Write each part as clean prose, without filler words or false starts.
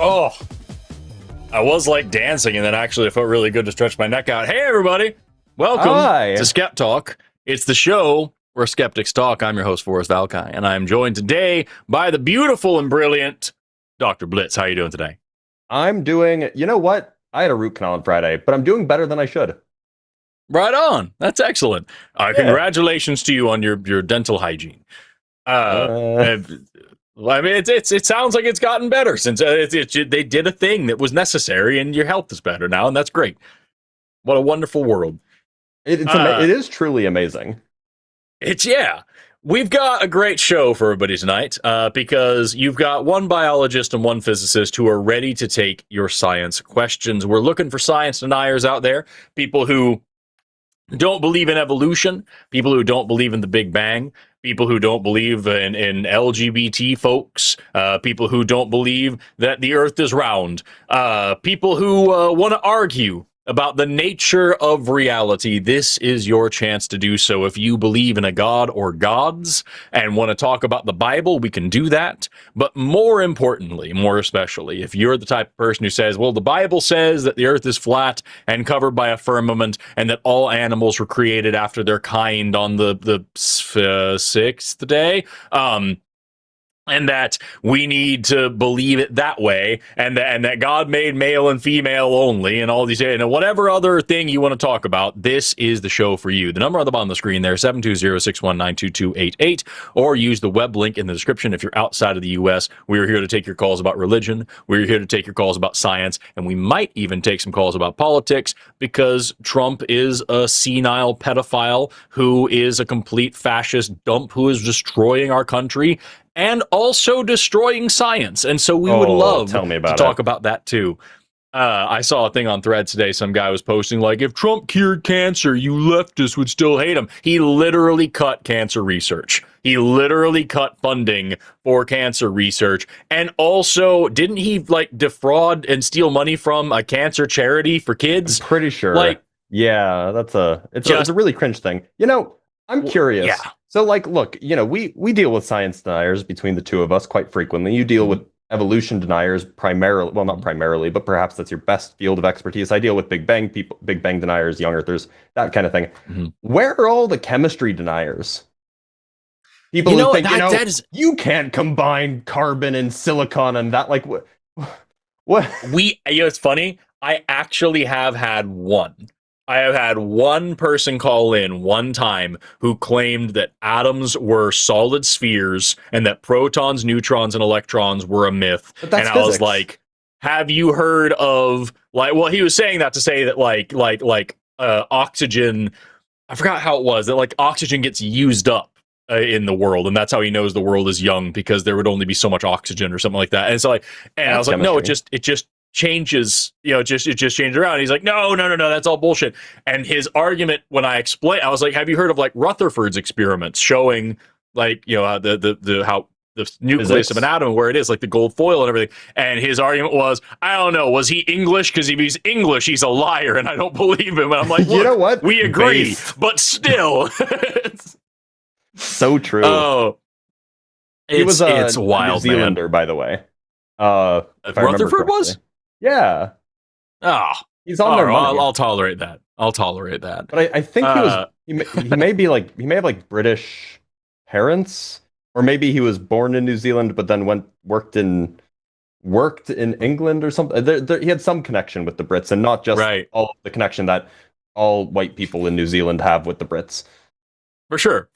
Oh, I was like dancing, and then actually it felt really good to stretch my neck out. Hey, everybody. Welcome to SkepTalk. It's the show where skeptics talk. I'm your host, Forrest Valkai, and I'm joined today by the beautiful and brilliant Dr. Blitz. How are you doing today? I'm doing, you know what? I had a root canal on Friday, but I'm doing better than I should. Right on. That's excellent. Congratulations to you on your dental hygiene. I mean, it sounds like it's gotten better since they did a thing that was necessary, and your health is better now, and that's great. What a wonderful world! It is truly amazing. We've got a great show for everybody tonight because you've got one biologist and one physicist who are ready to take your science questions. We're looking for science deniers out there, people who don't believe in evolution, people who don't believe in the Big Bang, people who don't believe in LGBT folks, people who don't believe that the earth is round, people who want to argue about the nature of reality. This is your chance to do so. If you believe in a god or gods and want to talk about the Bible, we can do that. But more importantly, more especially, if you're the type of person who says, well, the Bible says that the earth is flat and covered by a firmament and that all animals were created after their kind on the sixth day, and that we need to believe it that way, and that God made male and female only, and all these, and whatever other thing you want to talk about, this is the show for you. The number on the bottom of the screen there, 720-619-2288, or use the web link in the description if you're outside of the U.S. We're here to take your calls about religion. We're here to take your calls about science, and we might even take some calls about politics, because Trump is a senile pedophile who is a complete fascist dump who is destroying our country and also destroying science. And so we would love to talk about that too. I saw a thing on Threads today. Some guy was posting, like, if Trump cured cancer, you leftists would still hate him. He literally cut cancer research. He literally cut funding for cancer research. And also, didn't he, like, defraud and steal money from a cancer charity for kids? I'm pretty sure. Like, yeah, it's a really cringe thing. You know, I'm curious. Yeah. So, like, look, you know, we deal with science deniers between the two of us quite frequently. You deal with evolution deniers primarily, well, not primarily, but perhaps that's your best field of expertise. I deal with Big Bang people, Big Bang deniers, young earthers, that kind of thing. Where are all the chemistry deniers? People who think, you can't combine carbon and silicon and that, like, what? It's funny. I actually have had one. I have had one person call in one time who claimed that atoms were solid spheres and that protons, neutrons, and electrons were a myth. But that's and physics. I was like, have you heard of, like, well, he was saying that to say that like oxygen, I forgot how it was, that like oxygen gets used up in the world, and that's how he knows the world is young, because there would only be so much oxygen or something like that. And so like, and I was like, no, it just changes, it just changed around. And he's like, no, that's all bullshit. And his argument, when I explained, I was like, have you heard of like Rutherford's experiments showing, like, how the nucleus of an atom, where it is, like the gold foil and everything? And his argument was, I don't know, was he English? Because if he's English, he's a liar, and I don't believe him. And I'm like, you know what? We agree, but still. So true. Oh, it's wild, New Zealander, man. By the way. Rutherford was? Yeah. He's on there. I'll tolerate that. But I think he may have like British parents, or maybe he was born in New Zealand but then worked in England or something. He had some connection with the Brits, and not just all the connection that all white people in New Zealand have with the Brits. For sure.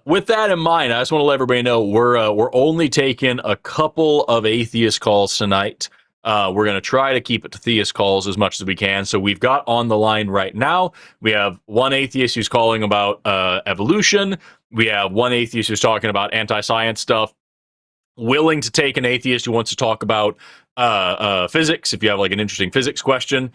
With that in mind, I just want to let everybody know we're only taking a couple of atheist calls tonight. We're going to try to keep it to theist calls as much as we can. So we've got on the line right now, we have one atheist who's calling about evolution. We have one atheist who's talking about anti-science stuff. Willing to take an atheist who wants to talk about physics, if you have like an interesting physics question.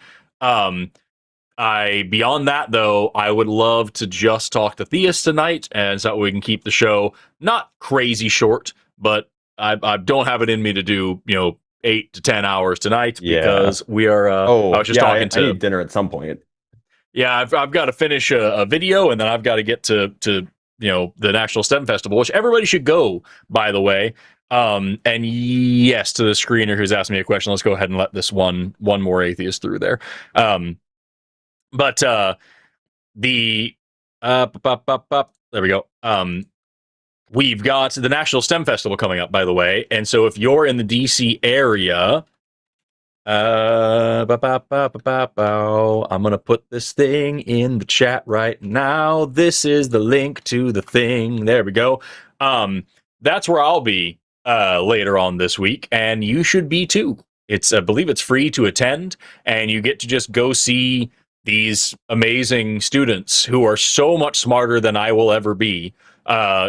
Beyond that though, I would love to just talk to theists tonight, and so we can keep the show not crazy short, but I don't have it in me to do 8 to 10 hours tonight because we are. I was just talking to. I need dinner at some point. Yeah, I've got to finish a video, and then I've got to get to the National STEM Festival, which everybody should go, by the way. And yes, to the screener who's asked me a question, let's go ahead and let this one more atheist through there. But there we go. We've got the National STEM Festival coming up, by the way, and so if you're in the DC area, I'm gonna put this thing in the chat right now. This is the link to the thing. There we go. That's where I'll be later on this week, and you should be too. I believe it's free to attend, and you get to just go see these amazing students who are so much smarter than I will ever be,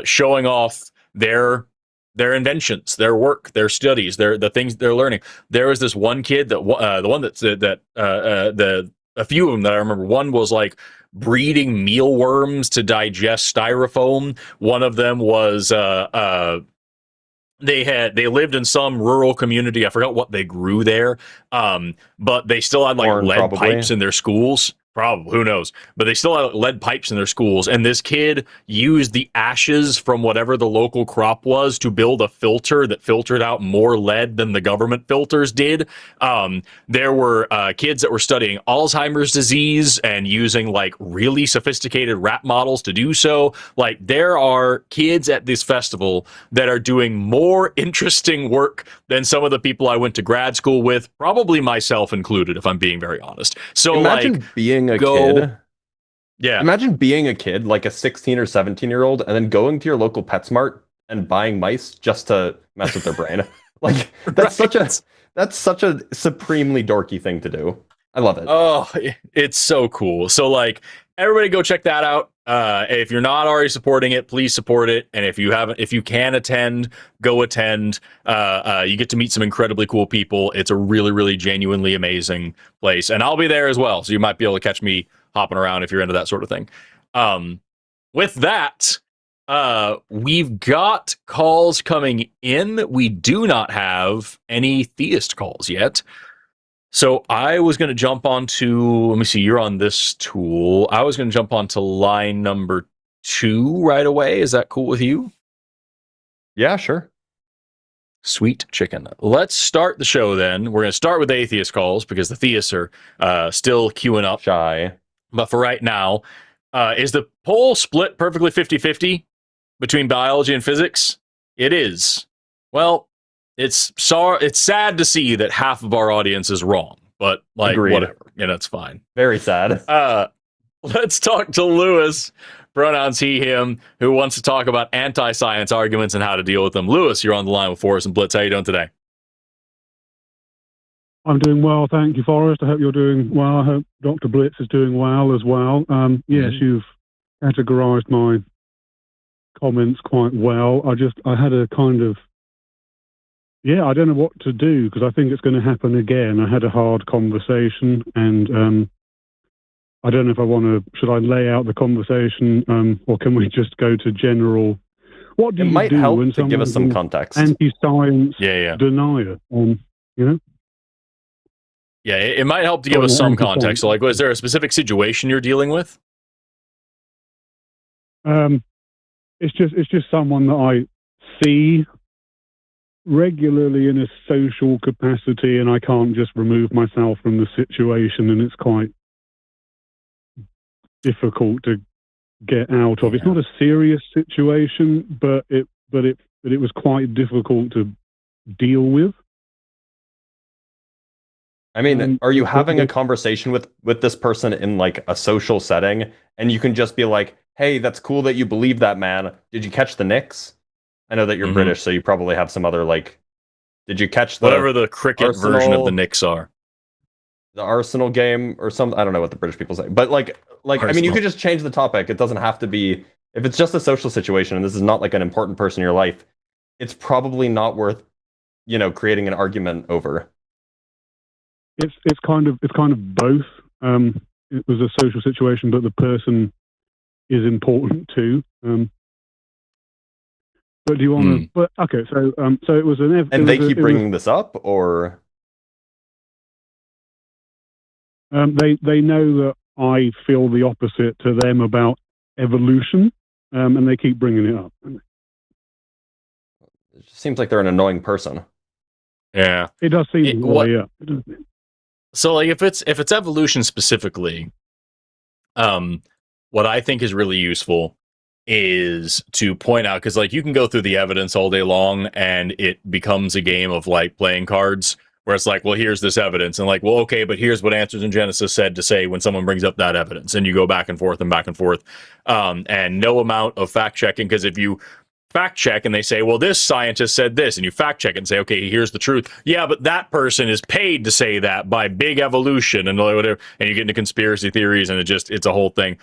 showing off their inventions, their work, their studies, the things they're learning. There was this one kid that a few of them that I remember. One was like breeding mealworms to digest styrofoam. One of them was they lived in some rural community. I forgot what they grew there. But they still had like Corn, lead probably. pipes in their schools. Probably, who knows? But they still had lead pipes in their schools. And this kid used the ashes from whatever the local crop was to build a filter that filtered out more lead than the government filters did. There were kids that were studying Alzheimer's disease and using like really sophisticated rat models to do so. Like, there are kids at this festival that are doing more interesting work than some of the people I went to grad school with, probably myself included, if I'm being very honest. So imagine being a kid. Yeah. Imagine being a kid, like a 16 or 17-year-old, and then going to your local PetSmart and buying mice just to mess with their brain. Like, that's such a supremely dorky thing to do. I love it. Oh, it's so cool. So like, everybody go check that out. If you're not already supporting it, please support it. And if you can attend, go attend. You get to meet some incredibly cool people. It's a really, really genuinely amazing place. And I'll be there as well. So you might be able to catch me hopping around if you're into that sort of thing. With that, we've got calls coming in. We do not have any theist calls yet. So I was going to jump onto, let me see, you're on this tool. I was going to jump onto line number 2 right away. Is that cool with you? Yeah, sure. Sweet chicken. Let's start the show then. We're going to start with atheist calls because the theists are still queuing up. Shy. But for right now, is the poll split perfectly 50-50 between biology and physics? It is. Well, it's sad to see that half of our audience is wrong, but like, agreed. Whatever, it's fine. Very sad. Let's talk to Lewis, pronouns he, him, who wants to talk about anti-science arguments and how to deal with them. Lewis, you're on the line with Forrest and Blitz. How you doing today? I'm doing well, thank you, Forrest. I hope you're doing well. I hope Dr. Blitz is doing well as well. Yes, you've categorized my comments quite well. I had a kind of, I don't know what to do because I think it's going to happen again. I had a hard conversation and I don't know if I want to, should I lay out the conversation or can we just go to general? What do it you might do help when to give us some context. Anti-science denier, Yeah, it might help to give us some context. So like, was there a specific situation you're dealing with? It's just someone that I see regularly in a social capacity and I can't just remove myself from the situation and it's quite difficult to get out of. It's not a serious situation, but it was quite difficult to deal with. I mean, are you having a conversation with this person in like a social setting and you can just be like, hey, that's cool that you believe that, man. Did you catch the Knicks? I know that you're British, so you probably have some other like, did you catch the whatever the cricket Arsenal, version of the Knicks are? The Arsenal game or some, I don't know what the British people say, but like Arsenal. I mean, you could just change the topic. It doesn't have to be, if it's just a social situation and this is not like an important person in your life, it's probably not worth, creating an argument over. It's kind of both. it was a social situation, but the person is important too. But do you want to? But okay, so it was an. And they keep bringing this up, or they know that I feel the opposite to them about evolution, and they keep bringing it up. It just seems like they're an annoying person. Yeah, it does seem. Yeah. So, like, if it's evolution specifically, what I think is really useful is to point out, because like you can go through the evidence all day long and it becomes a game of like playing cards where it's like, well, here's this evidence, and like, well, okay, but here's what Answers in Genesis said to say when someone brings up that evidence, and you go back and forth and back and forth, and no amount of fact checking, because if you fact check and they say, well, this scientist said this, and you fact check and say, okay, here's the truth. Yeah, but that person is paid to say that by big evolution and whatever, and you get into conspiracy theories, and it's a whole thing.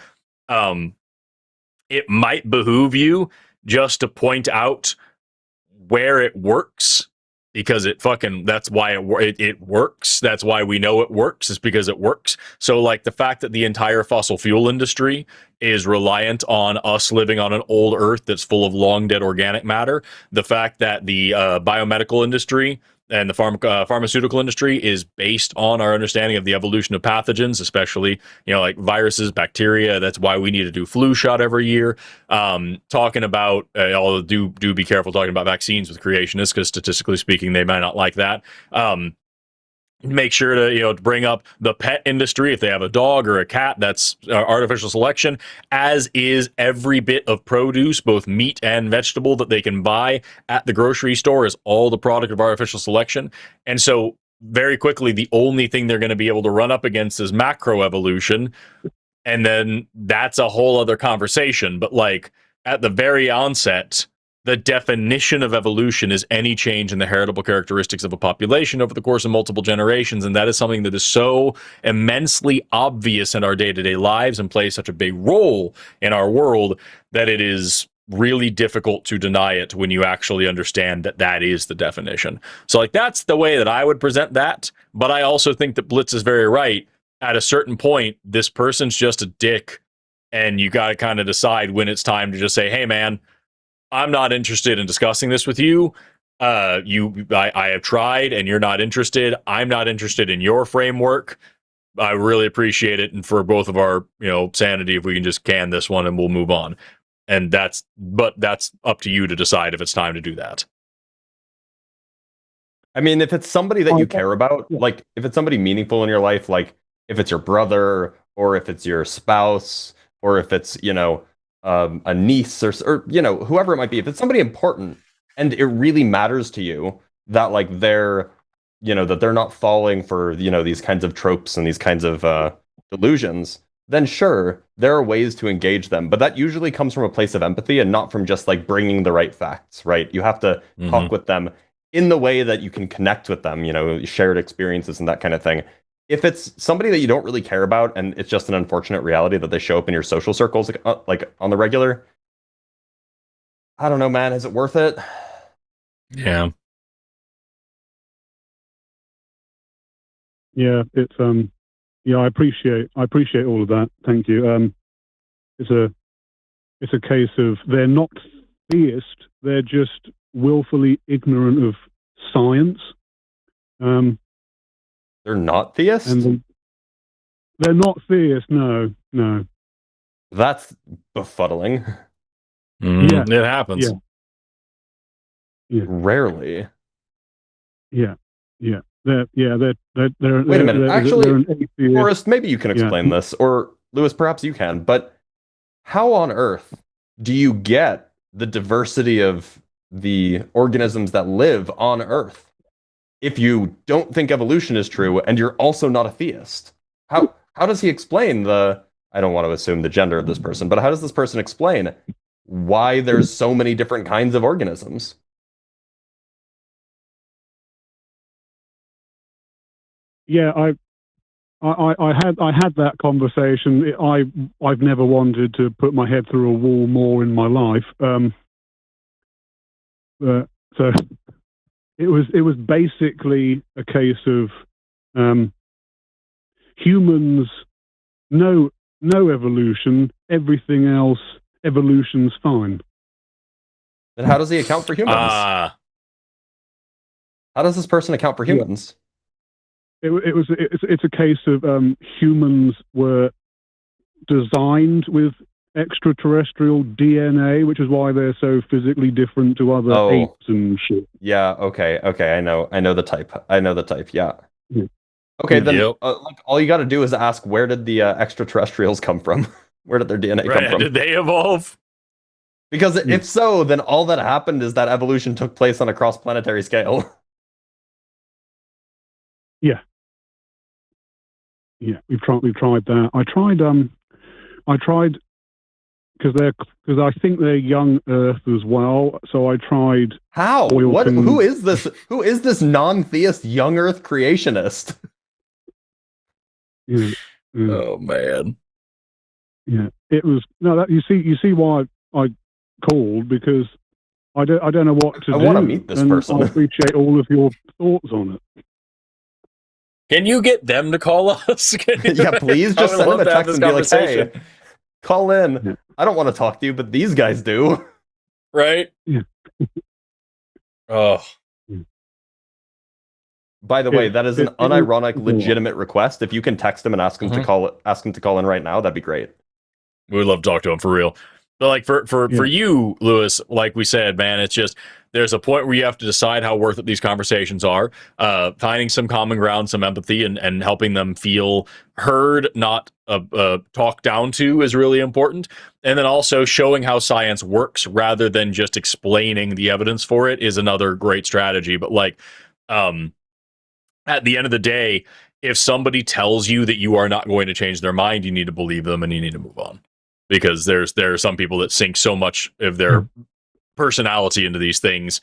It might behoove you just to point out where it works, because that's why it works. That's why we know it works, is because it works. So like the fact that the entire fossil fuel industry is reliant on us living on an old Earth that's full of long dead organic matter, the fact that the biomedical industry and the pharmaceutical industry is based on our understanding of the evolution of pathogens, especially, like viruses, bacteria. That's why we need to do flu shot every year. Talking about, although do be careful talking about vaccines with creationists, because statistically speaking, they might not like that. Make sure to bring up the pet industry if they have a dog or a cat. That's artificial selection, as is every bit of produce, both meat and vegetable, that they can buy at the grocery store is all the product of artificial selection. And so very quickly, the only thing they're going to be able to run up against is macroevolution, and then that's a whole other conversation. But like at the very onset, the definition of evolution is any change in the heritable characteristics of a population over the course of multiple generations, and that is something that is so immensely obvious in our day-to-day lives and plays such a big role in our world that it is really difficult to deny it when you actually understand that that is the definition. So like that's the way that I would present that, but I also think that Blitz is very right. At a certain point, this person's just a dick, and you got to kind of decide when it's time to just say, hey man, I'm not interested in discussing this with you. I have tried and you're not interested. I'm not interested in your framework. I really appreciate it. And for both of our, sanity, if we can just can this one and we'll move on. And that's up to you to decide if it's time to do that. I mean, if it's somebody that you care about, like if it's somebody meaningful in your life, like if it's your brother or if it's your spouse or if it's, a niece or whoever it might be, if it's somebody important and it really matters to you that like they're that they're not falling for these kinds of tropes and these kinds of delusions, then sure, there are ways to engage them, but that usually comes from a place of empathy and not from just like bringing the right facts, right? You have to talk with them in the way that you can connect with them, shared experiences and that kind of thing. If it's somebody that you don't really care about and it's just an unfortunate reality that they show up in your social circles like on the regular, I don't know, man, is it worth it? Yeah. Yeah, it's I appreciate all of that. Thank you. It's a case of they're not theist, they're just willfully ignorant of science. They're not theists? And they're not theists, no. That's befuddling. Yeah. It happens. Yeah. Rarely. Yeah. They're Wait a minute. Actually, Forrest, maybe you can explain this, or Lewis, perhaps you can, but how on earth do you get the diversity of the organisms that live on Earth if you don't think evolution is true and you're also not a theist? How does he explain I don't want to assume the gender of this person, but how does this person explain why there's so many different kinds of organisms? Yeah, I had that conversation. I've never wanted to put my head through a wall more in my life. So it was basically a case of humans no evolution, everything else, evolution's fine. Then how does he account for humans? How does this person account for humans? It's a case of humans were designed with extraterrestrial DNA, which is why they're so physically different to other apes and shit. Yeah, okay, I know the type. Yeah. Okay, then like, all you got to do is ask, where did the extraterrestrials come from? Where did their DNA come from? Did they evolve? Because if so, then all that happened is that evolution took place on a cross-planetary scale. Yeah, we've tried that. I tried because I think they're young Earth as well. So I tried. How? What? Who is this? Who is this non-theist young Earth creationist? Yeah. Oh man. Yeah, it was that you see why I called, because I don't know what to do. I want to meet this person. I appreciate all of your thoughts on it. Can you get them to call us? Yeah, please just send them a text and be like, "Hey, call in. Yeah. I don't want to talk to you, but these guys do." Right? Yeah. Oh. By the way, that is an unironic, legitimate request. If you can text him and ask him to call in right now, that'd be great. We would love to talk to him for real. But like for you, Lewis, like we said, man, it's just there's a point where you have to decide how worth it these conversations are. Finding some common ground, some empathy, and helping them feel heard, not talked down to, is really important. And then also showing how science works rather than just explaining the evidence for it is another great strategy. But like, at the end of the day, if somebody tells you that you are not going to change their mind, you need to believe them and you need to move on. Because there are some people that sink so much of their personality into these things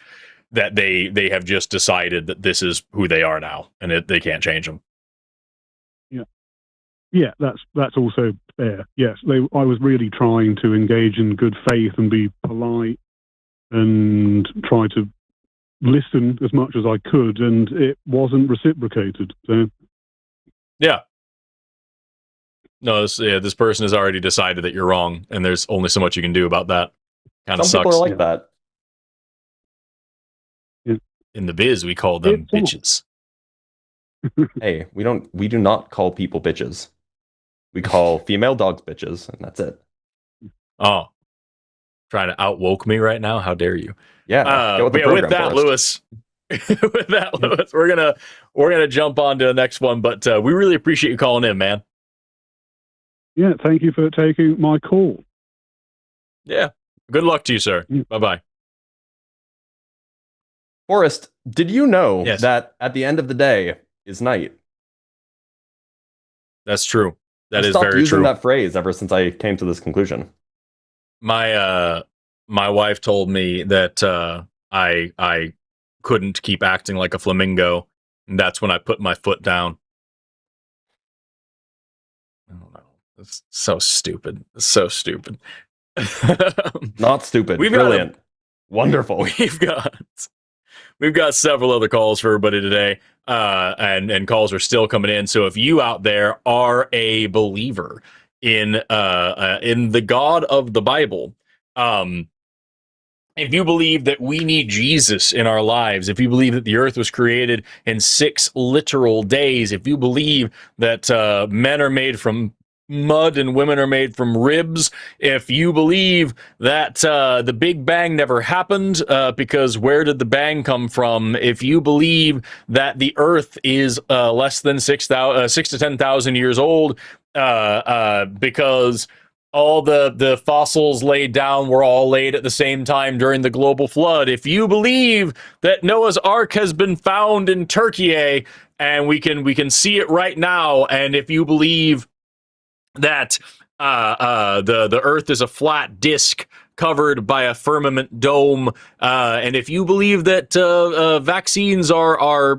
that they have just decided that this is who they are now, and they can't change them. Yeah, that's also fair. Yes, I was really trying to engage in good faith and be polite and try to listen as much as I could, and it wasn't reciprocated. So yeah. No, this person has already decided that you're wrong, and there's only so much you can do about that. Kind of sucks. Some people are like that. Yeah. In the biz, we call them bitches. Hey, we do not call people bitches. We call female dogs bitches, and that's it. Oh, trying to outwoke me right now? How dare you? Yeah. With that, Lewis. With that, Lewis, we're gonna jump on to the next one. But we really appreciate you calling in, man. Yeah, thank you for taking my call. Yeah. Good luck to you, sir. Bye-bye. Forrest, did you know that at the end of the day is night? That's true. That is very true. I've stopped using that phrase ever since I came to this conclusion. My wife told me that I couldn't keep acting like a flamingo, and that's when I put my foot down. I don't know. It's so stupid. It's so stupid. Not stupid. Brilliant. Wonderful. We've got several other calls for everybody today, and calls are still coming in. So if you out there are a believer in the God of the Bible, if you believe that we need Jesus in our lives, if you believe that the earth was created in 6 literal days, if you believe that men are made from mud and women are made from ribs, if you believe that the Big Bang never happened, because where did the bang come from? If you believe that the earth is less than 6 to 10,000 years old, because all the fossils laid down were all laid at the same time during the global flood. If you believe that Noah's Ark has been found in Turkey and we can see it right now, and if you believe that the earth is a flat disk covered by a firmament dome, and if you believe that vaccines are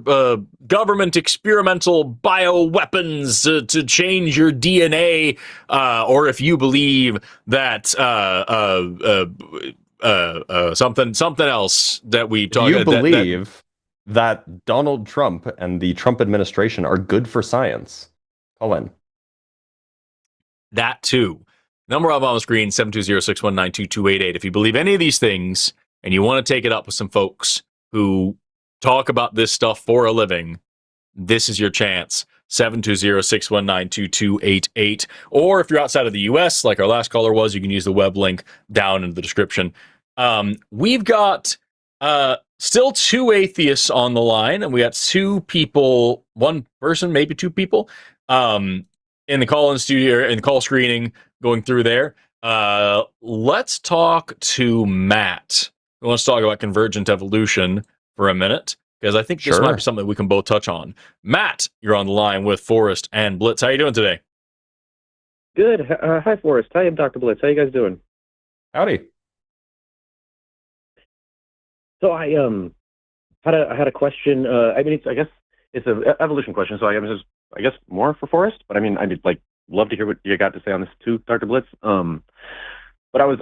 government experimental bioweapons to change your DNA, or if you believe that something else that we talk about, you believe that Donald Trump and the Trump administration are good for science, call in. That too. Number up on the screen, 720-619-2288. If you believe any of these things and you want to take it up with some folks who talk about this stuff for a living, this is your chance. 720-619-2288. Or if you're outside of the US, like our last caller was, you can use the web link down in the description. We've got still two atheists on the line, and we got two people, one person, maybe two people, in the call-in studio, in the call screening, going through there. Let's talk to Matt. We want to talk about convergent evolution for a minute, because I think this might be something we can both touch on. Matt, you're on the line with Forrest and Blitz. How you doing today? Good. Hi, Forrest. Hi, I'm Dr. Blitz. How you guys doing? Howdy. So I had a question. I guess it's an evolution question. So I guess more for Forrest. But I mean, I'd like love to hear what you got to say on this too, Dr. Blitz. But I was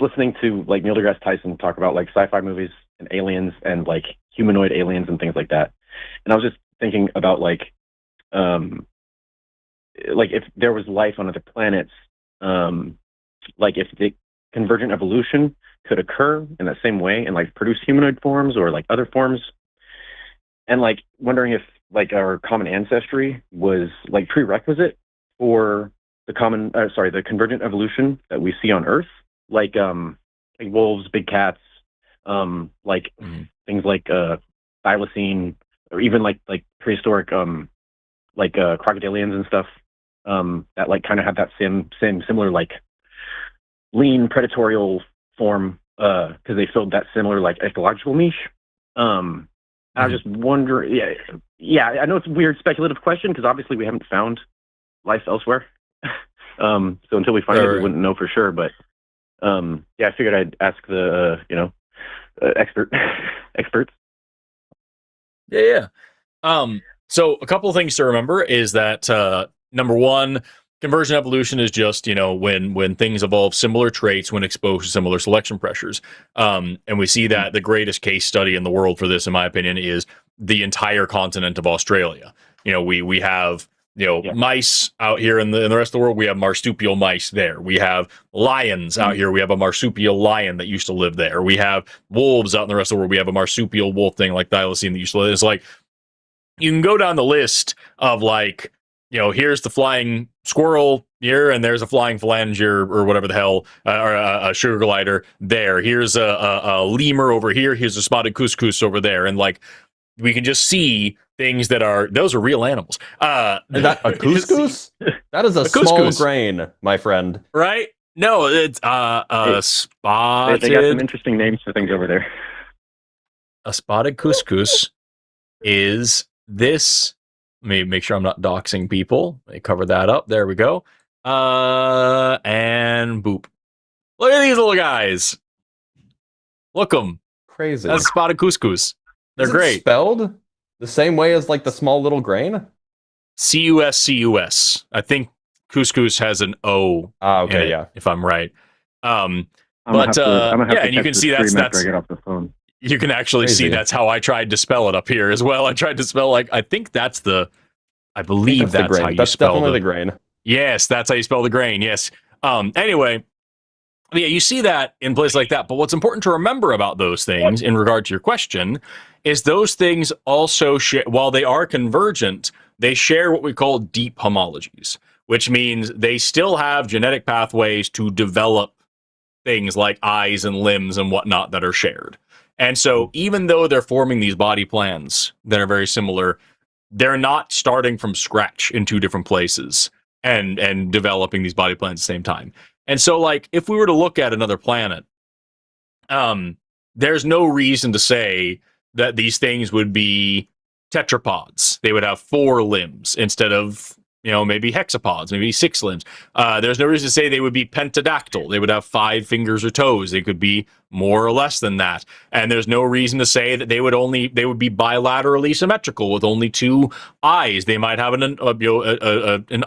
listening to like Neil deGrasse Tyson talk about like sci-fi movies and aliens and like humanoid aliens and things like that. And I was just thinking about like if there was life on other planets, like if the convergent evolution could occur in that same way and like produce humanoid forms or like other forms, and like wondering if like our common ancestry was like prerequisite for the convergent evolution that we see on Earth, like wolves, big cats, things like thylacine, or even like prehistoric crocodilians and stuff, that like kind of have that similar like lean predatorial form, because they filled that similar like ecological niche. I was just wondering, yeah, I know it's a weird speculative question because obviously we haven't found life elsewhere. So until we find it, we wouldn't know for sure. But I figured I'd ask the experts. Yeah. So a couple of things to remember is that number one, convergent evolution is just, when things evolve similar traits when exposed to similar selection pressures. And we see that the greatest case study in the world for this, in my opinion, is the entire continent of Australia. We have, mice out here in the rest of the world. We have marsupial mice there. We have lions out here. We have a marsupial lion that used to live there. We have wolves out in the rest of the world. We have a marsupial wolf thing like thylacine that used to live. It's like, you can go down the list of like, here's the flying squirrel here, and there's a flying phalanger or whatever the hell, or a sugar glider there. Here's a lemur over here. Here's a spotted cuscus over there. And like, we can just see things those are real animals. Is that a couscous? That is a small grain, my friend. Right? No, it's spotted. They got some interesting names for things over there. A spotted cuscus is this. Let me make sure I'm not doxing people. Let me cover that up. There we go. And boop. Look at these little guys. Look them. Crazy. That's spotted couscous. They're great. Spelled the same way as like the small little grain? Cuscus. I think couscous has an O. Okay, in it, yeah. if I'm right. And you can see that's after I get off the phone. You can actually see that's how I tried to spell it up here as well. I tried to spell I believe that's the grain. How you spell definitely the grain. Yes, that's how you spell the grain. Yes. Anyway, yeah, you see that in places like that. But what's important to remember about those things in regard to your question is those things also share, while they are convergent, they share what we call deep homologies, which means they still have genetic pathways to develop things like eyes and limbs and whatnot that are shared. And so even though they're forming these body plans that are very similar, they're not starting from scratch in two different places and developing these body plans at the same time. And so, like, if we were to look at another planet, there's no reason to say that these things would be tetrapods. They would have 4 limbs instead of, maybe hexapods, maybe 6 limbs. There's no reason to say they would be pentadactyl. They would have 5 fingers or toes. They could be more or less than that. And there's no reason to say that they would be bilaterally symmetrical with only 2 eyes. They might have an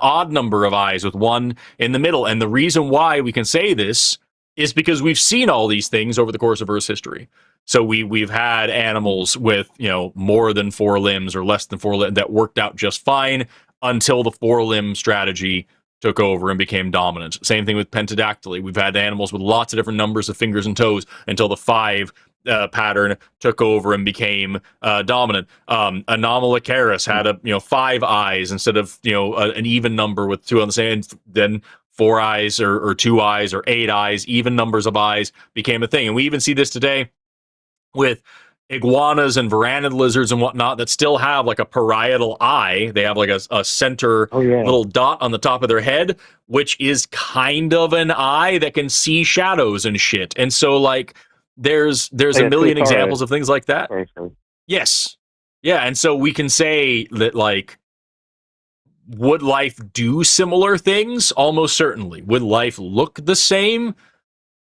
odd number of eyes with 1 in the middle. And the reason why we can say this is because we've seen all these things over the course of Earth's history. So we've had animals with, more than 4 limbs or less than 4 limbs that worked out just fine until the 4-limb strategy took over and became dominant. Same thing with pentadactyly. We've had animals with lots of different numbers of fingers and toes until the 5 pattern took over and became dominant. Anomalocaris had 5 eyes instead of an even number with 2 on the same. Then 4 eyes or 2 eyes or 8 eyes, even numbers of eyes became a thing. And we even see this today with iguanas and varanid lizards and whatnot that still have like a parietal eye. They have like a center little dot on the top of their head, which is kind of an eye that can see shadows and shit. And so like there's a million examples of things like that. Yes. Yeah. And so we can say that like, would life do similar things? Almost certainly. Would life look the same?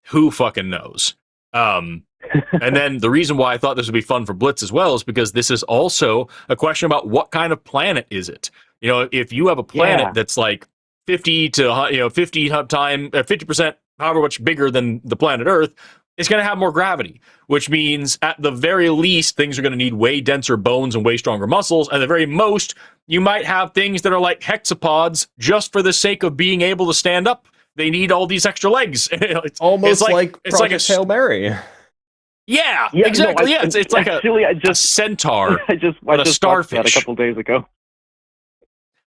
Who fucking knows? And then the reason why I thought this would be fun for Blitz as well is because this is also a question about what kind of planet is it. If you have a planet that's like 50 to 50% however much bigger than the planet Earth, it's going to have more gravity, which means at the very least things are going to need way denser bones and way stronger muscles. At the very most, you might have things that are like hexapods just for the sake of being able to stand up. They need all these extra legs. It's almost like Project Hail Mary. Yeah, exactly. No, it's like a centaur, a starfish. That a couple days ago.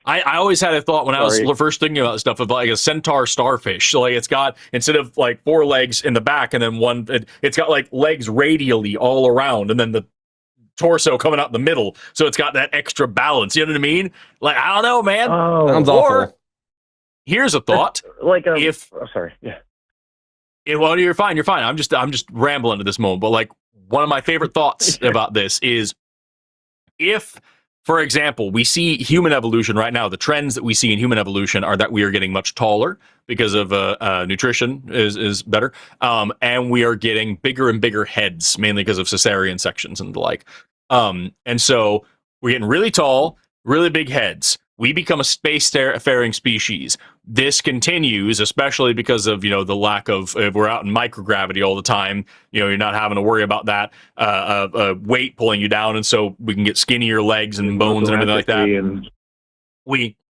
I always had a thought when I was first thinking about stuff of like a centaur starfish. So like it's got, instead of like 4 legs in the back and then one, it's got like legs radially all around and then the torso coming out in the middle. So it's got that extra balance. You know what I mean? Like, I don't know, man. Sounds awful. Here's a thought. Sorry. Yeah. Well, you're fine. You're fine. I'm just rambling at this moment. But like one of my favorite thoughts about this is if, for example, we see human evolution right now, the trends that we see in human evolution are that we are getting much taller because of nutrition is better. And we are getting bigger and bigger heads, mainly because of cesarean sections and the like. And so we're getting really tall, really big heads. We become a space-faring species. This continues, especially because of, the lack of, we're out in microgravity all the time. You're not having to worry about that weight pulling you down. And so we can get skinnier legs and bones and everything like that.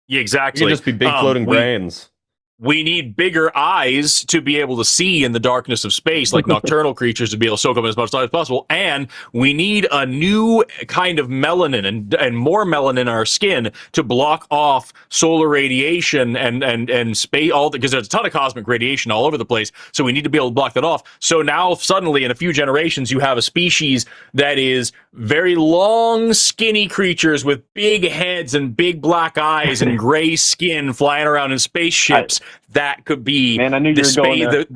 Exactly. You can just be big floating brains. We need bigger eyes to be able to see in the darkness of space, like nocturnal creatures, to be able to soak up as much light as possible. And we need a new kind of melanin and more melanin in our skin to block off solar radiation and space, because there's a ton of cosmic radiation all over the place. So we need to be able to block that off. So now suddenly in a few generations, you have a species that is very long, skinny creatures with big heads and big black eyes and gray skin flying around in spaceships. That could be the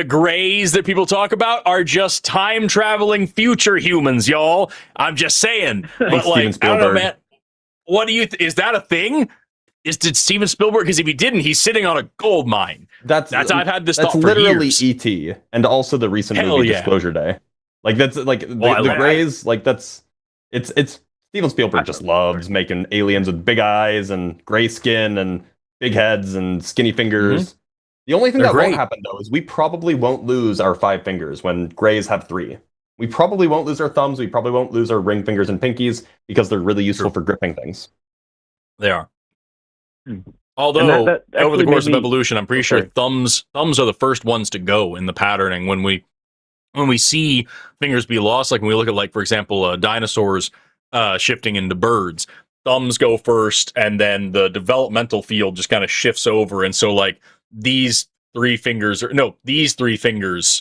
grays that people talk about are just time traveling future humans, y'all. I'm just saying. But like, I don't know, man. What do you? Is that a thing? Did Steven Spielberg? Because if he didn't, he's sitting on a gold mine. That's I've had this thought for literally years. E.T. and also the recent movie Disclosure Day. Like that's like the grays. Like it's Steven Spielberg just loves making aliens with big eyes and gray skin and big heads and skinny fingers. Mm-hmm. The only thing won't happen, though, is we probably won't lose our 5 fingers when grays have 3. We probably won't lose our thumbs. We probably won't lose our ring fingers and pinkies because they're really useful for gripping things. They are. Although, that over the course of evolution, I'm pretty sure thumbs are the first ones to go in the patterning. When we see fingers be lost, like when we look at, like, for example, dinosaurs shifting into birds, thumbs go first, and then the developmental field just kind of shifts over. And so, like, these 3 fingers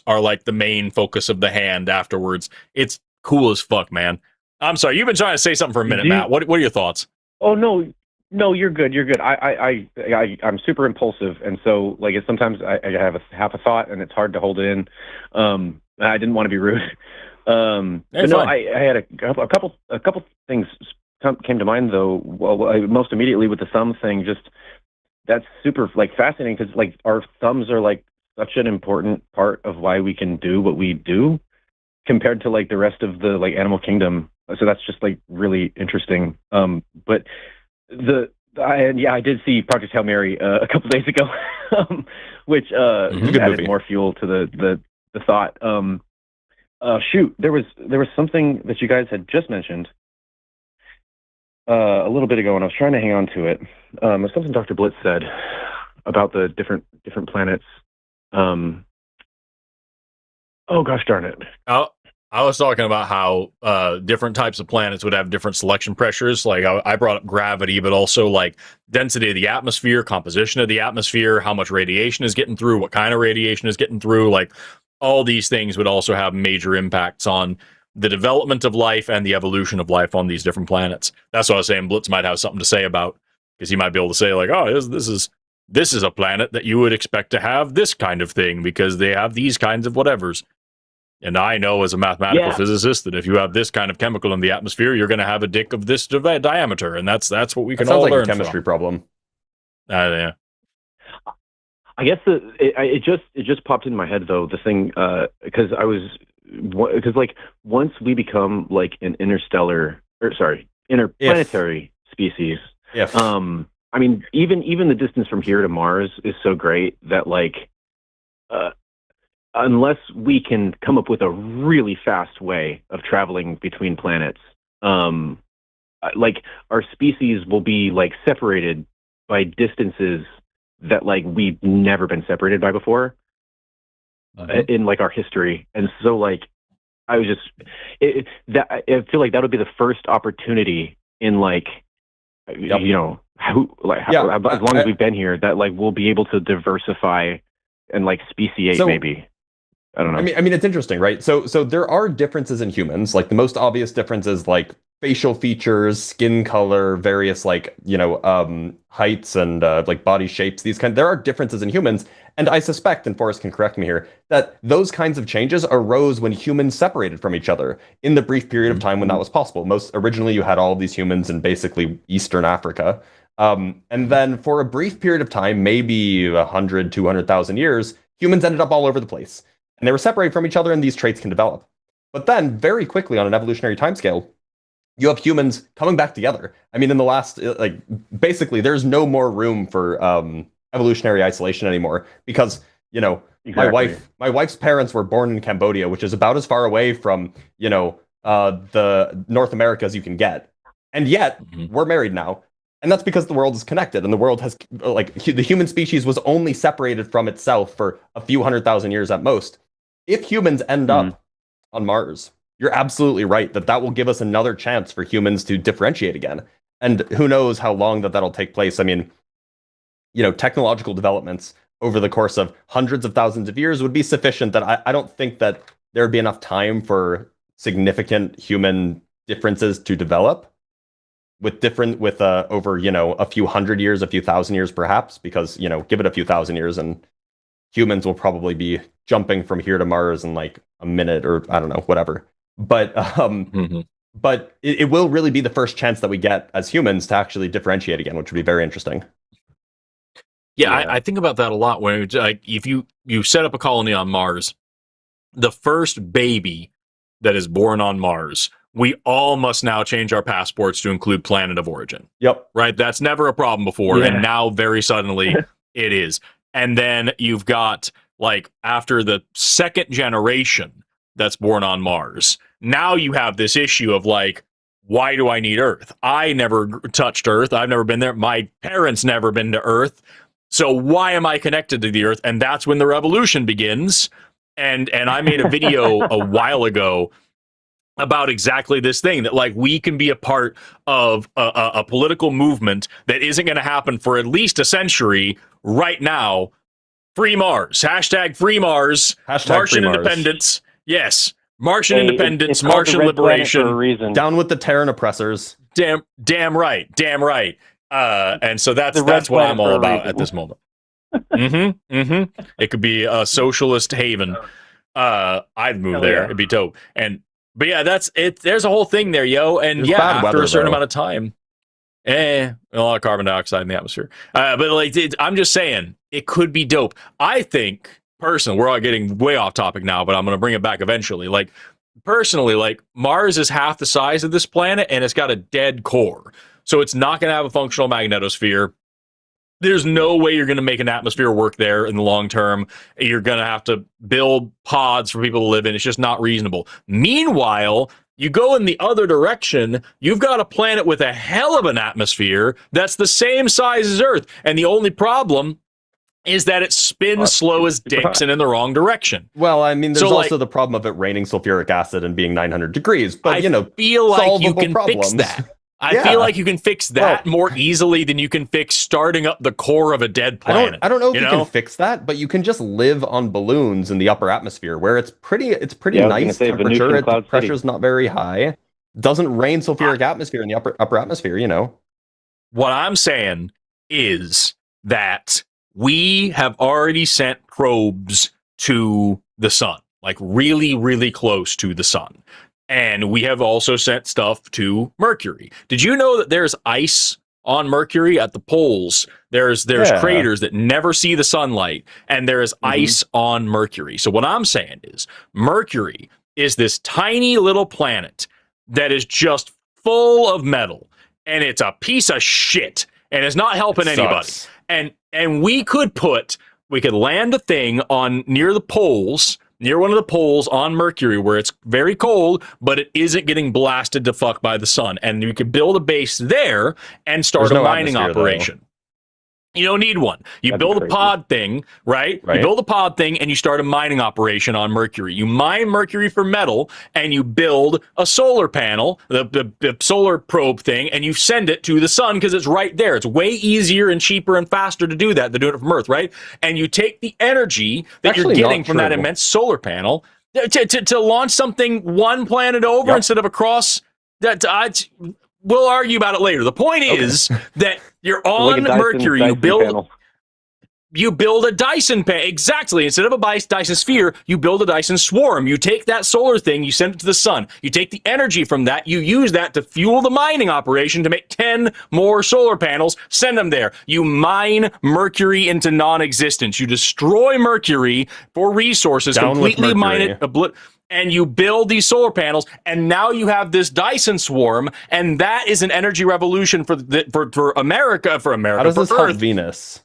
are like the main focus of the hand afterwards. It's cool as fuck, man. I'm sorry, you've been trying to say something for a minute, Matt. What are your thoughts? Oh, no, you're good. I'm super impulsive, and so like sometimes I have half a thought, and it's hard to hold it in. I didn't want to be rude. But no, I had a couple things came to mind though. Well, most immediately with the thumb thing, just that's super like fascinating because like our thumbs are like such an important part of why we can do what we do compared to like the rest of the like animal kingdom. So that's just like really interesting. But I did see Project Hail Mary a couple days ago, which added more fuel to the thought. Shoot, there was something that you guys had just mentioned. a little bit ago, and I was trying to hang on to it. Something Dr. Blitz said about the different planets. Oh gosh darn it! I was talking about how different types of planets would have different selection pressures. Like I brought up gravity, but also like density of the atmosphere, composition of the atmosphere, how much radiation is getting through, what kind of radiation is getting through. Like all these things would also have major impacts on the development of life and the evolution of life on these different planets. That's what I was saying. Blitz might have something to say about, because he might be able to say like, oh, this is a planet that you would expect to have this kind of thing because they have these kinds of whatevers. And I know as a mathematical physicist that if you have this kind of chemical in the atmosphere, you're going to have a dick of this diameter, and that's what we can all learn. Sounds like a chemistry problem. Yeah. I guess it just popped in my head though, the thing, because like once we become like an interplanetary species. If I mean, even the distance from here to Mars is so great that like, unless we can come up with a really fast way of traveling between planets, like our species will be like separated by distances that like we've never been separated by before in like our history. And so like I was just I feel like that would be the first opportunity in like you know as long as we've been here that like we'll be able to diversify and like speciate maybe. I don't know. I mean, it's interesting, right? So there are differences in humans. Like the most obvious difference is like facial features, skin color, various like heights and like body shapes. There are differences in humans, and I suspect, and Forrest can correct me here, that those kinds of changes arose when humans separated from each other in the brief period of time when that was possible. Most originally, you had all of these humans in basically Eastern Africa, and then for a brief period of time, maybe 100, 200,000 years, humans ended up all over the place. And they were separated from each other, and these traits can develop. But then, very quickly on an evolutionary timescale, you have humans coming back together. I mean, in the last, basically, there's no more room for evolutionary isolation anymore because, Exactly. my wife's parents were born in Cambodia, which is about as far away from, the North America as you can get. And yet, we're married now. And that's because the world is connected, and the world has, the human species was only separated from itself for a few 100,000 years at most. If humans end up on Mars, you're absolutely right that will give us another chance for humans to differentiate again. And who knows how long that'll take place. I mean, technological developments over the course of hundreds of thousands of years would be sufficient that I don't think that there would be enough time for significant human differences to develop over, a few hundred years, a few thousand years, perhaps, because, give it a few thousand years and humans will probably be jumping from here to Mars in like a minute or I don't know, whatever. But but it will really be the first chance that we get as humans to actually differentiate again, which would be very interesting. Yeah. I think about that a lot. When like if you set up a colony on Mars, the first baby that is born on Mars, we all must now change our passports to include planet of origin. Yep. Right? That's never a problem before, and now very suddenly it is. And then you've got, like, after the second generation that's born on Mars, now you have this issue of, like, why do I need Earth? I never touched Earth. I've never been there. My parents never been to Earth. So why am I connected to the Earth? And that's when the revolution begins. And I made a video a while ago about exactly this thing, that like we can be a part of a political movement that isn't going to happen for at least a century right now. Free Mars, hashtag free Mars, Martian independence. Yes, Martian independence, Martian liberation. Down with the Terran oppressors. Damn right. And so that's what I'm all about at this moment. It could be a socialist haven. I'd move there. It'd be dope. But yeah, that's it. There's a whole thing there, yo. And after a certain amount of time, a lot of carbon dioxide in the atmosphere. But like, I'm just saying, it could be dope. I think, personally, we're all getting way off topic now, but I'm going to bring it back eventually. Like, personally, like, Mars is half the size of this planet, and it's got a dead core. So it's not going to have a functional magnetosphere. There's no way you're going to make an atmosphere work there in the long term. You're going to have to build pods for people to live in. It's just not reasonable. Meanwhile, You go in the other direction, you've got a planet with a hell of an atmosphere that's the same size as Earth. And the only problem is that it spins slow as dicks and in the wrong direction. Well, I mean, there's So, also the problem of it raining sulfuric acid and being 900 degrees. But, I feel like you can problems. fix that. I feel like you can fix that more easily than you can fix starting up the core of a dead planet. I don't know if you can fix that, but you can just live on balloons in the upper atmosphere where it's pretty nice temperature. The pressure's not very high. Doesn't rain sulfuric atmosphere in the upper atmosphere, you know. What I'm saying is that we have already sent probes to the sun, like really, really close to the sun. And we have also sent stuff to Mercury. Did you know that there's ice on Mercury at the poles? There's craters that never see the sunlight, and there is ice on Mercury. So what I'm saying is Mercury is this tiny little planet that is just full of metal, and it's a piece of shit, and it's not helping anybody. And we could land a thing on near one of the poles on Mercury where it's very cold, but it isn't getting blasted to fuck by the sun. And you could build a base there and start a mining operation. You don't need one. You build a pod thing, right? You build a pod thing and you start a mining operation on Mercury. You mine Mercury for metal and you build a solar panel, the solar probe thing, and you send it to the sun because it's right there. It's way easier and cheaper and faster to do that than doing it from Earth, right? And you take the energy that you're getting from that immense solar panel to launch something one planet over instead of across. We'll argue about it later. The point is that you're on Mercury. You build a Dyson pan. Exactly. Instead of a Dyson sphere, you build a Dyson swarm. You take that solar thing, you send it to the sun. You take the energy from that, you use that to fuel the mining operation to make 10 more solar panels, send them there. You mine Mercury into non-existence. You destroy Mercury for resources, completely mine it, and you build these solar panels, and now you have this Dyson swarm, and that is an energy revolution for America. How does this help Venus?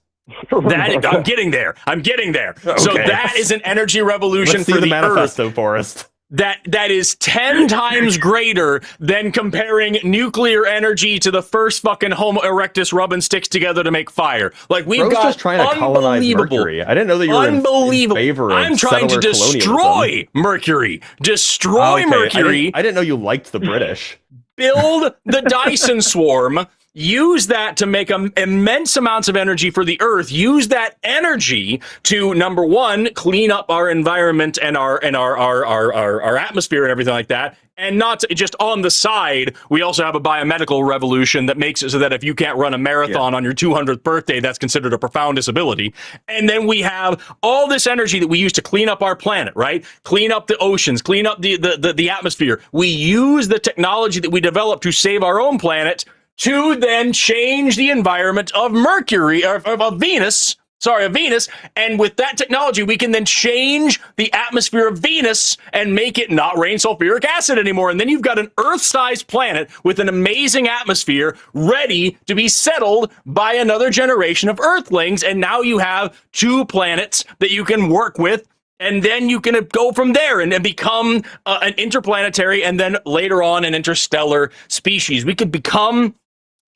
I'm getting there. Okay. So that is an energy revolution Let's see for the manifesto, Earth. Forrest. That is 10 times greater than comparing nuclear energy to the first fucking Homo erectus rubbing sticks together to make fire. Like we've got just trying to colonize Mercury. I didn't know that you were in favor of I'm trying to destroy Mercury. Mercury. I didn't know you liked the British. Build the Dyson swarm. Use that to make immense amounts of energy for the Earth. Use that energy to, number one, clean up our environment and our atmosphere and everything like that. And not just on the side, we also have a biomedical revolution that makes it so that if you can't run a marathon on your 200th birthday, that's considered a profound disability. And then we have all this energy that we use to clean up our planet, right? Clean up the oceans, clean up the atmosphere. We use the technology that we develop to save our own planet to then change the environment of Mercury, of Venus. And with that technology, we can then change the atmosphere of Venus and make it not rain sulfuric acid anymore. And then you've got an Earth-sized planet with an amazing atmosphere ready to be settled by another generation of Earthlings. And now you have 2 planets that you can work with. And then you can go from there and become an interplanetary and then later on an interstellar species. We could become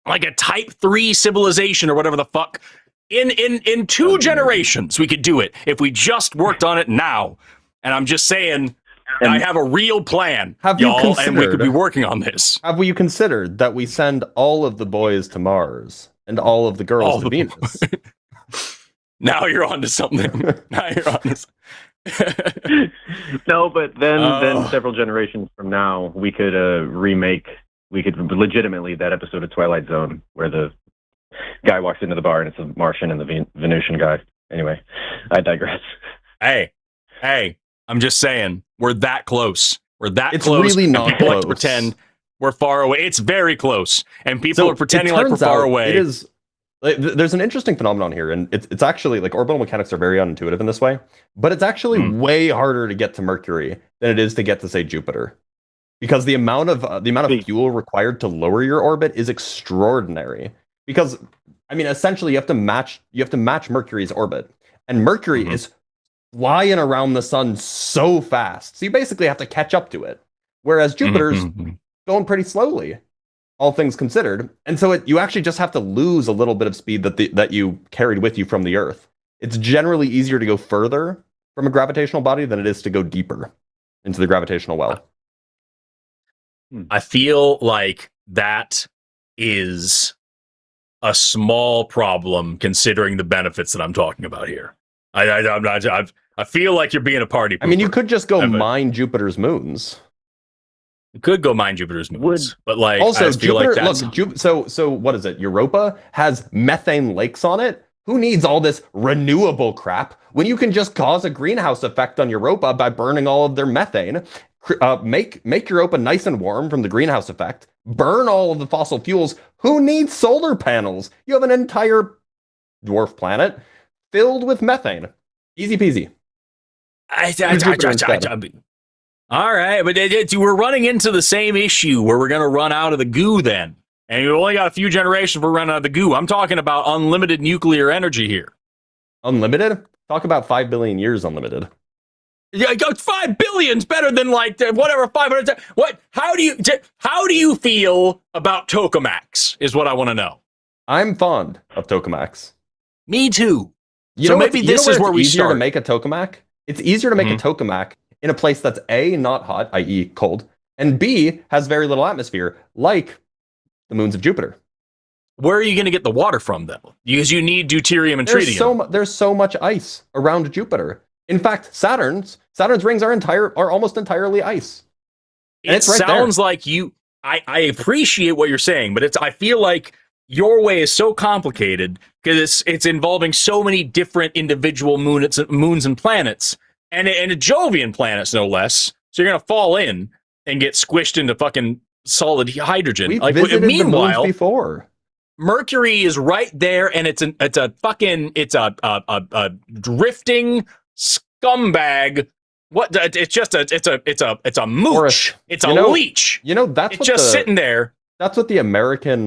like a type 3 civilization or whatever the fuck. In 2 generations, we could do it if we just worked on it now. And I'm just saying, I have a real plan, y'all, and we could be working on this. Have you considered that we send all of the boys to Mars and all of the girls to Venus? Now you're on to something. No, but then several generations from now, we could legitimately that episode of Twilight Zone where the guy walks into the bar and it's a Martian and the Venusian guy. Anyway, I digress. Hey, I'm just saying, we're that close. It's really not people close. Like to pretend we're far away. It's very close. And people are pretending like we're far away. It is. There's an interesting phenomenon here, and it's actually like orbital mechanics are very unintuitive in this way, but it's actually way harder to get to Mercury than it is to get to, say, Jupiter. Because the amount of fuel required to lower your orbit is extraordinary. Because I mean, essentially, you have to match Mercury's orbit, and Mercury is flying around the sun so fast. So you basically have to catch up to it. whereas Jupiter's going pretty slowly, all things considered. And so you actually just have to lose a little bit of speed that you carried with you from the Earth. It's generally easier to go further from a gravitational body than it is to go deeper into the gravitational well. I feel like that is a small problem considering the benefits that I'm talking about here. I feel like you're being a party pooper. I mean, you could just go mine Jupiter's moons. You could go mine Jupiter's moons, but like also I feel Jupiter. like that's So what is it? Europa has methane lakes on it. Who needs all this renewable crap when you can just cause a greenhouse effect on Europa by burning all of their methane? Make Europa nice and warm from the greenhouse effect. Burn all of the fossil fuels. Who needs solar panels? You have an entire dwarf planet filled with methane. Easy peasy. All right, but we're running into the same issue where we're going to run out of the goo then. And you only got a few generations for running out of the goo. I'm talking about unlimited nuclear energy here. Unlimited? Talk about 5 billion years unlimited. Yeah, 5 billion's better than like whatever 500. What? How do you feel about tokamaks? Is what I want to know. I'm fond of tokamaks. Me too. So maybe this is where we start. To make a tokamak. It's easier to make a tokamak in a place that's A, not hot, i.e. cold, and B, has very little atmosphere, like the moons of Jupiter. Where are you going to get the water from, though? Because you need deuterium and tritium. There's so much ice around Jupiter. In fact, Saturn's rings are almost entirely ice. And it sounds like you. I appreciate what you're saying, but I feel like your way is so complicated because it's involving so many different individual moons and planets, and Jovian planets no less. So you're gonna fall in and get squished into fucking solid hydrogen. We've visited meanwhile, the moons before. Mercury is right there, and it's a drifting scumbag. What? It's a mooch. Forrest, it's a leech. That's just sitting there. That's what the American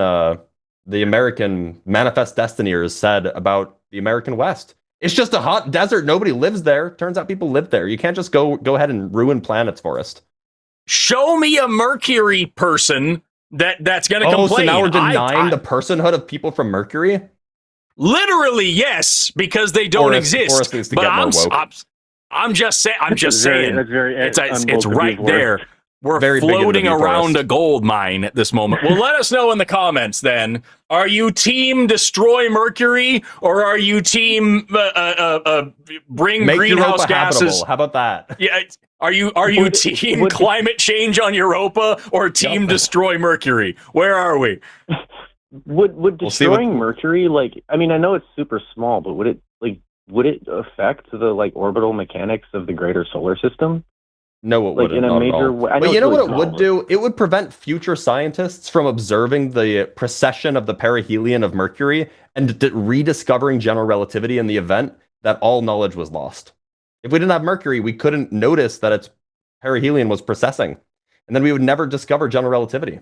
Manifest Destinyers said about the American West. It's just a hot desert. Nobody lives there. Turns out people live there. You can't just go ahead and ruin planets, Forrest. Show me a Mercury person that's going to complain. So now we're denying the personhood of people from Mercury? Literally, yes, because they don't exist. Forrest needs to get more woke. I'm just saying. It's right there. We're very floating around a gold mine at this moment. Well, let us know in the comments then. Are you team destroy Mercury or are you team bring make greenhouse Europa gases? Habitable. How about that? Yeah. Are you team climate change on Europa or team destroy Mercury? Where are we? Would destroying Mercury, I know it's super small, but would it affect the orbital mechanics of the greater solar system? No, it wouldn't. In a major way. But you know what it would do? It would prevent future scientists from observing the precession of the perihelion of Mercury and rediscovering general relativity in the event that all knowledge was lost. If we didn't have Mercury, we couldn't notice that its perihelion was precessing, and then we would never discover general relativity.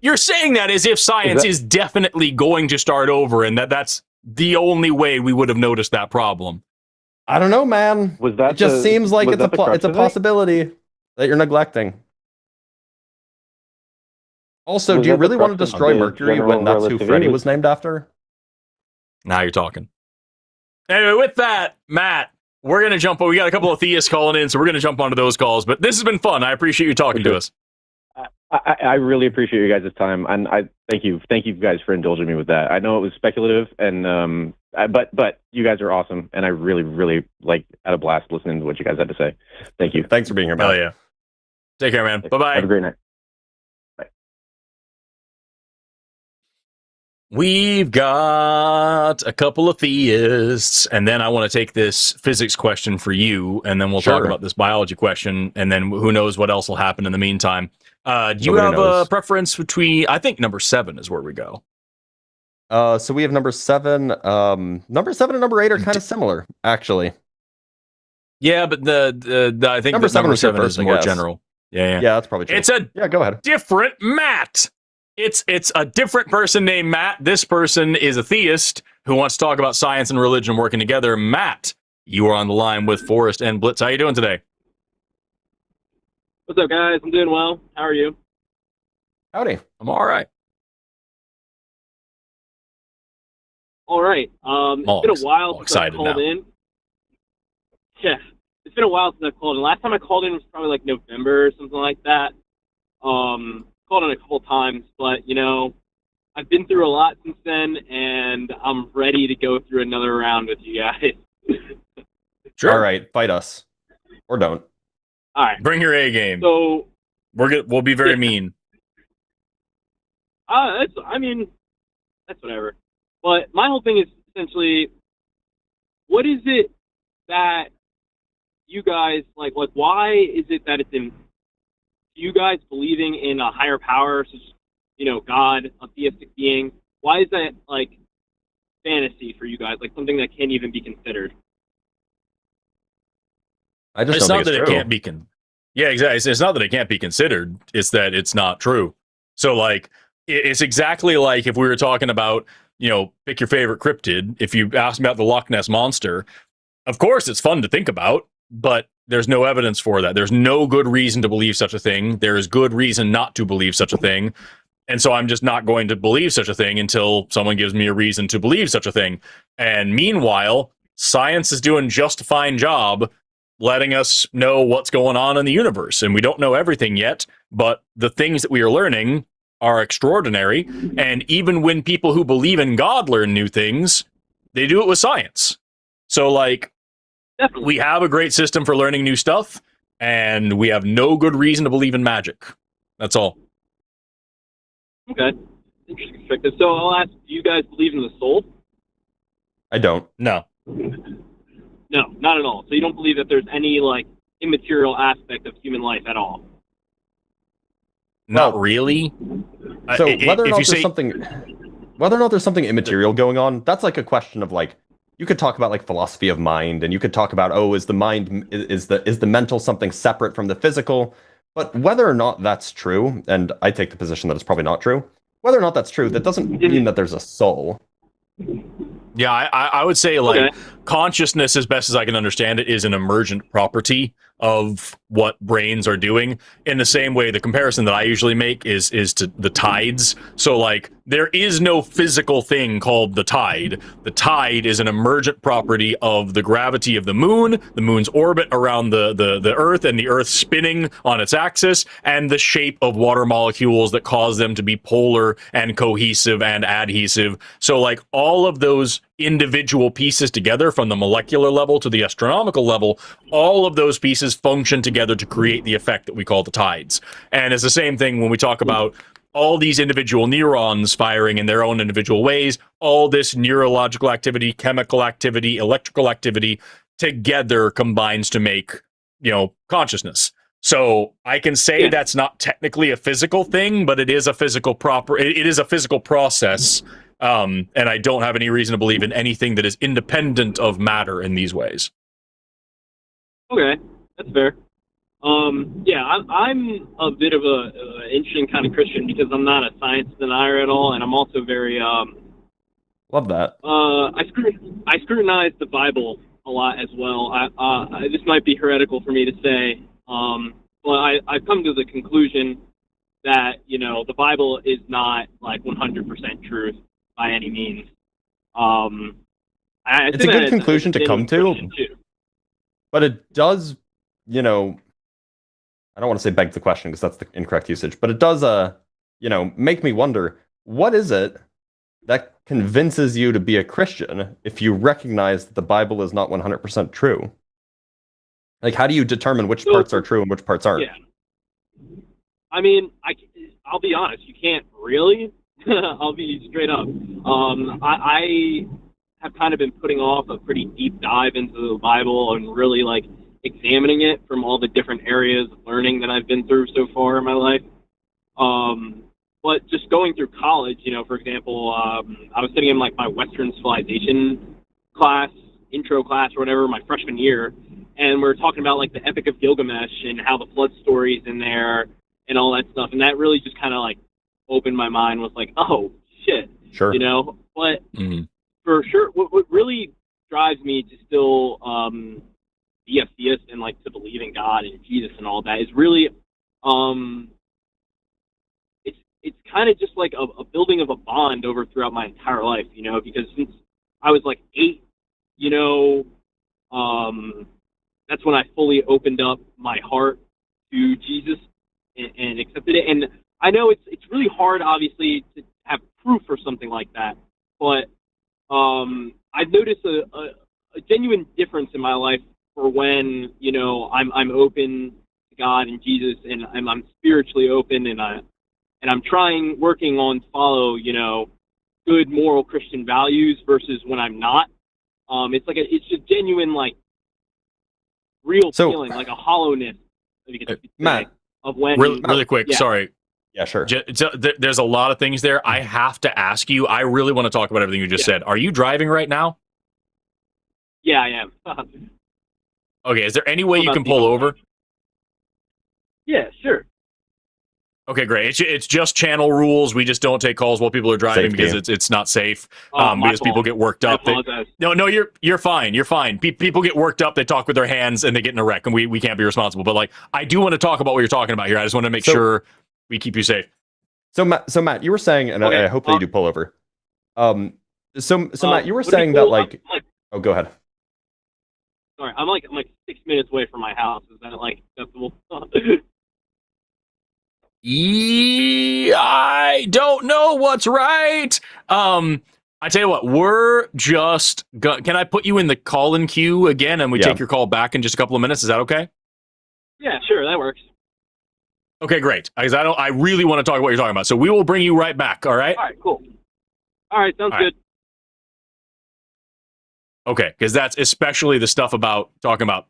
You're saying that as if science is definitely going to start over, and that's the only way we would have noticed that problem. I don't know, man. It just seems like it's a possibility that you're neglecting. Also, do you really want to destroy Mercury when that's who Freddy was named after? Now you're talking. Anyway, with that, Matt, we're going to jump on. We got a couple of theists calling in, so we're going to jump onto those calls. But this has been fun. I appreciate you talking to us. I really appreciate you guys' time, and I thank you guys for indulging me with that. I know it was speculative, and but you guys are awesome, and I really had a blast listening to what you guys had to say. Thank you. Thanks for being here, man. Hell yeah. Take care, man. Bye-bye. Have a great night. Bye. We've got a couple of theists, and then I want to take this physics question for you, and then we'll talk about this biology question, and then who knows what else will happen in the meantime. Do you have a preference between, I think number 7 is where we go. So we have number 7. Number 7 and number 8 are kind of similar, actually. Yeah, but I think number 7 is more general. Yeah, that's probably true. Go ahead. Different Matt. It's a different person named Matt. This person is a theist who wants to talk about science and religion working together. Matt, you are on the line with Forrest and Blitz. How you doing today? What's up, guys? I'm doing well. How are you? Howdy. I'm all right. All right. It's been a while since I excited called now. in. Yeah, it's been a while since I called in. Last time I called in was probably like November or something like that. Called in a couple times, but you know, I've been through a lot since then, and I'm ready to go through another round with you guys. Sure. All right, fight us. Or don't. All right. Bring your A game. So, We'll be very mean. that's whatever. But my whole thing is essentially, what is it that you guys like? Like, why is it that it's in you guys believing in a higher power, such as, you know, God, a theistic being? Why is that like fantasy for you guys? Like something that can't even be considered? I just It's don't not think that it's it true. can't be Yeah, exactly. It's not that it can't be considered. It's that it's not true. So, like, it's exactly like if we were talking about, you know, pick your favorite cryptid. If you ask me about the Loch Ness monster, of course it's fun to think about, but there's no evidence for that. There's no good reason to believe such a thing. There is good reason not to believe such a thing. And so I'm just not going to believe such a thing until someone gives me a reason to believe such a thing. And meanwhile, science is doing just a fine job letting us know what's going on in the universe. And we don't know everything yet, but the things that we are learning are extraordinary. And even when people who believe in God learn new things, they do it with science. So, like, Definitely. we have a great system for learning new stuff, and we have no good reason to believe in magic. That's all. Okay. Interesting perspective. So I'll ask, do you guys believe in the soul? I don't. No. No, not at all. So you don't believe that there's any like immaterial aspect of human life at all? Not Well, really. So If whether or you not say- there's something immaterial going on, that's like a question of like, you could talk about like philosophy of mind, and you could talk about, oh, is the mind is the mental something separate from the physical? But whether or not that's true, and I take the position that it's probably not true, whether or not that's true, that doesn't mean that there's a soul. Yeah, I would say, like, Okay. consciousness, as best as I can understand it, is an emergent property of what brains are doing. In the same way, the comparison that I usually make is to the tides. So, like, there is no physical thing called the tide. The tide is an emergent property of the gravity of the moon's orbit around the Earth, and the Earth spinning on its axis, and the shape of water molecules that cause them to be polar and cohesive and adhesive. So, like, all of those individual pieces together, from the molecular level to the astronomical level, all of those pieces function together to create the effect that we call the tides. And it's the same thing when we talk about all these individual neurons firing in their own individual ways, all this neurological activity, chemical activity, electrical activity together combines to make, you know, consciousness. So I can say that's not technically a physical thing, but it is a physical it is a physical process. And I don't have any reason to believe in anything that is independent of matter in these ways. Okay, that's fair. Yeah, I'm a bit of a interesting kind of Christian because I'm not a science denier at all, and I'm also very Love that. I scrutinize the Bible a lot as well. This might be heretical for me to say, but I've come to the conclusion that, you know, the Bible is not like 100% truth by any means. It's a good conclusion to come to, but it does, you know, I don't want to say beg the question because that's the incorrect usage, but it does, you know, make me wonder, what is it that convinces you to be a Christian if you recognize that the Bible is not 100% true? Like, how do you determine which parts are true and which parts aren't? Yeah. I mean, I'll be honest, you can't really. I'll be straight up. I have kind of been putting off a pretty deep dive into the Bible and really, like, examining it from all the different areas of learning that I've been through so far in my life. But just going through college, you know, for example, I was sitting in, like, my Western civilization class, intro class or whatever, my freshman year, and we're talking about, like, the Epic of Gilgamesh and how the flood story's in there and all that stuff, and that really just kind of, like, opened my mind with, like, oh, shit, Sure. you know? But for sure, what really drives me to still be a theist and, like, to believe in God and Jesus and all that is really um, it's kind of just like a building of a bond over throughout my entire life, you know, because since I was like 8, you know, that's when I fully opened up my heart to Jesus and accepted it. And I know it's really hard, obviously, to have proof for something like that, but I've noticed a genuine difference in my life for when, you know, I'm open to God and Jesus, and I'm spiritually open, and I'm working on follow, you know, good moral Christian values versus when I'm not. It's a genuine, like, real feeling, like a hollowness, if you could say, Matt, of when really quick. yeah. Sorry. Yeah, sure. There's a lot of things there. I have to ask you. I really want to talk about everything you just said. Are you driving right now? Yeah, I am. Okay. Is there any way you can pull over? Yeah, sure. Okay, great. It's just channel rules. We just don't take calls while people are driving because it's not safe. Because people get worked up. No, you're fine. You're fine. People get worked up. They talk with their hands and they get in a wreck, and we can't be responsible. But like, I do want to talk about what you're talking about here. I just want to make sure we keep you safe. So Matt, you were saying, and I hope that you do pull over. So Matt, you were saying that like, oh, go ahead. Sorry, I'm like 6 minutes away from my house. Is that like acceptable? I don't know what's right. I tell you what, we're just can I put you in the call-in queue again, and we take your call back in just a couple of minutes? Is that okay? Yeah, sure, that works. Okay, great. Because I really want to talk about what you're talking about. So we will bring you right back. All right. All right, cool. All right, sounds good. Okay, because that's especially the stuff about talking about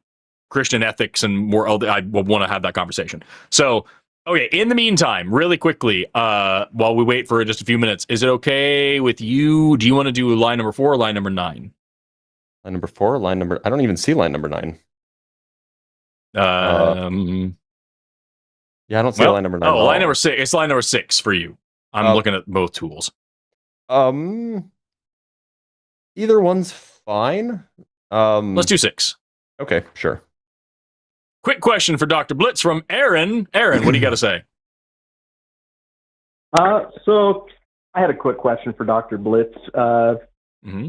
Christian ethics and more. I want to have that conversation. So, okay. In the meantime, really quickly, while we wait for just a few minutes, is it okay with you? Do you want to do line number 4 or line number 9? Line number 4, line number. I don't even see line number 9. Yeah, I don't see line number 9. Oh, line number 6. It's line number 6 for you. I'm looking at both tools. Either one's fine. Let's do 6. Okay, sure. Quick question for Dr. Blitz from Aaron. Aaron, what do you got to say? So I had a quick question for Dr. Blitz. A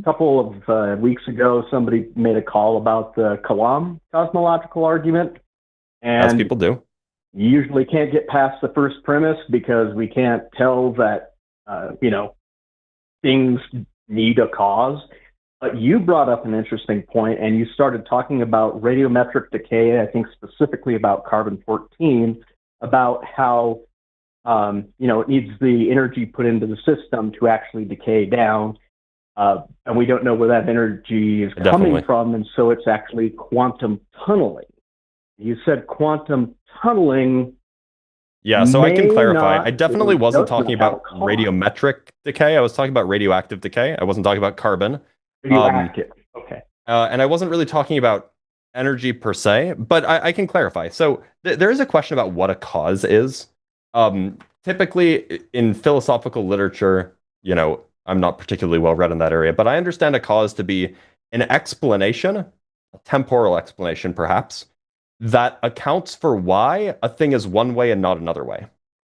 couple of weeks ago, somebody made a call about the Kalam cosmological argument. And as people do. You usually can't get past the first premise because we can't tell that, things need a cause. But you brought up an interesting point, and you started talking about radiometric decay, I think specifically about carbon-14, about how, it needs the energy put into the system to actually decay down. And we don't know where that energy is coming from, and so it's actually quantum tunneling. You said quantum tunneling. Yeah, so I can clarify. I definitely wasn't talking about radiometric decay. I was talking about radioactive decay. I wasn't talking about carbon. Radioactive. Okay. And I wasn't really talking about energy per se, but I can clarify. So there is a question about what a cause is. Typically in philosophical literature, I'm not particularly well read in that area, but I understand a cause to be an explanation, a temporal explanation perhaps, that accounts for why a thing is one way and not another way,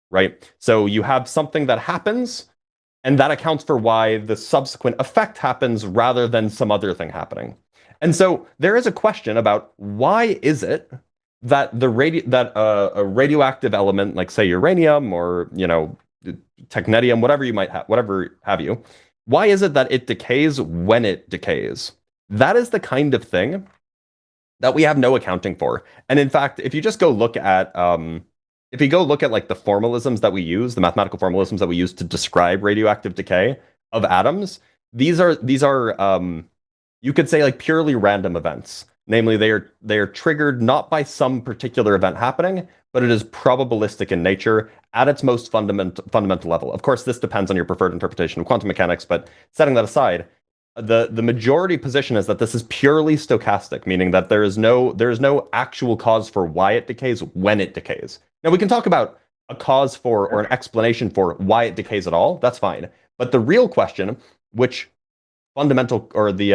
right? So you have something that happens, and that accounts for why the subsequent effect happens rather than some other thing happening. And so there is a question about why is it that a radioactive element, like say uranium or technetium, whatever you might have, whatever have you, why is it that it decays when it decays? That is the kind of thing that we have no accounting for. And in fact, if you just go look at like the formalisms that we use, the mathematical formalisms that we use to describe radioactive decay of atoms, these are you could say like purely random events. Namely, they are triggered not by some particular event happening, but it is probabilistic in nature at its most fundamental level. Of course, this depends on your preferred interpretation of quantum mechanics, but setting that aside, the majority position is that this is purely stochastic, meaning that there is no actual cause for why it decays when it decays. Now we can talk about a cause for or an explanation for why it decays at all. That's fine. But the real question, which fundamental or the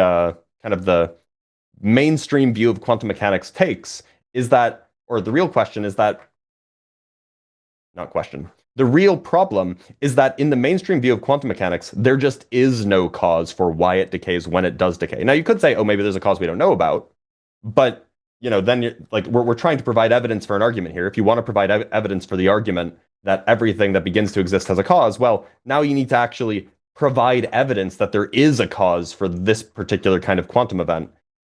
kind of the mainstream view of quantum mechanics takes, is that, or the real question is that not question. The real problem is that in the mainstream view of quantum mechanics, there just is no cause for why it decays when it does decay. Now, you could say, oh, maybe there's a cause we don't know about, but then you're, like we're trying to provide evidence for an argument here. If you want to provide evidence for the argument that everything that begins to exist has a cause, well, now you need to actually provide evidence that there is a cause for this particular kind of quantum event,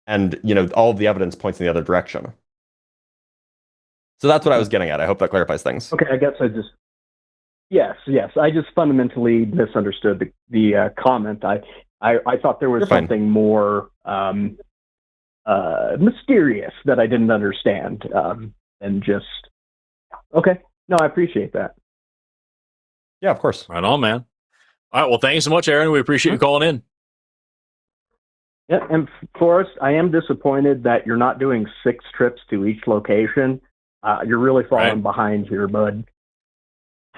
and all of the evidence points in the other direction. So that's what I was getting at. I hope that clarifies things. Okay, I guess Yes. I just fundamentally misunderstood the comment. I thought there was You're fine. something more mysterious that I didn't understand, and just okay. No, I appreciate that. Yeah, of course. Right on, man. All right. Well, thanks so much, Aaron. We appreciate you calling in. Yeah, and Forrest, I am disappointed that you're not doing 6 trips to each location. You're really falling behind here, bud.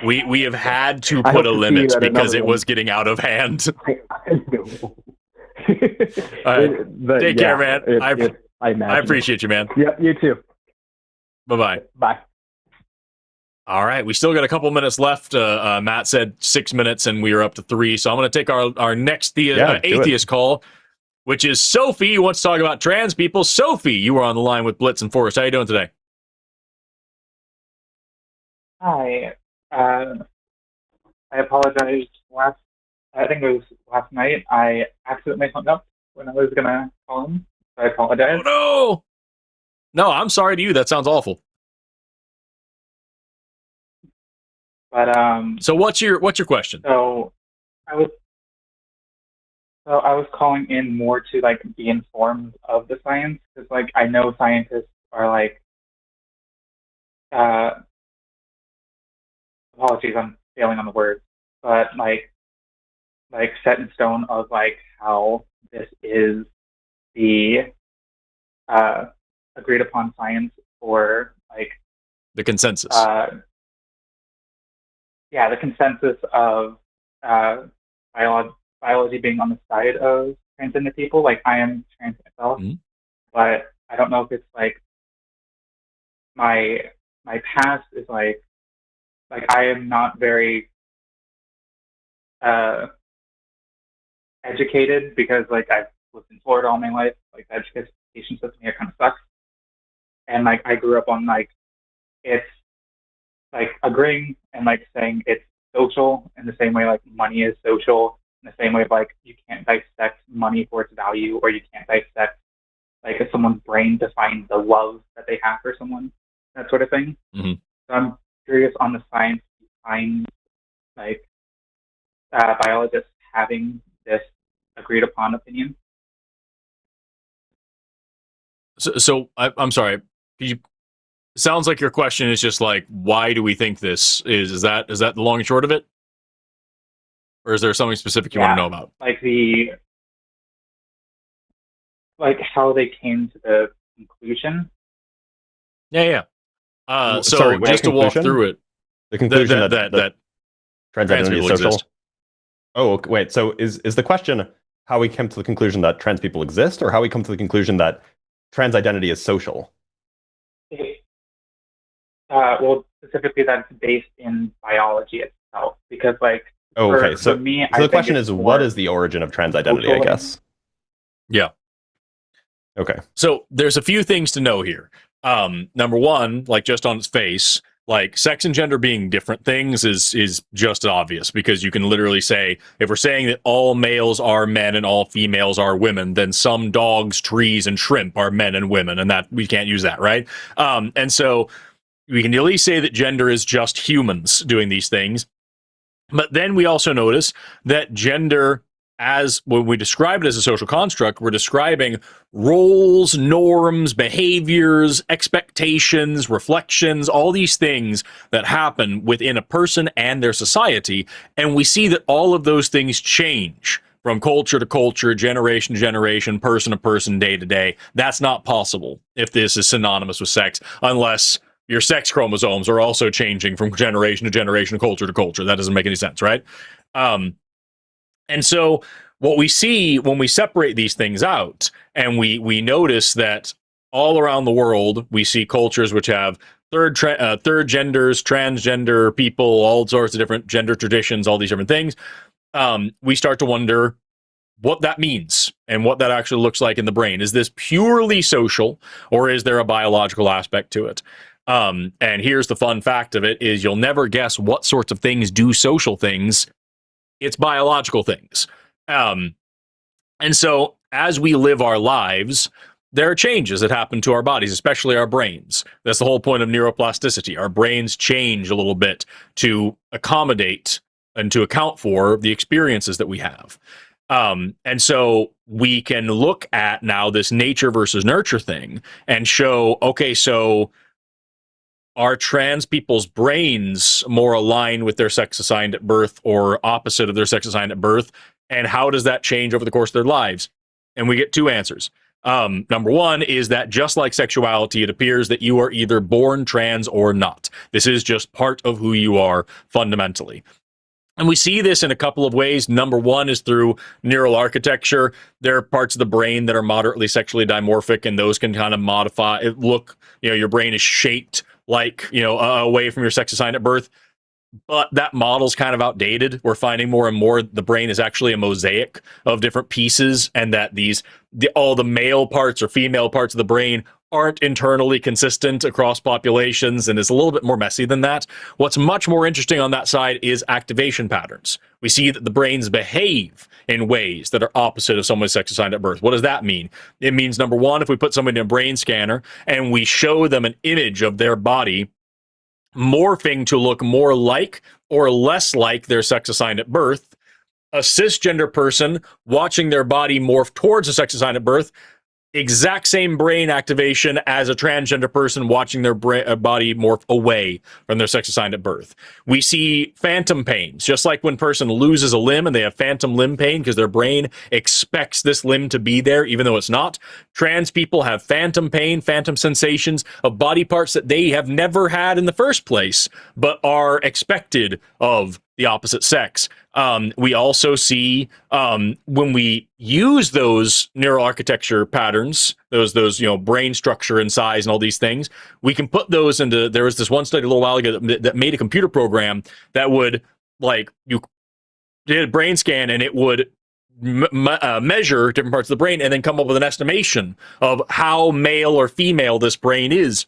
We have had to I put hope a to see limit you at because it another was getting out of hand. I know. All right. But Take care, man. I imagine. I appreciate you, man. Yep, you too. Bye-bye. Bye. All right. We still got a couple minutes left. Matt said 6 minutes, and we are up to 3. So I'm going to take our next atheist call, which is Sophie, who wants to talk about trans people. Sophie, you are on the line with Blitz and Forrest. How you doing today? Hi. I apologize. I think it was last night, I accidentally hung up when I was going to call him. So I apologize. Oh, no. No, I'm sorry to you. That sounds awful. But so what's your question? So I was calling in more to like be informed of the science, because like I know scientists are like apologies, I'm failing on the word, but like set in stone of like how this is the agreed upon science for like the consensus. The consensus of biology being on the side of transgender people. Like I am trans myself, but I don't know if it's like my past is like I am not very educated, because like I've lived in Florida all my life. Like the education system here kind of sucks, and like I grew up on like it's like agreeing and like saying it's social in the same way like money is social, in the same way like you can't dissect money for its value, or you can't dissect like if someone's brain to find the love that they have for someone, that sort of thing. Mm-hmm. So I'm curious on the science behind like biologists having this agreed upon opinion. So I'm sorry. Sounds like your question is just like, why do we think this is? Is that the long and short of it, or is there something specific you want to know about? Like how they came to the conclusion. Yeah. So sorry, just to walk through it, the conclusion that trans identity is social. Exist. Oh, wait. So is the question how we came to the conclusion that trans people exist, or how we come to the conclusion that trans identity is social? Well, specifically that's based in biology itself, because like okay. So the question is, what is the more origin of trans identity, I guess? Yeah. Okay. So there's a few things to know here. Number one, like just on its face, like sex and gender being different things is just obvious, because you can literally say, if we're saying that all males are men and all females are women, then some dogs, trees, and shrimp are men and women, and that we can't use that, right? And so we can at least say that gender is just humans doing these things. But then we also notice that gender, as when we describe it as a social construct, we're describing roles, norms, behaviors, expectations, reflections, all these things that happen within a person and their society. And we see that all of those things change from culture to culture, generation to generation, person to person, day to day. That's not possible if this is synonymous with sex, unless your sex chromosomes are also changing from generation to generation, culture to culture. That doesn't make any sense, right? And so what we see when we separate these things out, and we notice that all around the world, we see cultures which have third genders, transgender people, all sorts of different gender traditions, all these different things, we start to wonder what that means and what that actually looks like in the brain. Is this purely social, or is there a biological aspect to it? And here's the fun fact of it is you'll never guess what sorts of things do social things. It's biological things. And so as we live our lives, there are changes that happen to our bodies, especially our brains. That's the whole point of neuroplasticity. Our brains change a little bit to accommodate and to account for the experiences that we have. And so we can look at now this nature versus nurture thing and show, okay, so are trans people's brains more aligned with their sex assigned at birth or opposite of their sex assigned at birth? And how does that change over the course of their lives? And we get two answers. Number one is that just like sexuality, it appears that you are either born trans or not. This is just part of who you are fundamentally. And we see this in a couple of ways. Number one is through neural architecture. There are parts of the brain that are moderately sexually dimorphic, and those can kind of modify it. Look, your brain is shaped like, away from your sex assigned at birth. But that model's kind of outdated. We're finding more and more the brain is actually a mosaic of different pieces, and that all the male parts or female parts of the brain aren't internally consistent across populations, and is a little bit more messy than that. What's much more interesting on that side is activation patterns. We see that the brains behave in ways that are opposite of someone's sex assigned at birth. What does that mean? It means, number one, if we put somebody in a brain scanner and we show them an image of their body morphing to look more like or less like their sex assigned at birth, a cisgender person watching their body morph towards a sex assigned at birth, exact same brain activation as a transgender person watching their body morph away from their sex assigned at birth. We see phantom pains, just like when a person loses a limb and they have phantom limb pain because their brain expects this limb to be there even though it's not. Trans people have phantom pain, phantom sensations of body parts that they have never had in the first place, but are expected of the opposite sex. We also see when we use those neural architecture patterns, those brain structure and size and all these things, we can put those into. There was this one study a little while ago that made a computer program that would, like, you did a brain scan and it would measure different parts of the brain and then come up with an estimation of how male or female this brain is,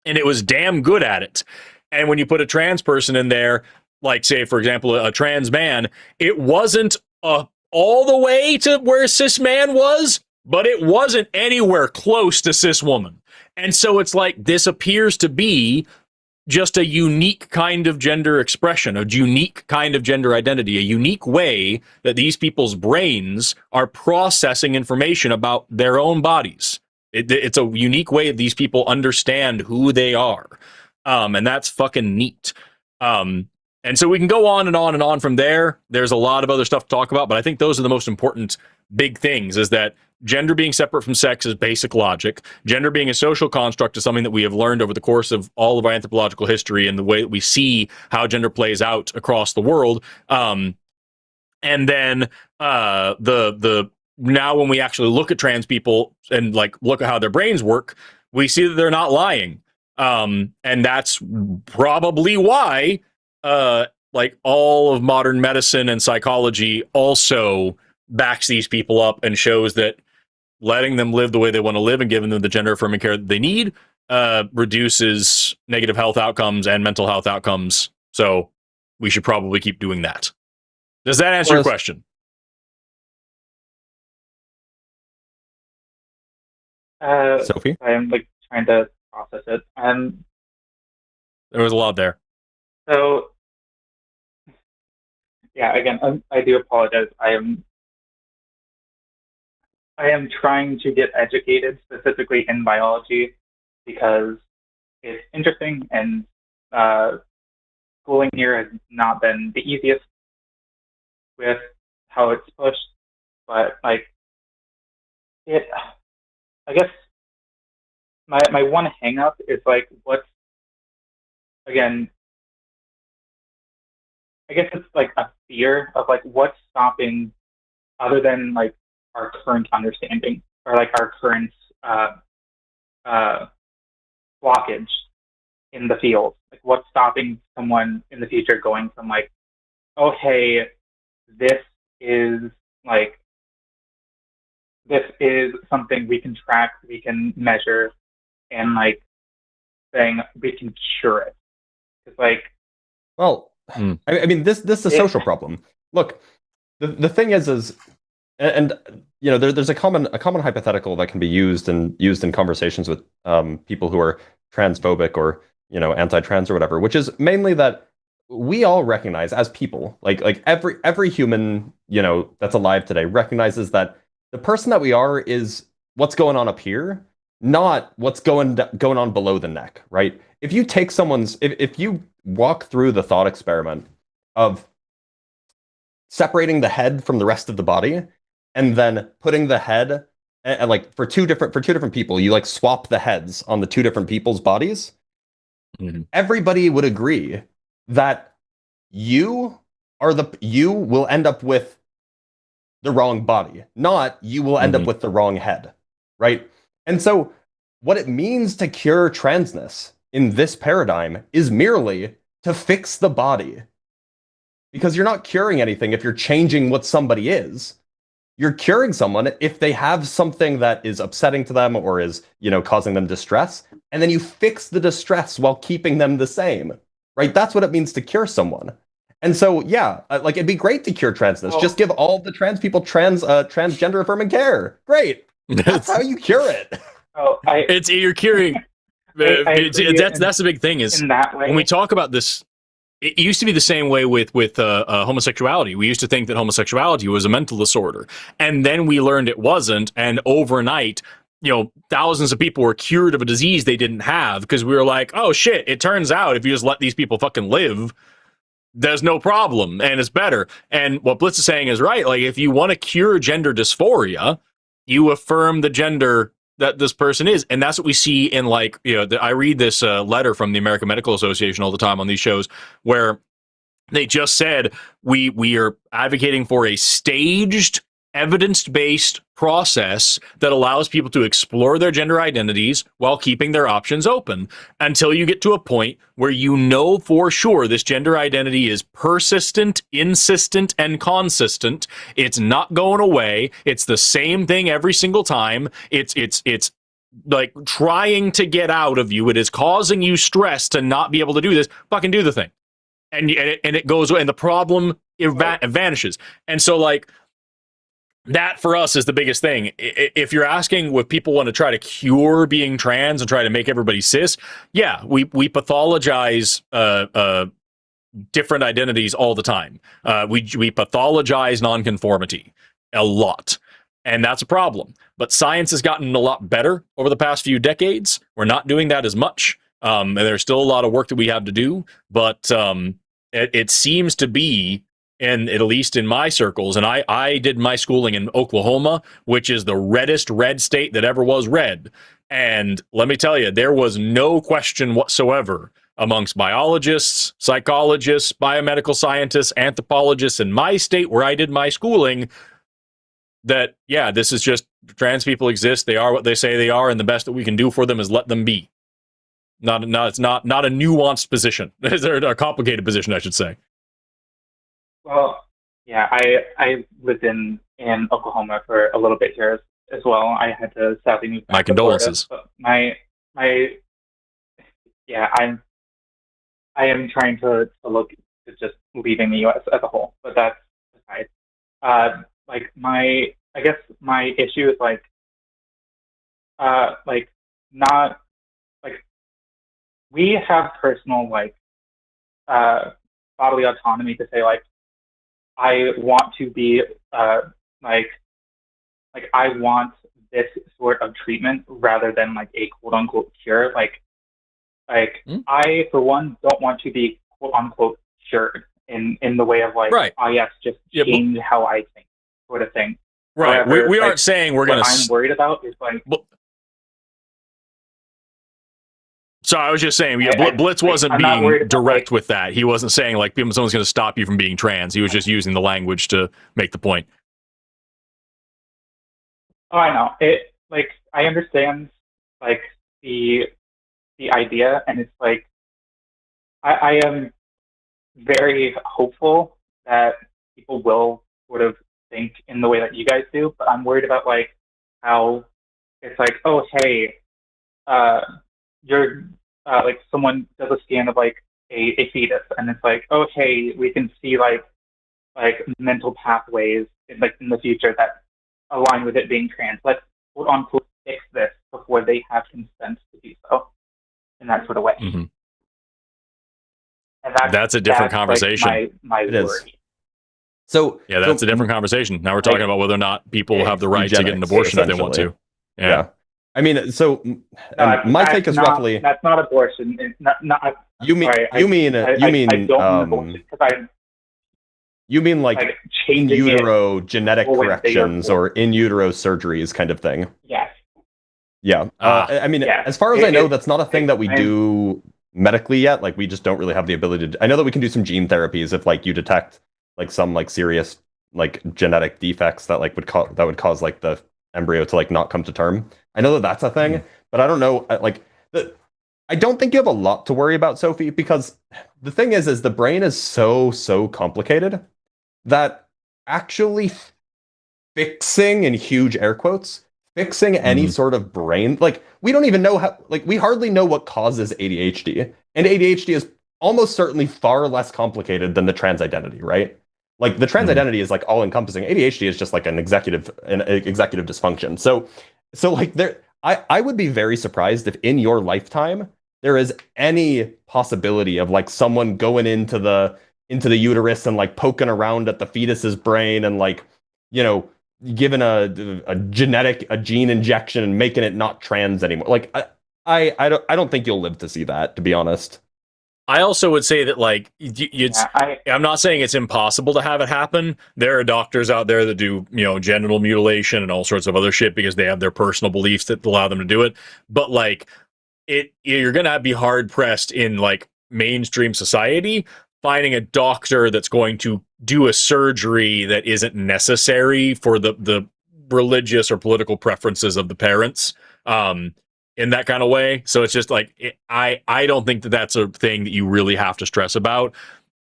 and it was damn good at it. And when you put a trans person in there, like, say, for example, a trans man, it wasn't all the way to where cis man was, but it wasn't anywhere close to cis woman. And so it's like, this appears to be just a unique kind of gender expression, a unique kind of gender identity, a unique way that these people's brains are processing information about their own bodies. It's a unique way that these people understand who they are. And that's fucking neat. And so we can go on and on and on from there. There's a lot of other stuff to talk about, but I think those are the most important big things, is that gender being separate from sex is basic logic. Gender being a social construct is something that we have learned over the course of all of our anthropological history and the way that we see how gender plays out across the world. And then the now when we actually look at trans people and look at how their brains work, we see that they're not lying. And that's probably why all of modern medicine and psychology also backs these people up and shows that letting them live the way they want to live and giving them the gender affirming care that they need reduces negative health outcomes and mental health outcomes. So we should probably keep doing that. Does that answer your question? Sophie? I am trying to process it. There was a lot there. So, yeah, again, I do apologize. I am trying to get educated specifically in biology because it's interesting, and schooling here has not been the easiest with how it's pushed. But I guess my one hang up is what's, again, I guess it's a fear of what's stopping, other than our current understanding or our current blockage in the field? Like, what's stopping someone in the future going from like, oh hey, this is like this is something we can track, we can measure, and like saying we can cure it. It's like, well, I mean, this is a social problem. Look, the thing is, and you know, there's a common hypothetical that can be used in conversations with people who are transphobic or, you know, anti-trans or whatever, which is mainly that we all recognize as people, like every human, you know, that's alive today recognizes that the person that we are is what's going on up here, not what's going on below the neck, right? If you take if you walk through the thought experiment of separating the head from the rest of the body, and then putting the head, and like for two different people, you like swap the heads on the two different people's bodies. Mm-hmm. Everybody would agree that you will end up with the wrong body, not you will end up with the wrong head, right? And so what it means to cure transness in this paradigm is merely to fix the body. Because you're not curing anything if you're changing what somebody is. You're curing someone if they have something that is upsetting to them or is, you know, causing them distress, and then you fix the distress while keeping them the same, right? That's what it means to cure someone. And so, yeah, like it'd be great to cure transness. Just give all the trans people transgender affirming care. Great. That's how you cure it. You're curing. That's the big thing is in that way, when we talk about this. It used to be the same way with homosexuality. We used to think that homosexuality was a mental disorder, and then we learned it wasn't. And overnight, you know, thousands of people were cured of a disease they didn't have because we were like, "Oh shit!" It turns out if you just let these people fucking live, there's no problem, and it's better. And what Blitz is saying is right. Like, if you want to cure gender dysphoria, you affirm the gender that this person is. And that's what we see in, like, you know, I read this letter from the American Medical Association all the time on these shows where they just said we are advocating for a staged, evidence-based process that allows people to explore their gender identities while keeping their options open until you get to a point where you know for sure this gender identity is persistent, insistent, and consistent. It's not going away. It's the same thing every single time. It's like trying to get out of you. It is causing you stress to not be able to do this. Fucking do the thing. And it goes away, and the problem vanishes. And so, like, that for us is the biggest thing. If you're asking what people want to try to cure being trans and try to make everybody cis, yeah, we pathologize different identities all the time. We pathologize nonconformity a lot, and that's a problem. But science has gotten a lot better over the past few decades. We're not doing that as much, and there's still a lot of work that we have to do. But it seems to be, and at least in my circles, and I did my schooling in Oklahoma, which is the reddest red state that ever was red. And let me tell you, there was no question whatsoever amongst biologists, psychologists, biomedical scientists, anthropologists in my state where I did my schooling that, yeah, this is just trans people exist. They are what they say they are, and the best that we can do for them is let them be. It's not a nuanced position. It's a complicated position, I should say. Well, yeah, I lived in Oklahoma for a little bit here as well. I had to sadly move back. My condolences. Florida, I am trying to look to just leaving the U.S. as a whole, but that's aside. I guess my issue is not like we have personal bodily autonomy to say I want to be I want this sort of treatment rather than a quote unquote cure. I for one don't want to be quote unquote cured in the way of right. Oh yes, just change how I think sort of thing. Right. However, we aren't saying we're going to. What I'm worried about is So I was just saying, Blitz wasn't being direct with that. He wasn't saying someone's going to stop you from being trans. He was just using the language to make the point. Oh, I know it. I understand the idea, and it's I am very hopeful that people will sort of think in the way that you guys do, but I'm worried about like how it's like, oh hey, you're like someone does a scan of like a fetus, and it's like, oh hey, we can see like mental pathways in the future that align with it being trans. Let's quote unquote fix this before they have consent to do so in that sort of way. Mm-hmm. And that's a different conversation. Like my It worry. is. So yeah, that's a different conversation. Now we're talking about whether or not people have the right to get an abortion if they want to. Yeah. I mean, so my take is roughly that's not abortion. It's not you mean sorry, you mean I don't mean abortion because you mean like in utero genetic corrections or in utero surgeries kind of thing. Yes. Yeah. I mean, as far as I know, that's not a thing that we do medically yet. Like, we just don't really have the ability to. I know that we can do some gene therapies if like you detect like some like serious like genetic defects that like would cause like the embryo to like not come to term. I know that that's a thing, but I don't know like I don't think you have a lot to worry about, Sophie, because the thing is the brain is so complicated that actually fixing, in huge air quotes, fixing any sort of brain, like we don't even know how, like we hardly know what causes ADHD, and ADHD is almost certainly far less complicated than the trans identity, right? Like the trans identity is like all encompassing. ADHD is just like an executive dysfunction. So like I would be very surprised if in your lifetime there is any possibility of like someone going into the uterus and like poking around at the fetus's brain and like, you know, giving a gene injection and making it not trans anymore. Like I don't think you'll live to see that, to be honest. I also would say that, like, I'm not saying it's impossible to have it happen. There are doctors out there that do, you know, genital mutilation and all sorts of other shit because they have their personal beliefs that allow them to do it. But, like, you're going to be hard-pressed in, like, mainstream society finding a doctor that's going to do a surgery that isn't necessary for the religious or political preferences of the parents. In that kind of way. So it's just like, I don't think that that's a thing that you really have to stress about,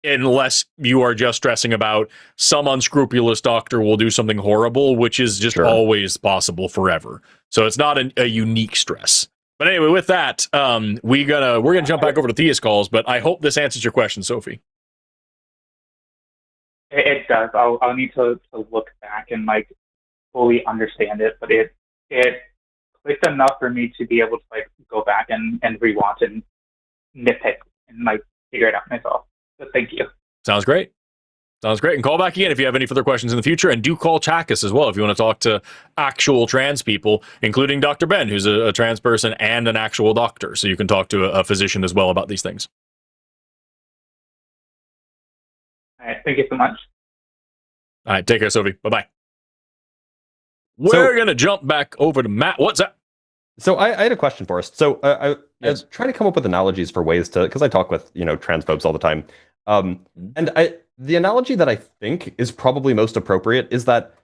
unless you are just stressing about some unscrupulous doctor will do something horrible, which is just always possible forever. So it's not a unique stress. But anyway, with that, we're gonna jump back over to Thea's calls, but I hope this answers your question, Sophie. It does. I'll need to look back and like fully understand it, but it clicked enough for me to be able to like go back and rewatch and nitpick and like figure it out myself. So thank you. Sounds great. And call back again if you have any further questions in the future, and do call TACIS as well if you want to talk to actual trans people, including Dr. Ben, who's a trans person and an actual doctor. So you can talk to a physician as well about these things. All right, thank you so much. All right, take care, Sophie. Bye-bye. We're going to jump back over to Matt. What's up? So I had a question for us. So I was trying to come up with analogies for ways to, because I talk with, you know, transphobes all the time. And the analogy that I think is probably most appropriate is that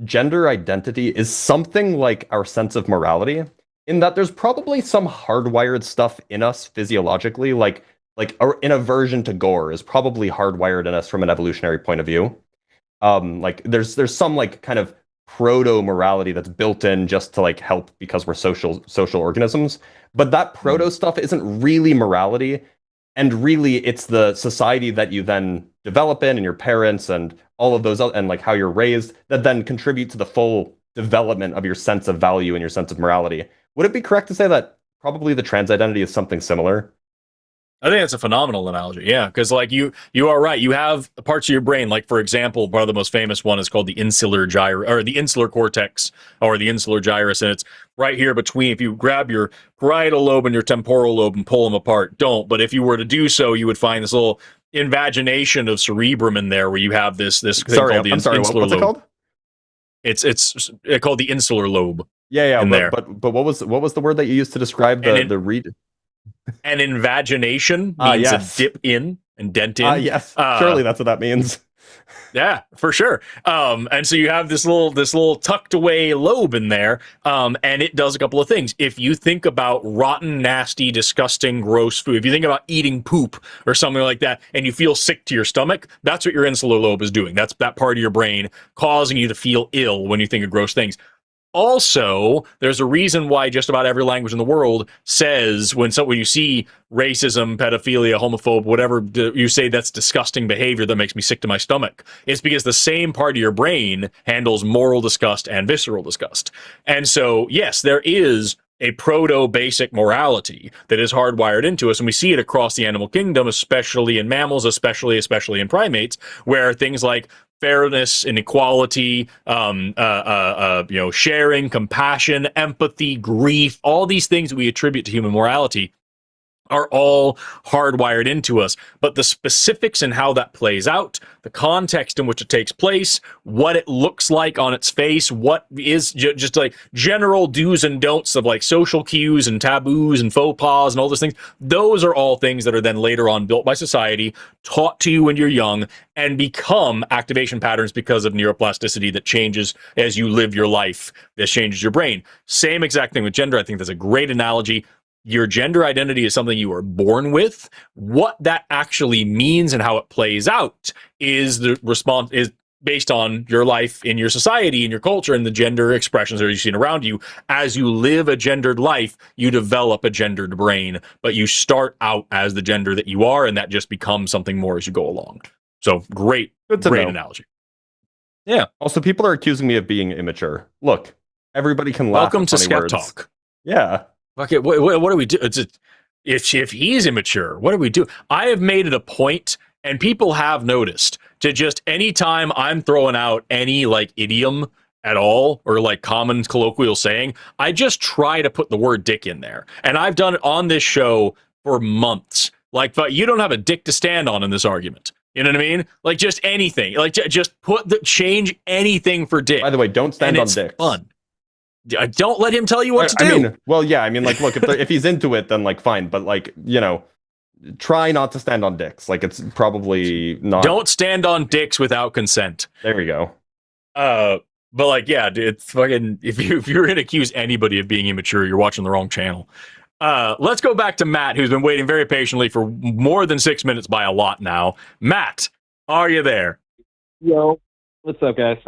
gender identity is something like our sense of morality, in that there's probably some hardwired stuff in us physiologically, like an aversion to gore is probably hardwired in us from an evolutionary point of view. Like there's some like kind of proto morality that's built in just to like help because we're social organisms, but that proto stuff isn't really morality, and really it's the society that you then develop in and your parents and all of those and like how you're raised that then contribute to the full development of your sense of value and your sense of morality. Would it be correct to say that probably the trans identity is something similar? I think that's a phenomenal analogy. Yeah, because like you are right. You have parts of your brain, like for example, probably the most famous one is called the insular the insular cortex or the insular gyrus, and it's right here between. If you grab your parietal lobe and your temporal lobe and pull them apart, don't. But if you were to do so, you would find this little invagination of cerebrum in there, where you have this thing called the insular lobe. What's it called? It's called the insular lobe. Yeah. But what was the word that you used to describe the read? An invagination means a dip in and dent in. Yes, surely that's what that means. Yeah, for sure. And so you have this little tucked away lobe in there, and it does a couple of things. If you think about rotten, nasty, disgusting, gross food, if you think about eating poop or something like that, and you feel sick to your stomach, that's what your insular lobe is doing. That's that part of your brain causing you to feel ill when you think of gross things. Also, there's a reason why just about every language in the world says when you see racism, pedophilia, homophobe, whatever you say, that's disgusting behavior that makes me sick to my stomach. It's because the same part of your brain handles moral disgust and visceral disgust. And so, yes, there is a proto-basic morality that is hardwired into us, and we see it across the animal kingdom, especially in mammals, especially in primates, where things like fairness, inequality, sharing, compassion, empathy, grief, all these things that we attribute to human morality are all hardwired into us. But the specifics and how that plays out, the context in which it takes place, what it looks like on its face, what is just like general do's and don'ts of like social cues and taboos and faux pas and all those things, those are all things that are then later on built by society, taught to you when you're young, and become activation patterns because of neuroplasticity that changes as you live your life. This changes your brain. Same exact thing with gender. I think that's a great analogy. Your gender identity is something you are born with. What that actually means and how it plays out is the response is based on your life in your society, in your culture, and the gender expressions that you've seen around you. As you live a gendered life, you develop a gendered brain, but you start out as the gender that you are, and that just becomes something more as you go along. So great analogy. Yeah. Also, people are accusing me of being immature. Look, everybody can laugh. Welcome to at funny words. SkepTalk. Yeah. Okay, what do we do? If he's immature, what do we do? I have made it a point, and people have noticed, to just anytime I'm throwing out any like idiom at all or like common colloquial saying, I just try to put the word dick in there. And I've done it on this show for months. Like, but you don't have a dick to stand on in this argument. You know what I mean? Like just anything. Like just change anything for dick. By the way, don't stand on dicks. Fun. Don't let him tell you what to do. I mean, well, yeah. I mean, like, look, if he's into it, then like, fine. But like, try not to stand on dicks. Like, it's probably not. Don't stand on dicks without consent. There we go. But like, yeah, it's fucking. If you're gonna accuse anybody of being immature, you're watching the wrong channel. Let's go back to Matt, who's been waiting very patiently for more than 6 minutes by a lot now. Matt, are you there? Yo, what's up, guys?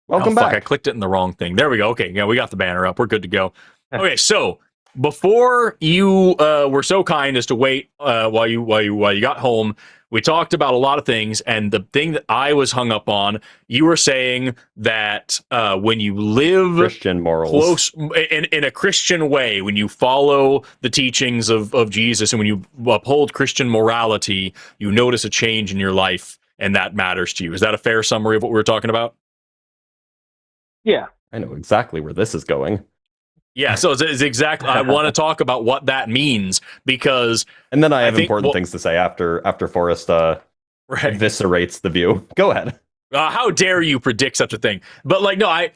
Welcome back. I clicked it in the wrong thing. There we go. Okay, yeah, we got the banner up. We're good to go. Okay, so before you were so kind as to wait while you got home, we talked about a lot of things, and the thing that I was hung up on, you were saying that when you live Christian morals close in a Christian way, when you follow the teachings of Jesus, and when you uphold Christian morality, you notice a change in your life, and that matters to you. Is that a fair summary of what we were talking about? Yeah. I know exactly where this is going. Yeah, so it's exactly. I want to talk about what that means because, and then I have important things to say after Forrest eviscerates the view. Go ahead. How dare you predict such a thing? But like, no, I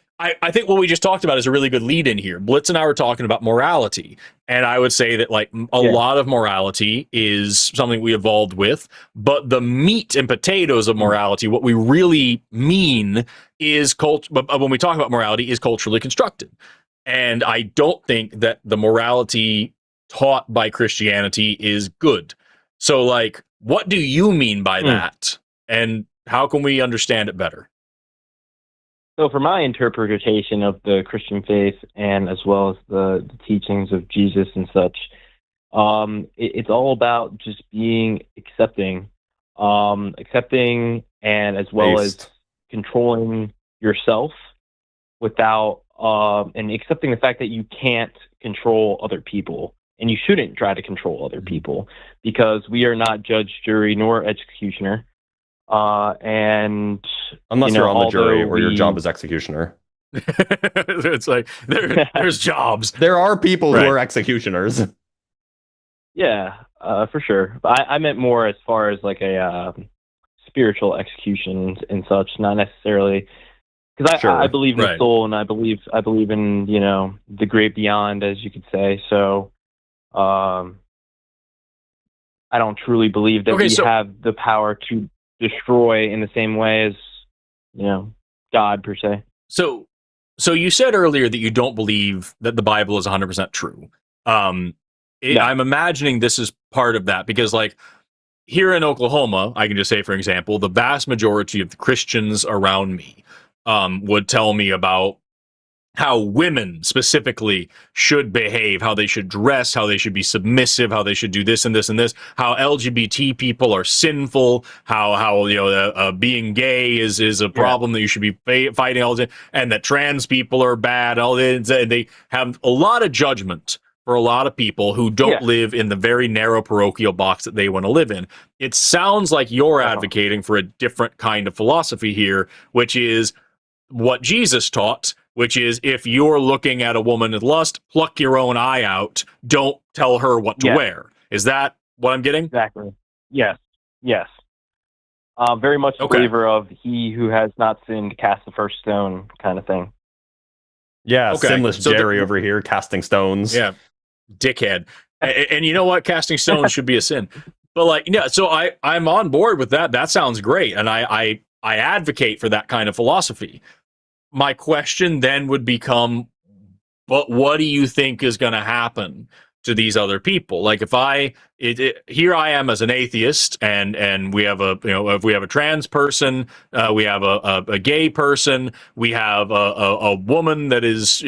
think what we just talked about is a really good lead in here. Blitz and I were talking about morality, and I would say that like a lot of morality is something we evolved with, but the meat and potatoes of morality, what we really mean is when we talk about morality, is culturally constructed. And I don't think that the morality taught by Christianity is good. So like, what do you mean by that? And how can we understand it better? So for my interpretation of the Christian faith, and as well as the teachings of Jesus and such, it's all about just being accepting, and as well as controlling yourself without, and accepting the fact that you can't control other people, and you shouldn't try to control other people, because we are not judge, jury, nor executioner. And unless you're on the jury or your job is executioner. It's like there's jobs. There are people who are executioners. Yeah, for sure. I meant more as far as like a spiritual execution and such, not necessarily. Because I believe in the soul, and I believe in the great beyond, as you could say. So, I don't truly believe that we have the power to destroy in the same way as, God per se. So you said earlier that you don't believe that the Bible is 100% true. No. I'm imagining this is part of that because, like, here in Oklahoma, I can just say, for example, the vast majority of the Christians around me would tell me about how women specifically should behave, how they should dress, how they should be submissive, how they should do this and this and this, how LGBT people are sinful, how being gay is a problem that you should be fighting all the time, and that trans people are bad. They have a lot of judgment for a lot of people who don't live in the very narrow parochial box that they want to live in. It sounds like you're advocating for a different kind of philosophy here, which is what Jesus taught, which is if you're looking at a woman with lust, pluck your own eye out. Don't tell her what to wear. Is that what I'm getting? Exactly. Yes. Very much a believer of he who has not sinned cast the first stone kind of thing. Yeah, sinless Jerry over here casting stones. Yeah, dickhead. And you know what? Casting stones should be a sin. But so I'm on board with that. That sounds great. And I advocate for that kind of philosophy. My question then would become, but what do you think is going to happen to these other people? Like if here I am as an atheist, and we have if we have a trans person, we have a gay person, we have a woman that is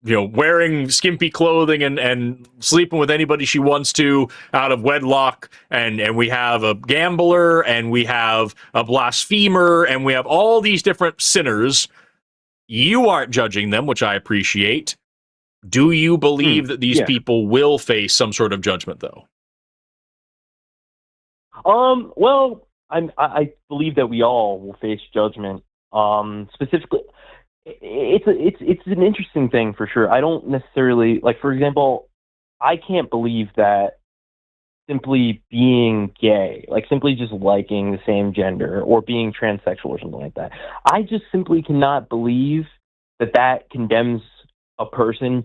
wearing skimpy clothing and sleeping with anybody she wants to out of wedlock, and we have a gambler, and we have a blasphemer, and we have all these different sinners. You aren't judging them, which I appreciate. Do you believe that these people will face some sort of judgment, though? Well, I believe that we all will face judgment. Specifically, it's an interesting thing for sure. I don't necessarily, like, for example, I can't believe that simply being gay, like simply just liking the same gender or being transsexual or something like that, I just simply cannot believe that condemns a person,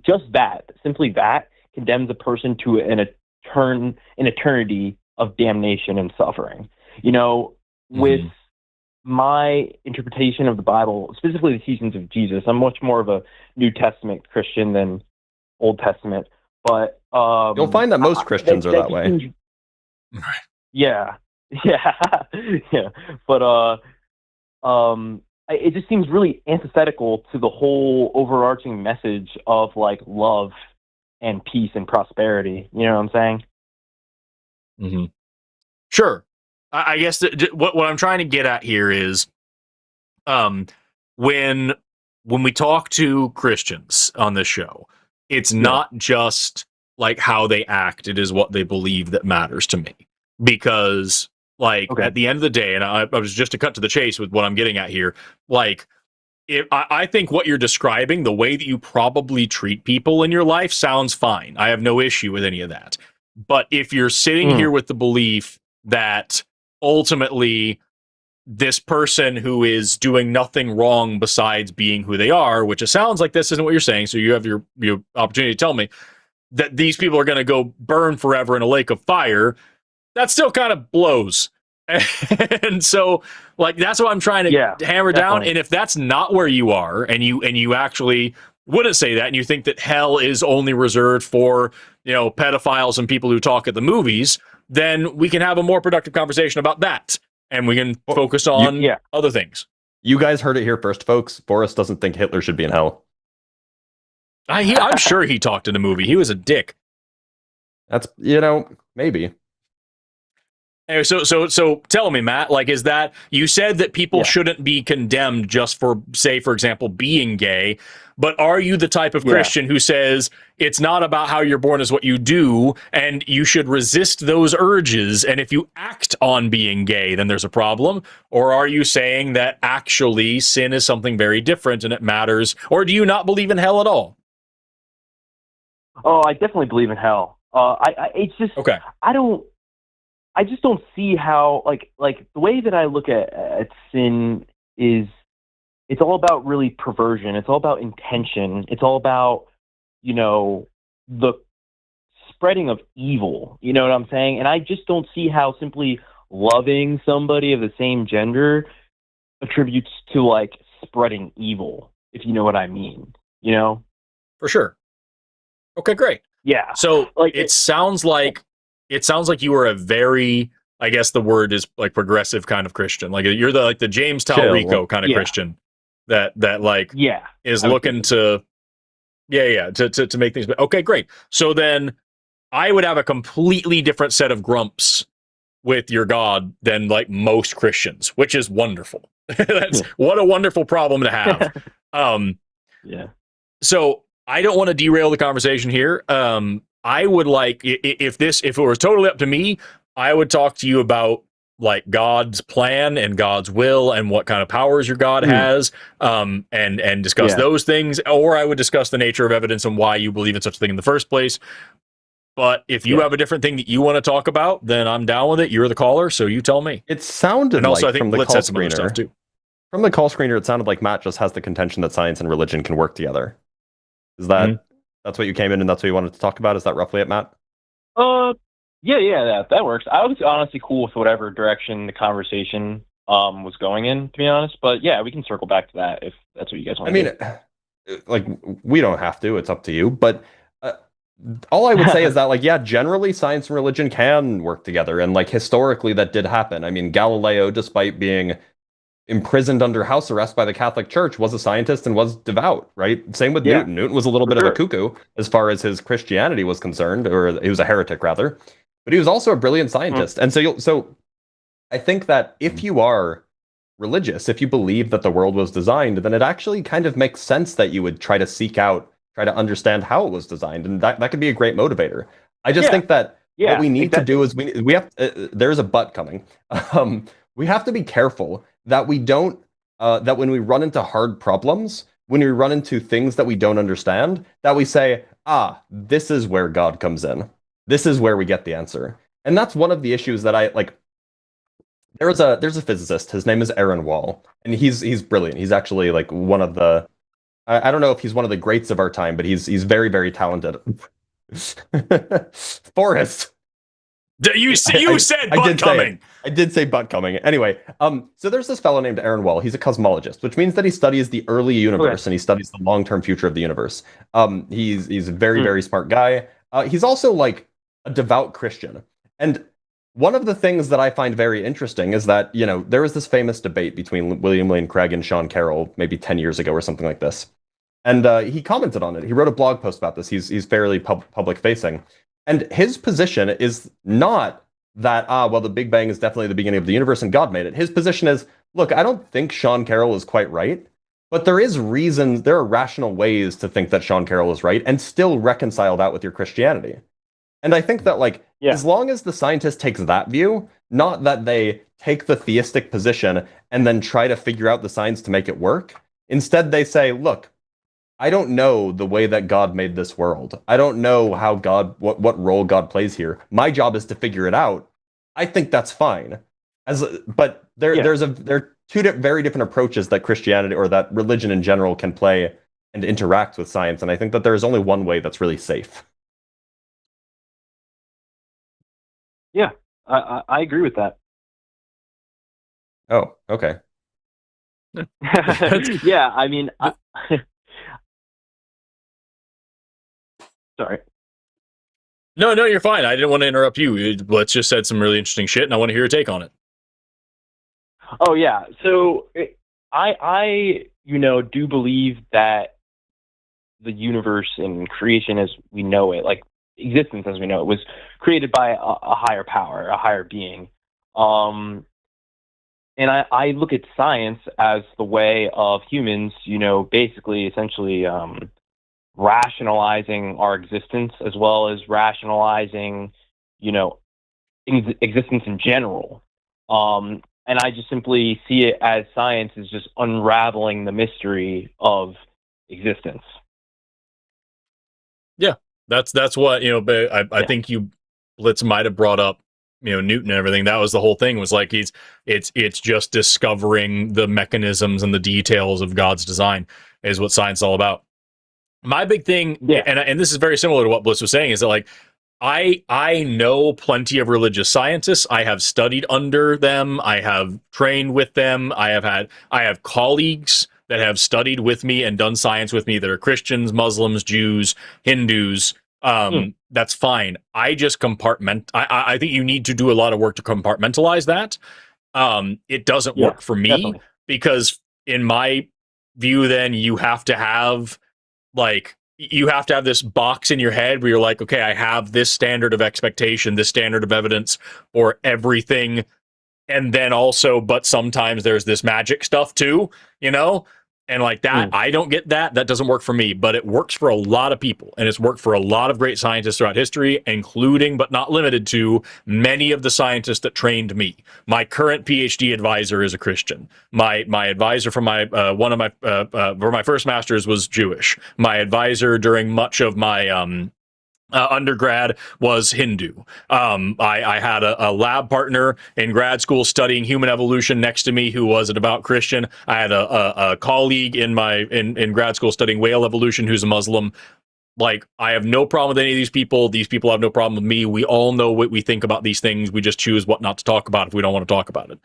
simply that condemns a person to an eternity of damnation and suffering. With my interpretation of the Bible, specifically the teachings of Jesus, I'm much more of a New Testament Christian than Old Testament. But you'll find that most Christians are that way. Yeah. But it just seems really antithetical to the whole overarching message of like love and peace and prosperity. You know what I'm saying? Sure. I guess what I'm trying to get at here is, when we talk to Christians on this show, it's not just like how they act, it is what they believe that matters to me. Because at the end of the day, and I was just to cut to the chase with what I'm getting at here, like, if I think what you're describing, the way that you probably treat people in your life sounds fine. I have no issue with any of that. But if you're sitting here with the belief that ultimately this person who is doing nothing wrong besides being who they are, which it sounds like this isn't what you're saying, so you have your opportunity to tell me that these people are going to go burn forever in a lake of fire, that still kind of blows. And so, like, that's what I'm trying to hammer down. And if that's not where you are, and you actually wouldn't say that, and you think that hell is only reserved for, pedophiles and people who talk at the movies, then we can have a more productive conversation about that, and we can focus on other things. You guys heard it here first, folks. Forrest doesn't think Hitler should be in hell. I'm sure he talked in the movie. He was a dick. That's, maybe. Anyway, so tell me, Matt, like, is that, you said that people shouldn't be condemned just for, say, for example, being gay, but are you the type of Christian who says it's not about how you're born, is what you do, and you should resist those urges, and if you act on being gay, then there's a problem? Or are you saying that actually sin is something very different and it matters? Or do you not believe in hell at all? Oh, I definitely believe in hell. It's just, I just don't see how, like the way that I look at sin is, it's all about really perversion. It's all about intention. It's all about, the spreading of evil. You know what I'm saying? And I just don't see how simply loving somebody of the same gender attributes to like spreading evil, if you know what I mean, you know? For sure. Okay, great. Yeah. So Like it sounds like you were a very, I guess the word is like progressive kind of Christian. Like you're the James Talrico kind of yeah. Christian that like Yeah. is looking to make things. Okay, great. So then I would have a completely different set of grumps with your God than like most Christians, which is wonderful. That's what a wonderful problem to have. Yeah. So I don't want to derail the conversation here. I would like if it was totally up to me, I would talk to you about like God's plan and God's will and what kind of powers your God has, and discuss those things, or I would discuss the nature of evidence and why you believe in such a thing in the first place. But if you have a different thing that you want to talk about, then I'm down with it. You're the caller, so you tell me. It sounded and also, like I think from the Blitz call had some other screener, stuff too. From the call screener, it sounded like Matt just has the contention that science and religion can work together. Is that that's what you came in and that's what you wanted to talk about? Is that roughly it, Matt? Yeah, that works. I was honestly cool with whatever direction the conversation was going in, to be honest. But yeah, we can circle back to that if that's what you guys want to do. I mean, like, we don't have to. It's up to you. But all I would say is that, like, yeah, generally science and religion can work together. And, like, historically that did happen. I mean, Galileo, despite being imprisoned under house arrest by the Catholic Church, was a scientist and was devout, right? Same with Newton. Newton was a little bit of a cuckoo as far as his Christianity was concerned, or he was a heretic, rather. But he was also a brilliant scientist. And so I think that if you are religious, if you believe that the world was designed, then it actually kind of makes sense that you would try to seek out, try to understand how it was designed. And that could be a great motivator. I just think that what we need to do is we have, there's a but coming. We have to be careful that we don't, that when we run into hard problems, when we run into things that we don't understand, that we say, this is where God comes in. This is where we get the answer. And that's one of the issues that I like. There's a physicist. His name is Aaron Wall, and he's brilliant. He's actually like one of the, I don't know if he's one of the greats of our time, but he's very, very talented. Forrest. You said butt coming. I did say butt coming. Anyway, so there's this fellow named Aaron Wall. He's a cosmologist, which means that he studies the early universe and he studies the long-term future of the universe. He's a very, very smart guy. He's also like a devout Christian. And one of the things that I find very interesting is that, you know, there was this famous debate between William Lane Craig and Sean Carroll maybe 10 years ago or something like this. And he commented on it. He wrote a blog post about this. He's fairly public facing. And his position is not that, well, the Big Bang is definitely the beginning of the universe and God made it. His position is, look, I don't think Sean Carroll is quite right, but there are rational ways to think that Sean Carroll is right and still reconcile that with your Christianity. And I think that, like, as long as the scientist takes that view, not that they take the theistic position and then try to figure out the science to make it work. Instead, they say, look, I don't know the way that God made this world. I don't know how what role God plays here. My job is to figure it out. I think that's fine. But there are two very different approaches that Christianity or that religion in general can play and interact with science. And I think that there is only one way that's really safe. Yeah, I agree with that. Oh, okay. Yeah, I mean, sorry. No, you're fine. I didn't want to interrupt you. Let's just said some really interesting shit, and I want to hear your take on it. Oh yeah, so I do believe that the universe and creation as we know it, like existence as we know it, was created by a higher power, a higher being. And I look at science as the way of humans, basically, essentially rationalizing our existence as well as rationalizing, existence in general. And I just simply see it as science is just unraveling the mystery of existence. Yeah, that's what, I think Blitz might have brought up, Newton and everything. That was the whole thing, was like it's just discovering the mechanisms and the details of God's design is what science is all about. My big thing, and this is very similar to what Blitz was saying, is that, like, I know plenty of religious scientists. I have studied under them. I have trained with them. I have colleagues that have studied with me and done science with me that are Christians, Muslims, Jews, Hindus. That's fine. I just I think you need to do a lot of work to compartmentalize that. It doesn't work for me definitely. because in my view, then you have to have this box in your head where you're like, okay, I have this standard of expectation, this standard of evidence for everything. And then also, but sometimes there's this magic stuff too, you know? And like that, I don't get that. That doesn't work for me, but it works for a lot of people. And it's worked for a lot of great scientists throughout history, including, but not limited to, many of the scientists that trained me. My current PhD advisor is a Christian. My advisor for my for my first master's was Jewish. My advisor during much of my undergrad was Hindu. I had a lab partner in grad school studying human evolution next to me who was a devout Christian. I had a colleague in grad school studying whale evolution who's a Muslim. Like, I have no problem with any of these people. These people have no problem with me. We all know what we think about these things. We just choose what not to talk about if we don't want to talk about it.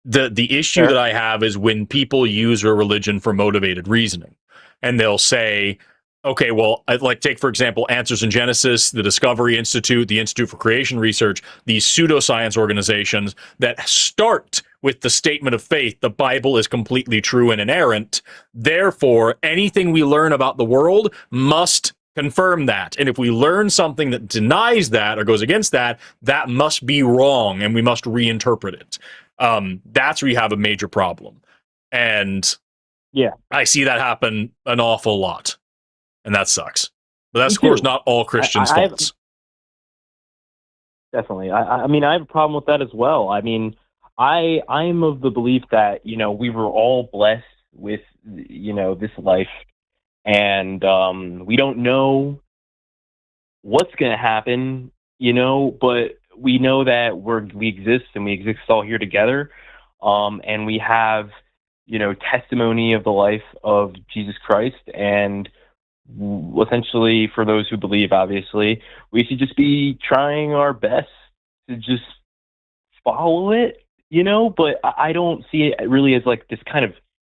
The issue that I have is when people use their religion for motivated reasoning, and they'll say, okay, well, like take, for example, Answers in Genesis, the Discovery Institute, the Institute for Creation Research, these pseudoscience organizations that start with the statement of faith, the Bible is completely true and inerrant. Therefore, anything we learn about the world must confirm that. And if we learn something that denies that or goes against that, that must be wrong and we must reinterpret it. That's where you have a major problem. And I see that happen an awful lot. And that sucks. But that's, of course, not all Christians' faults. Definitely. I mean, I have a problem with that as well. I mean, I'm of the belief that, you know, we were all blessed with, you know, this life. And we don't know what's going to happen, you know, but we know that we exist and we exist all here together. And we have, you know, testimony of the life of Jesus Christ. And essentially, for those who believe, obviously, we should just be trying our best to just follow it, you know, but I don't see it really as like this kind of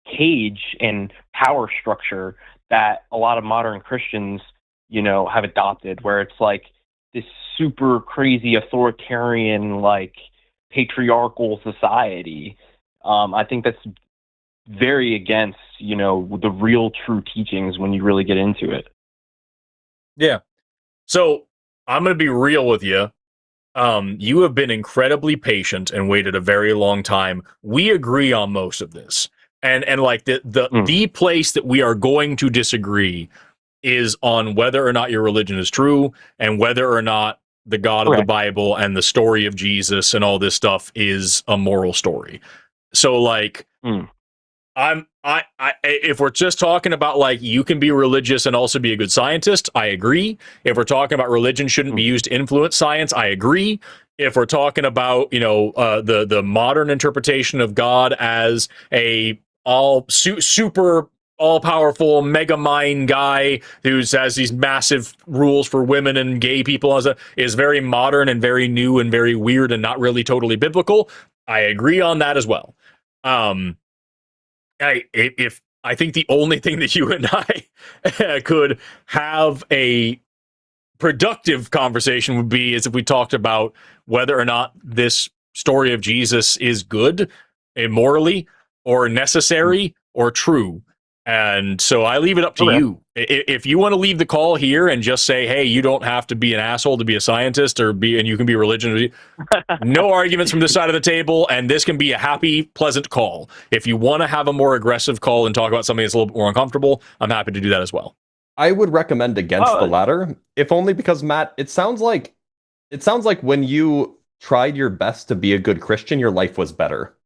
cage and power structure that a lot of modern Christians, you know, have adopted, where it's like this super crazy authoritarian, like patriarchal society. I think that's very against, you know, the real true teachings when you really get into it. Yeah. So I'm going to be real with you. You have been incredibly patient and waited a very long time. We agree on most of this. And like the place that we are going to disagree is on whether or not your religion is true and whether or not the God of the Bible and the story of Jesus and all this stuff is a moral story. So like, if we're just talking about like you can be religious and also be a good scientist, I agree. If we're talking about religion shouldn't be used to influence science, I agree. If we're talking about, you know, the modern interpretation of God as a super all-powerful mega mind guy who has these massive rules for women and gay people is very modern and very new and very weird and not really totally biblical, I agree on that as well. I think the only thing that you and I could have a productive conversation would be is if we talked about whether or not this story of Jesus is good, morally, or necessary, or true. And so I leave it up to you. If you want to leave the call here and just say, hey, you don't have to be an asshole to be a scientist and you can be religion. No arguments from this side of the table. And this can be a happy, pleasant call. If you want to have a more aggressive call and talk about something that's a little bit more uncomfortable, I'm happy to do that as well. I would recommend against the latter, if only because, Matt, it sounds like when you tried your best to be a good Christian, your life was better.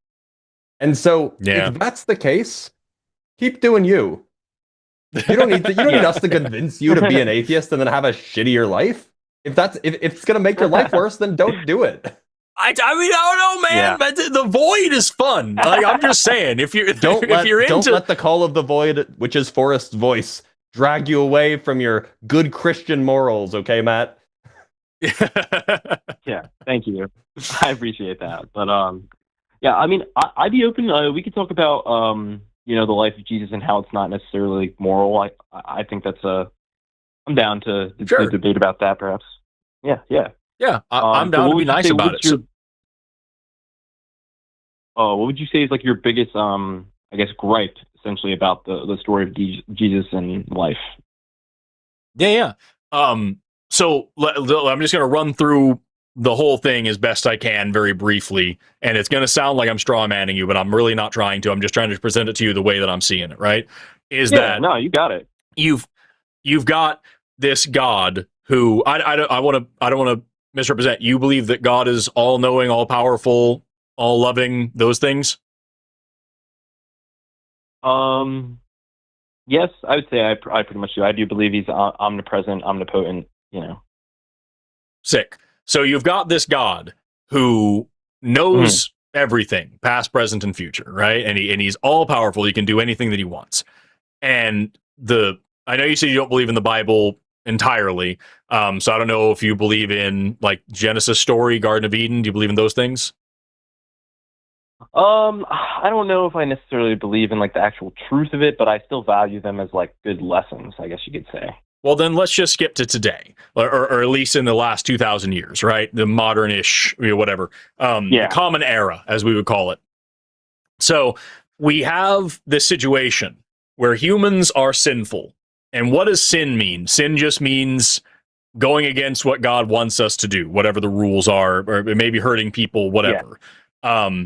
And so if that's the case, keep doing you. You don't need us to convince you to be an atheist and then have a shittier life. If it's gonna make your life worse, then don't do it. I mean, I don't know, man. But the void is fun. Like, I'm just saying, don't let the call of the void, which is Forrest's voice, drag you away from your good Christian morals. Okay, Matt. Yeah, thank you. I appreciate that. But yeah, I mean, I'd be open. We could talk about the life of Jesus and how it's not necessarily moral. I think that's I'm down to Sure. debate about that, perhaps. Yeah. Yeah, I'm down to be nice about it. What would you say is like your biggest, I guess, gripe essentially about the story of Jesus and life? Yeah. So I'm just going to run through the whole thing as best I can very briefly, and it's going to sound like I'm straw manning you, but I'm really not trying to. I'm just trying to present it to you the way that I'm seeing it, right? No, you got it. You've got this God who I don't want to misrepresent. You believe that God is all knowing, all powerful, all loving, those things? Yes, I would say I pretty much do. I do believe he's omnipresent, omnipotent, Sick. So you've got this God who knows everything, past, present, and future, right? And he's all powerful. He can do anything that he wants. And I know you say you don't believe in the Bible entirely. So I don't know if you believe in like Genesis story, Garden of Eden. Do you believe in those things? I don't know if I necessarily believe in like the actual truth of it, but I still value them as like good lessons, I guess you could say. Well, then let's just skip to today, or at least in the last 2,000 years, right? The modern-ish, whatever, the common era, as we would call it. So we have this situation where humans are sinful. And what does sin mean? Sin just means going against what God wants us to do, whatever the rules are, or maybe hurting people, whatever. Yeah.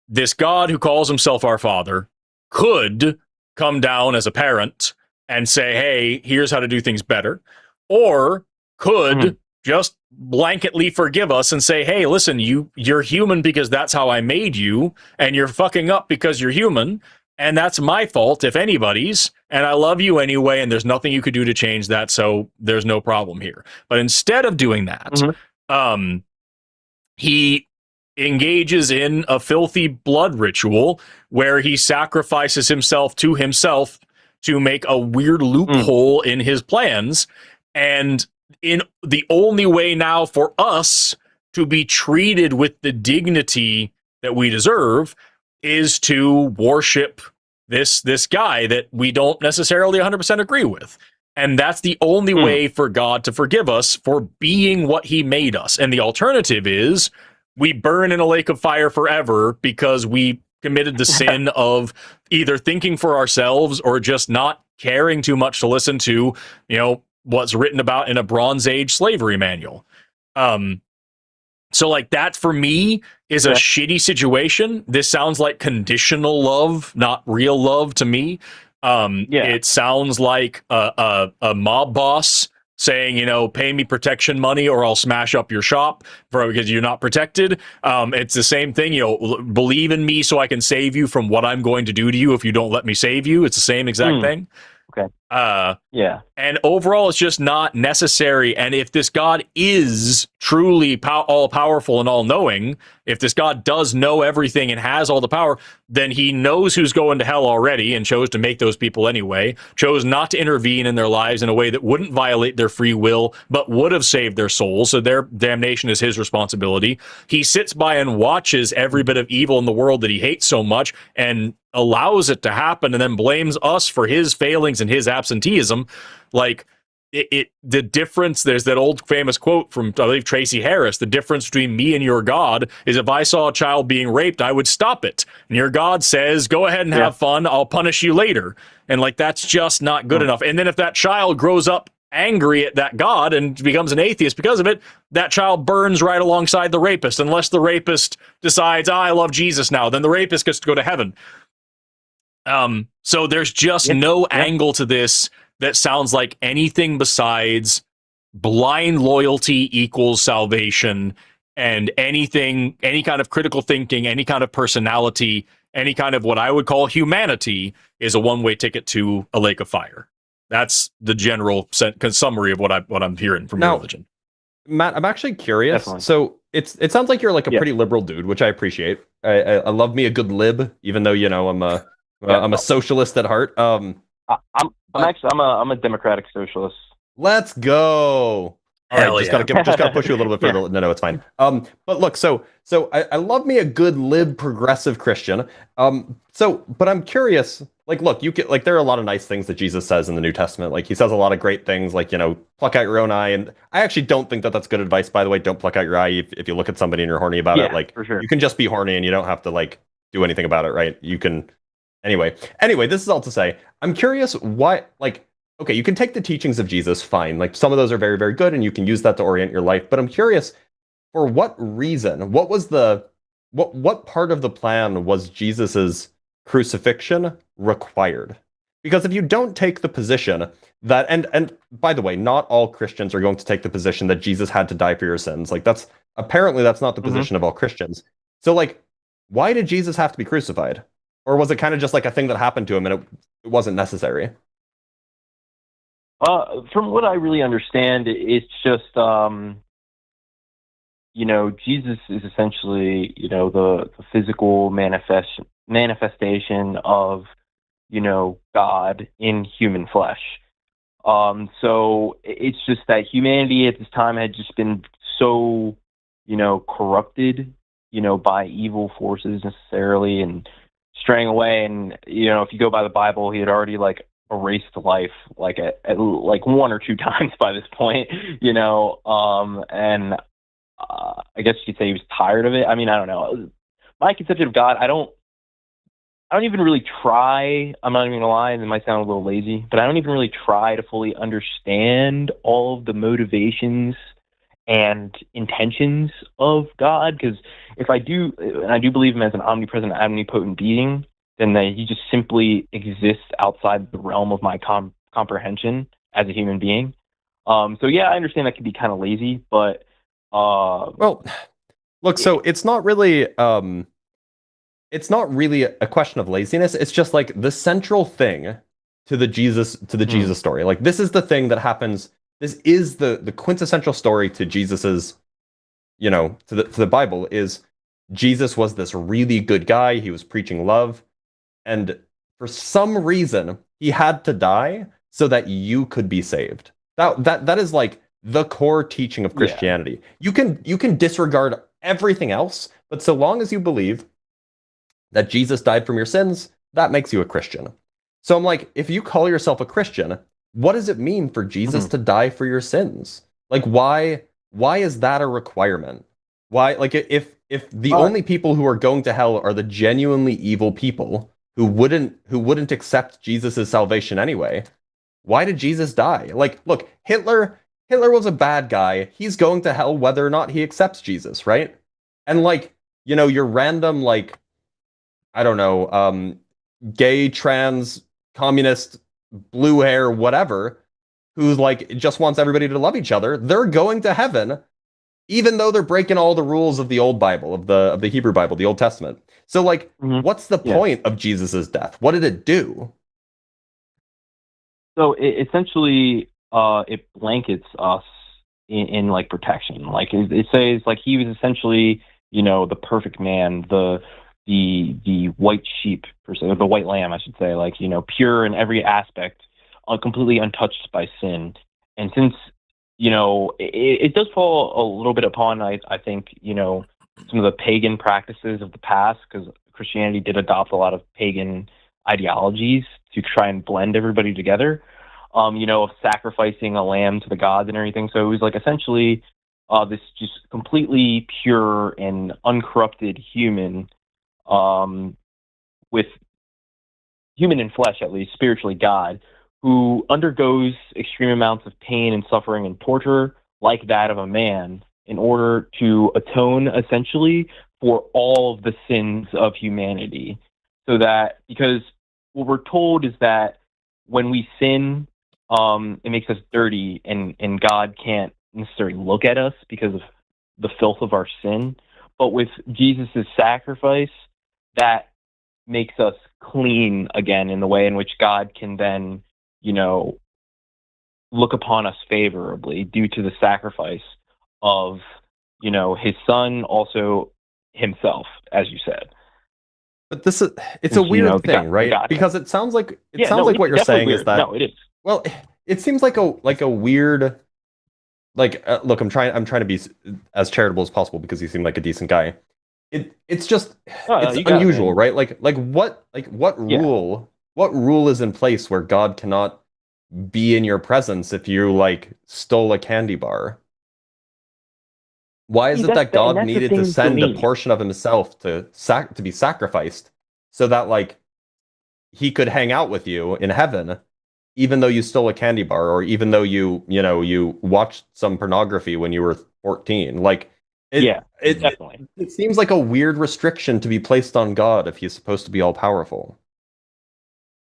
This God who calls himself our Father could come down as a parent and say, hey, here's how to do things better. Or could just blanketly forgive us and say, hey, listen, you're human because that's how I made you, and you're fucking up because you're human, and that's my fault, if anybody's, and I love you anyway, and there's nothing you could do to change that, so there's no problem here. But instead of doing that, he engages in a filthy blood ritual where he sacrifices himself to make a weird loophole in his plans. And in the only way now for us to be treated with the dignity that we deserve is to worship this guy that we don't necessarily 100% agree with. And that's the only way for God to forgive us for being what he made us. And the alternative is we burn in a lake of fire forever because we committed the sin of either thinking for ourselves or just not caring too much to listen to, what's written about in a Bronze Age slavery manual. So like that for me is a shitty situation. This sounds like conditional love, not real love to me. It sounds like a mob boss saying, pay me protection money or I'll smash up your shop because you're not protected. It's the same thing, believe in me so I can save you from what I'm going to do to you if you don't let me save you. It's the same exact thing. Okay. And overall, it's just not necessary. And if this God is truly all powerful and all knowing, if this God does know everything and has all the power, then he knows who's going to hell already and chose to make those people anyway, chose not to intervene in their lives in a way that wouldn't violate their free will, but would have saved their souls. So their damnation is his responsibility. He sits by and watches every bit of evil in the world that he hates so much and allows it to happen and then blames us for his failings and his absenteeism. Like the difference, there's that old famous quote from, I believe, Tracy Harris, the difference between me and your God is if I saw a child being raped, I would stop it. And your God says, go ahead and have fun. I'll punish you later. And like, that's just not good enough. And then if that child grows up angry at that God and becomes an atheist because of it, that child burns right alongside the rapist, unless the rapist decides, I love Jesus now, then the rapist gets to go to heaven. So there's just no angle to this that sounds like anything besides blind loyalty equals salvation, and any kind of critical thinking, any kind of personality, any kind of what I would call humanity is a one-way ticket to a lake of fire. That's the general summary of what I'm hearing from your religion. Matt, I'm actually curious. Definitely. So it sounds like you're like a pretty liberal dude, which I appreciate. I love me a good lib, even though I'm a socialist at heart. I'm a democratic socialist. Let's go. All right, Hell just yeah. gotta push you a little bit further. No, it's fine. But look, so I love me a good lib progressive Christian. But I'm curious. Like, look, you can, like, there are a lot of nice things that Jesus says in the New Testament. Like, he says a lot of great things, like, pluck out your own eye. And I actually don't think that that's good advice, by the way. Don't pluck out your eye if you look at somebody and you're horny about it. Like, for sure. you can just be horny and you don't have to like do anything about it, right? You can. Anyway, this is all to say, I'm curious why, like, okay, you can take the teachings of Jesus, fine. Like, some of those are very, very good, and you can use that to orient your life. But I'm curious, for what reason? What was what part of the plan was Jesus's crucifixion required? Because if you don't take the position that, and by the way, not all Christians are going to take the position that Jesus had to die for your sins. Like, that's not the position of all Christians. So, like, why did Jesus have to be crucified? Or was it kind of just like a thing that happened to him and it wasn't necessary? From what I really understand, it's just, Jesus is essentially, the physical manifestation of, God in human flesh. So it's just that humanity at this time had just been so, corrupted, by evil forces necessarily and straying away. And, if you go by the Bible, he had already erased life at one or two times by this point, and I guess you could say he was tired of it. I mean, I don't know. My conception of God, I don't even really try. I'm not even gonna lie, and it might sound a little lazy, but I don't even really try to fully understand all of the motivations and intentions of God, because if I do, and I do believe him as an omnipresent, omnipotent being, then he just simply exists outside the realm of my comprehension as a human being. So yeah, I understand that could be kind of lazy, but well, look, so it's not really a question of laziness. It's just like the central thing to the Jesus story. Like, this is the thing that happens. This is the quintessential story to Jesus's, to the Bible, is Jesus was this really good guy. He was preaching love. And for some reason, he had to die so that you could be saved. That is like the core teaching of Christianity. Yeah. You can disregard everything else, but so long as you believe that Jesus died from your sins, that makes you a Christian. So I'm like, if you call yourself a Christian, what does it mean for Jesus to die for your sins? Like, why is that a requirement? Why, like, if the only people who are going to hell are the genuinely evil people who wouldn't accept Jesus' salvation anyway, why did Jesus die? Like, look, Hitler was a bad guy. He's going to hell whether or not he accepts Jesus, right? And like, your random, like, I don't know, gay, trans, communist, blue hair, whatever, who like just wants everybody to love each other, they're going to heaven, even though they're breaking all the rules of the old Bible, of the Hebrew Bible, the Old Testament. So like, what's the point of Jesus's death? What did it do? So essentially, it blankets us in like protection. Like, it says, like, he was essentially, the perfect man, the white sheep, per se, or the white lamb, I should say, like, pure in every aspect, completely untouched by sin. And since, it does fall a little bit upon, I think, some of the pagan practices of the past, because Christianity did adopt a lot of pagan ideologies to try and blend everybody together, of sacrificing a lamb to the gods and everything. So it was like essentially this just completely pure and uncorrupted human, with human in flesh, at least spiritually God, who undergoes extreme amounts of pain and suffering and torture like that of a man in order to atone essentially for all of the sins of humanity. So that, because what we're told is that when we sin, it makes us dirty, and God can't necessarily look at us because of the filth of our sin. But with Jesus' sacrifice, that makes us clean again in the way in which God can then, look upon us favorably due to the sacrifice of, his son, also himself, as you said. But it's a weird thing, right? Because it sounds like what you're saying is that, no, it is. Well, it seems like a weird look, I'm trying to be as charitable as possible because you seem like a decent guy. It's just it's unusual, right? Like what rule is in place where God cannot be in your presence if you like stole a candy bar? Why is it that God needed to send a portion of himself to be sacrificed so that like he could hang out with you in heaven, even though you stole a candy bar, or even though you watched some pornography when you were 14? Like, definitely. It seems like a weird restriction to be placed on God if he's supposed to be all powerful.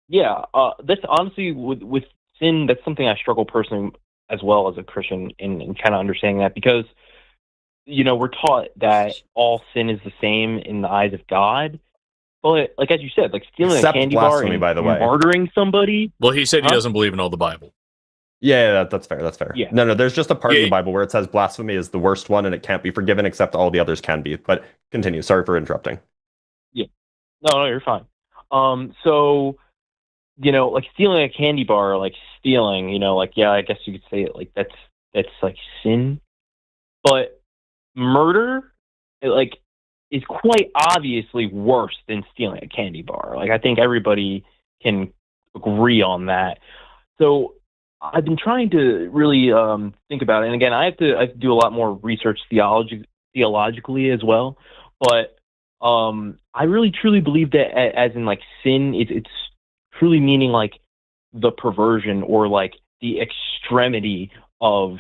Yeah, that's honestly with sin. That's something I struggle personally as well as a Christian in kind of understanding that, because we're taught that all sin is the same in the eyes of God. But like as you said, like stealing a candy bar and by the way. murdering somebody. Well, he said he doesn't believe in all the Bible. Yeah, that's fair. That's fair. Yeah. No, there's just a part of the Bible where it says blasphemy is the worst one and it can't be forgiven, except all the others can be. But continue. Sorry for interrupting. Yeah. No, you're fine. So, like stealing a candy bar, like stealing, I guess you could say it like that's like sin. But murder, is quite obviously worse than stealing a candy bar. Like, I think everybody can agree on that. So I've been trying to really think about it. And again, I have to do a lot more research theologically as well. But I really truly believe that as in like sin, it's truly meaning like the perversion or like the extremity of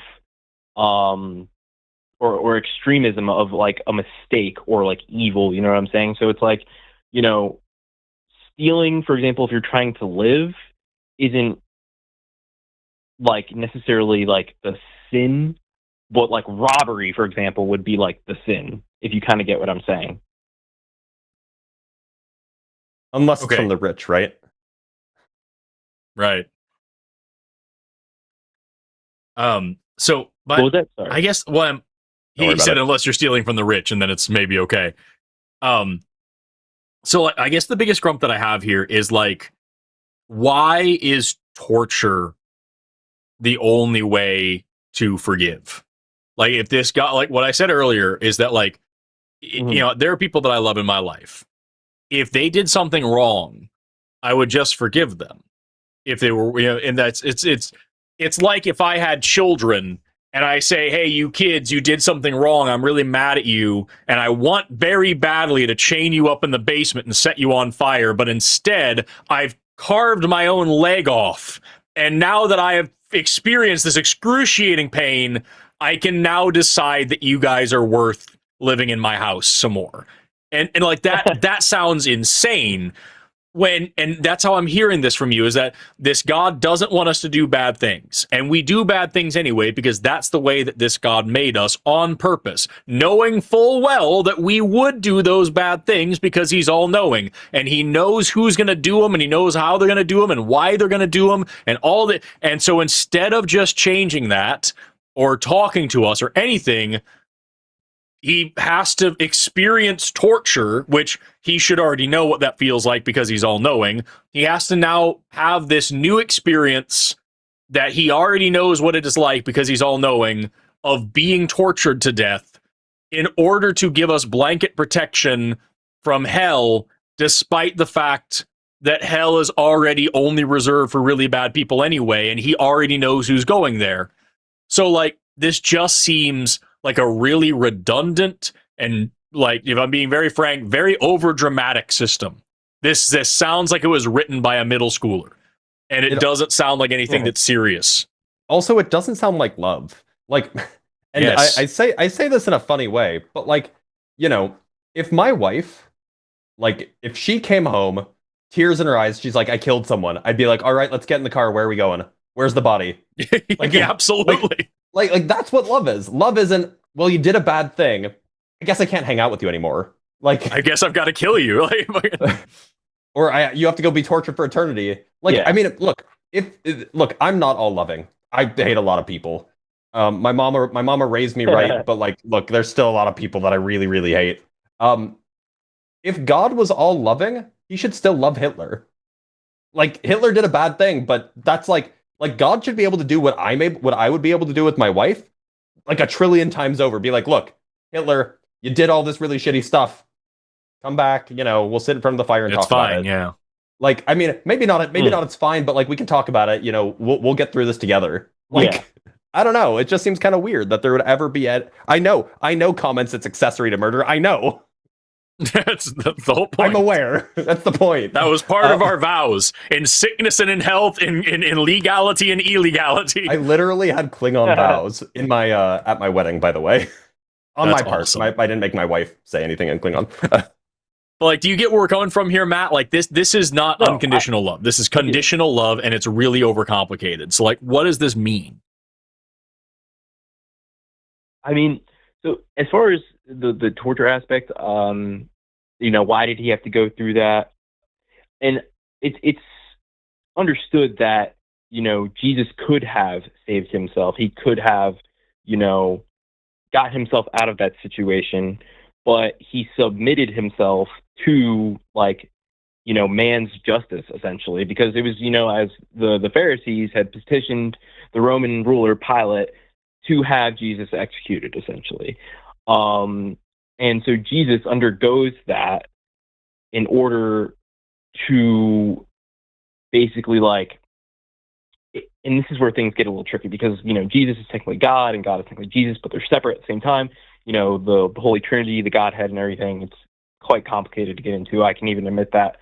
or extremism of like a mistake or like evil, you know what I'm saying? So it's like, stealing, for example, if you're trying to live, isn't like necessarily like the sin, but like robbery, for example, would be like the sin, if you kind of get what I'm saying. Unless it's from the rich, right? Right. So, but what was that? Sorry. I guess he said unless you're stealing from the rich, and then it's maybe okay. So like, I guess the biggest grump that I have here is like, why is torture the only way to forgive? Like, if this got, like what I said earlier is that like, there are people that I love in my life. If they did something wrong, I would just forgive them. If they were, and it's like if I had children and I say, hey, you kids, you did something wrong. I'm really mad at you. And I want very badly to chain you up in the basement and set you on fire. But instead, I've carved my own leg off. And now that I have experienced this excruciating pain, I can now decide that you guys are worth living in my house some more. And like that sounds insane. And that's how I'm hearing this from you, is that this God doesn't want us to do bad things. And we do bad things anyway, because that's the way that this God made us on purpose, knowing full well that we would do those bad things because he's all knowing. And he knows who's going to do them, and he knows how they're going to do them and why they're going to do them and all that. And so instead of just changing that or talking to us or anything, he has to experience torture, which he should already know what that feels like because he's all-knowing. He has to now have this new experience that he already knows what it is like because he's all-knowing, of being tortured to death in order to give us blanket protection from hell, despite the fact that hell is already only reserved for really bad people anyway, and he already knows who's going there. So, like, this just seems like a really redundant and, like, if I'm being very frank, very over-dramatic system. This sounds like it was written by a middle schooler, and it doesn't sound like anything that's serious. Also, it doesn't sound like love. Like, and yes. I say this in a funny way, but like, if my wife, like, if she came home, tears in her eyes, she's like, I killed someone, I'd be like, all right, let's get in the car. Where are we going? Where's the body? Like, yeah, absolutely. Like that's what love is. Love isn't, well, you did a bad thing, I guess I can't hang out with you anymore. Like, I guess I've got to kill you. Or you have to go be tortured for eternity. Like, yeah. I mean, look, I'm not all loving. I hate a lot of people. My mama raised me right, but like, look, there's still a lot of people that I really, really hate. If God was all loving, he should still love Hitler. Like, Hitler did a bad thing, but that's like God should be able to do what I would be able to do with my wife, like a trillion times over, be like, look, Hitler, you did all this really shitty stuff. Come back, we'll sit in front of the fire and talk about it. Yeah. Like, I mean, maybe not it's fine, but like we can talk about it, we'll get through this together. Like, I don't know. It just seems kind of weird that there would ever be I know comments it's accessory to murder. I know. That's the whole point. I'm aware. That's the point. That was part of our vows in sickness and in health, in legality and illegality. I literally had Klingon vows in my at my wedding, by the way. On That's my part. awesome. I didn't make my wife say anything in Klingon. But like, do you get where we're coming from here, Matt? Like this is not unconditional love. This is conditional love, and it's really overcomplicated. So like, what does this mean? I mean, so as far as the torture aspect, why did he have to go through that? And it's understood that, Jesus could have saved himself. He could have, got himself out of that situation, but he submitted himself to man's justice, essentially, because it was, as the Pharisees had petitioned the Roman ruler Pilate to have Jesus executed, essentially. And so Jesus undergoes that in order to basically and this is where things get a little tricky, because, Jesus is technically God and God is technically Jesus, but they're separate at the same time. The Holy Trinity, the Godhead and everything, it's quite complicated to get into. I can even admit that.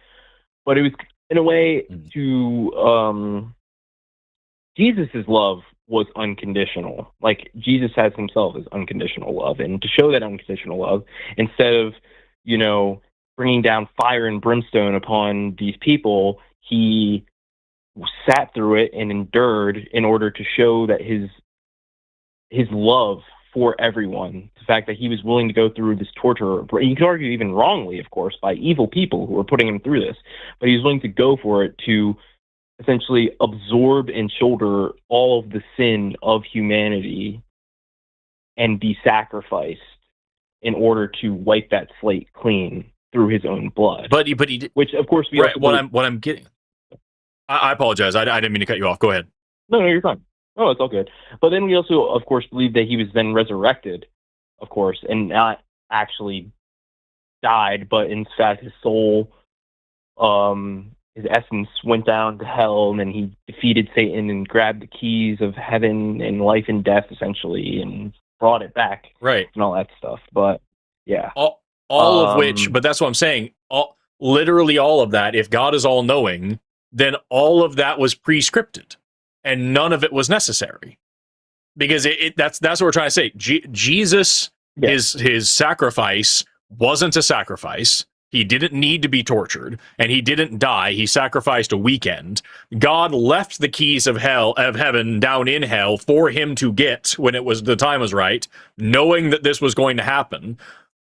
But it was, in a way, to Jesus's love was unconditional. Like, Jesus has himself as unconditional love. And to show that unconditional love, instead of, bringing down fire and brimstone upon these people, he sat through it and endured in order to show that his love for everyone, the fact that he was willing to go through this torture, you could argue even wrongly, of course, by evil people who were putting him through this, but he was willing to go for it to essentially absorb and shoulder all of the sin of humanity and be sacrificed in order to wipe that slate clean through his own blood. But he did, which, of course, we right. What I'm getting. I apologize. I didn't mean to cut you off. Go ahead. No, you're fine. Oh, it's all good. But then we also, of course, believe that he was then resurrected, of course, and not actually died, but in fact his soul, his essence went down to hell, and then he defeated Satan and grabbed the keys of heaven and life and death, essentially, and brought it back. Right. And all that stuff. But, yeah. All of which, but that's what I'm saying, literally all of that, if God is all-knowing, then all of that was pre-scripted. And none of it was necessary, because that's what we're trying to say. Jesus, his sacrifice wasn't a sacrifice. He didn't need to be tortured, and he didn't die. He sacrificed a weekend. God left the keys of heaven down in hell for him to get when the time was right, knowing that this was going to happen.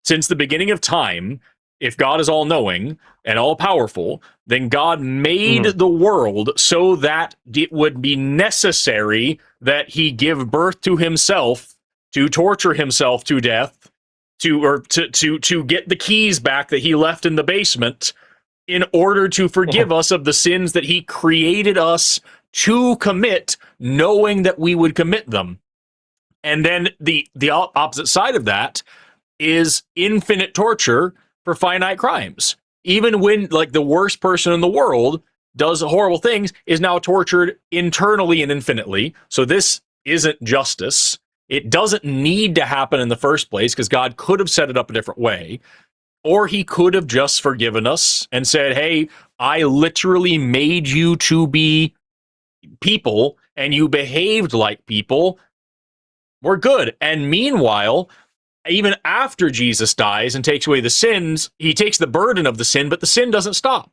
Since the beginning of time, if God is all-knowing and all-powerful, then God made the world so that it would be necessary that he give birth to himself, to torture himself to death, to get the keys back that he left in the basement, in order to forgive us of the sins that he created us to commit, knowing that we would commit them. And then the opposite side of that is infinite torture for finite crimes. Even when, like, the worst person in the world does horrible things, is now tortured internally and infinitely. So this isn't justice. It doesn't need to happen in the first place, because God could have set it up a different way. Or he could have just forgiven us and said, hey, I literally made you to be people, and you behaved like people. We're good. And meanwhile, even after Jesus dies and takes away the sins, he takes the burden of the sin, but the sin doesn't stop.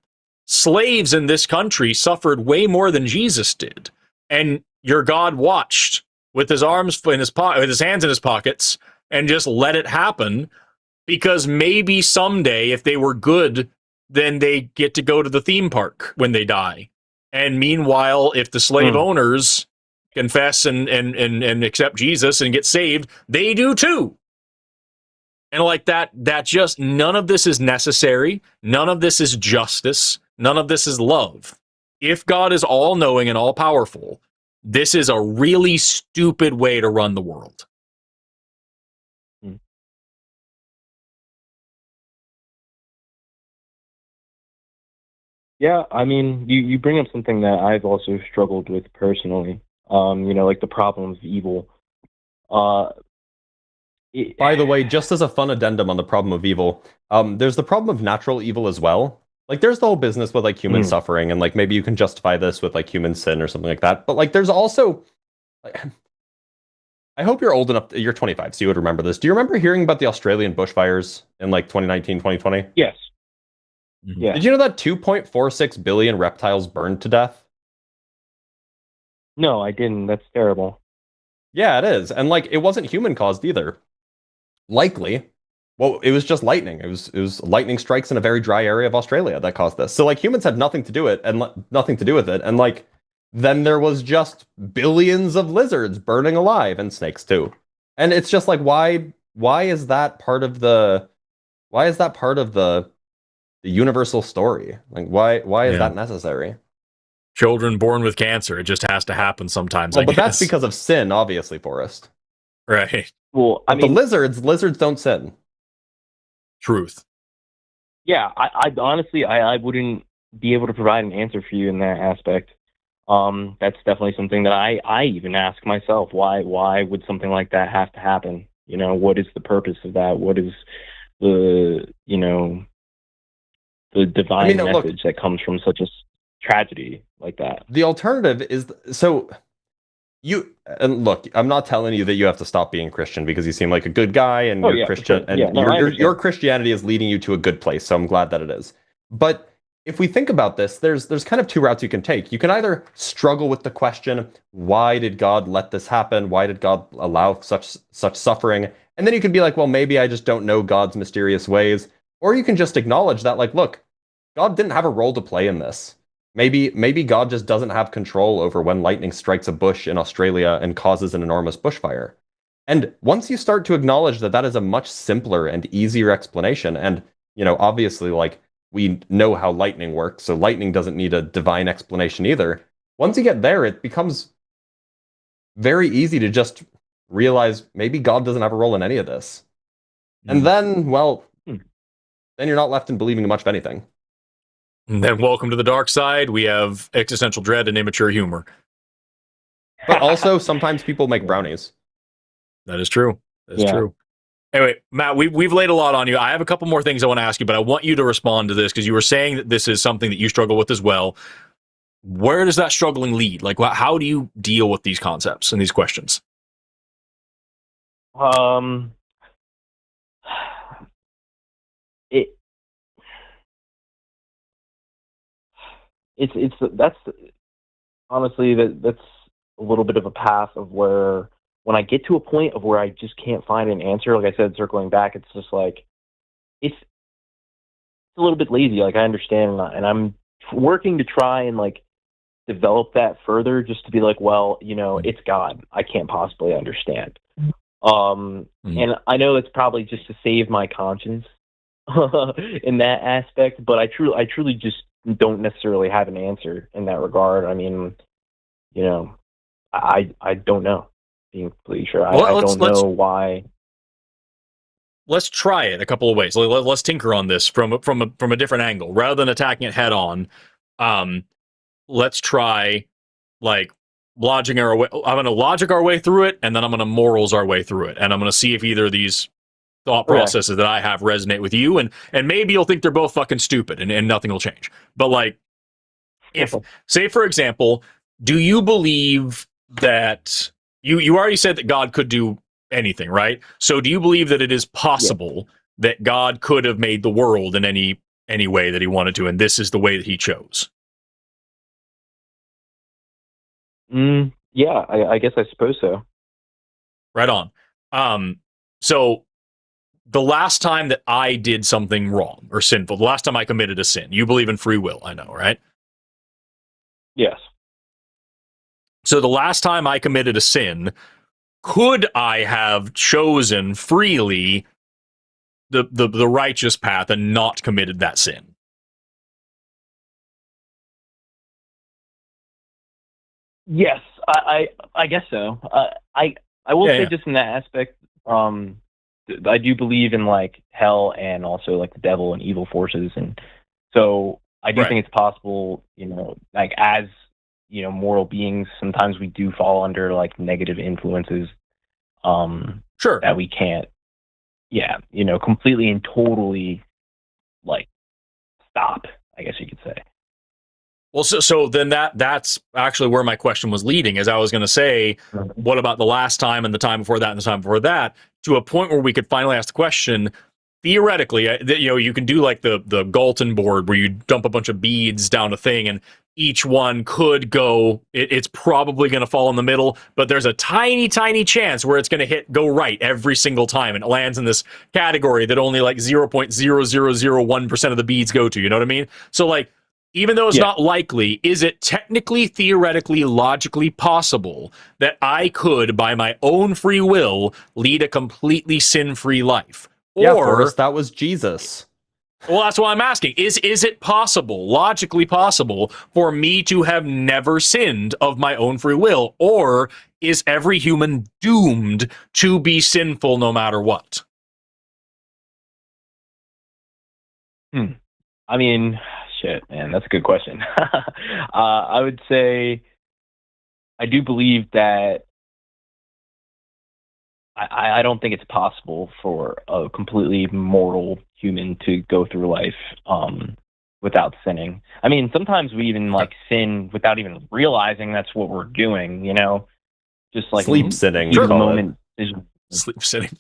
Slaves in this country suffered way more than Jesus did. And your God watched with his arms in his with his hands in his pockets and just let it happen, because maybe someday, if they were good, then they get to go to the theme park when they die. And meanwhile, if the slave owners confess and accept Jesus and get saved, they do too. And like that just, none of this is necessary. None of this is justice. None of this is love. If God is all-knowing and all-powerful, this is a really stupid way to run the world. Yeah, I mean, you bring up something that I've also struggled with personally. Like the problem of evil. Uh, By the way, just as a fun addendum on the problem of evil, there's the problem of natural evil as well. Like, there's the whole business with like human suffering, and like maybe you can justify this with like human sin or something like that. But like, there's also, like, I hope you're old enough. You're 25, so you would remember this. Do you remember hearing about the Australian bushfires in like 2019, 2020? Yes. Mhm. Yeah. Did you know that 2.46 billion reptiles burned to death? No, I didn't. That's terrible. Yeah, it is, and like, it wasn't human caused either. Likely, well, it was just lightning. It was lightning strikes in a very dry area of Australia that caused this. So like, humans had nothing to do it and nothing to do with it, and like, then there was just billions of lizards burning alive and snakes too. And it's just like, why is that part of the the universal story? Like, why is Yeah. that necessary? Children born with cancer. It just has to happen sometimes. Well, I but guess. that's because of sin, obviously, Forrest. Right. Well, I But the mean, lizards don't sin. Truth. yeah, I honestly, I wouldn't be able to provide an answer for you in that aspect. That's definitely something that I even ask myself. Why would something like that have to happen? What is the purpose of that? What is the the divine look, message that comes from such a tragedy like that? the alternative is so you and look, I'm not telling you that you have to stop being Christian because you seem like a good guy and Oh, you're yeah, for Christian sure. and Yeah, no, I understand. your Christianity is leading you to a good place. So I'm glad that it is. But if we think about this, there's kind of two routes you can take. You can either struggle with the question, why did God let this happen? Why did God allow such suffering? And then you can be like, well, maybe I just don't know God's mysterious ways. Or you can just acknowledge that, like, look, God didn't have a role to play in this. Maybe God just doesn't have control over when lightning strikes a bush in Australia and causes an enormous bushfire. And once you start to acknowledge that that is a much simpler and easier explanation, and obviously, like, we know how lightning works, so lightning doesn't need a divine explanation either. Once you get there, it becomes very easy to just realize maybe God doesn't have a role in any of this. And then, well, then you're not left in believing much of anything. And then welcome to the dark side. We have existential dread and immature humor. But also, sometimes people make brownies. That is true. That's true. Anyway, Matt, we've laid a lot on you. I have a couple more things I want to ask you, but I want you to respond to this because you were saying that this is something that you struggle with as well. Where does that struggling lead? Like, how do you deal with these concepts and these questions? That's honestly that's a little bit of a path of where when I get to a point of where I just can't find an answer, like I said, circling back, it's just like it's a little bit lazy. Like, I understand, and I'm working to try and like develop that further, just to be like, well, it's God. I can't possibly understand. And I know it's probably just to save my conscience in that aspect, but I truly just don't necessarily have an answer in that regard. I mean, I don't know. Being completely sure, I don't know why. Let's try it a couple of ways. Let's tinker on this from a different angle rather than attacking it head on. Let's try like lodging our way. I'm going to logic our way through it, and then I'm going to morals our way through it, and I'm going to see if either of these thought processes that I have resonate with you, and maybe you'll think they're both fucking stupid, and nothing will change. But like, if say for example, do you believe that you already said that God could do anything, right? So do you believe that it is possible that God could have made the world in any way that he wanted to, and this is the way that he chose? Yeah, I guess I suppose so. Right on. So the last time that I did something wrong or sinful, the last time I committed a sin, you believe in free will, I know, right? Yes. So the last time I committed a sin, could I have chosen freely the righteous path and not committed that sin? Yes, I guess so. I will say just in that aspect, I do believe in like hell and also like the devil and evil forces, and so I do Right. think it's possible, you know, like as, you know, moral beings, sometimes we do fall under like negative influences Sure. that we can't, yeah, you know, completely and totally like stop, I guess you could say. Well, so then that's actually where my question was leading, as I was going to say, what about the last time and the time before that and the time before that, to a point where we could finally ask the question, theoretically, you know, you can do like the Galton board where you dump a bunch of beads down a thing and each one could go, it's probably going to fall in the middle, but there's a tiny, tiny chance where it's going to go right every single time, and it lands in this category that only like 0.0001% of the beads go to, you know what I mean? So like, even though it's not likely, is it technically, theoretically, logically possible that I could, by my own free will, lead a completely sin-free life? Yeah, Forrest, that was Jesus. Well, that's why I'm asking. Is it possible, logically possible, for me to have never sinned of my own free will? Or is every human doomed to be sinful no matter what? I mean, shit, man, that's a good question. I would say I do believe that I don't think it's possible for a completely mortal human to go through life without sinning. I mean, sometimes we even like sin without even realizing that's what we're doing, you know? Just like sleep sinning, the moment. Sleep sinning.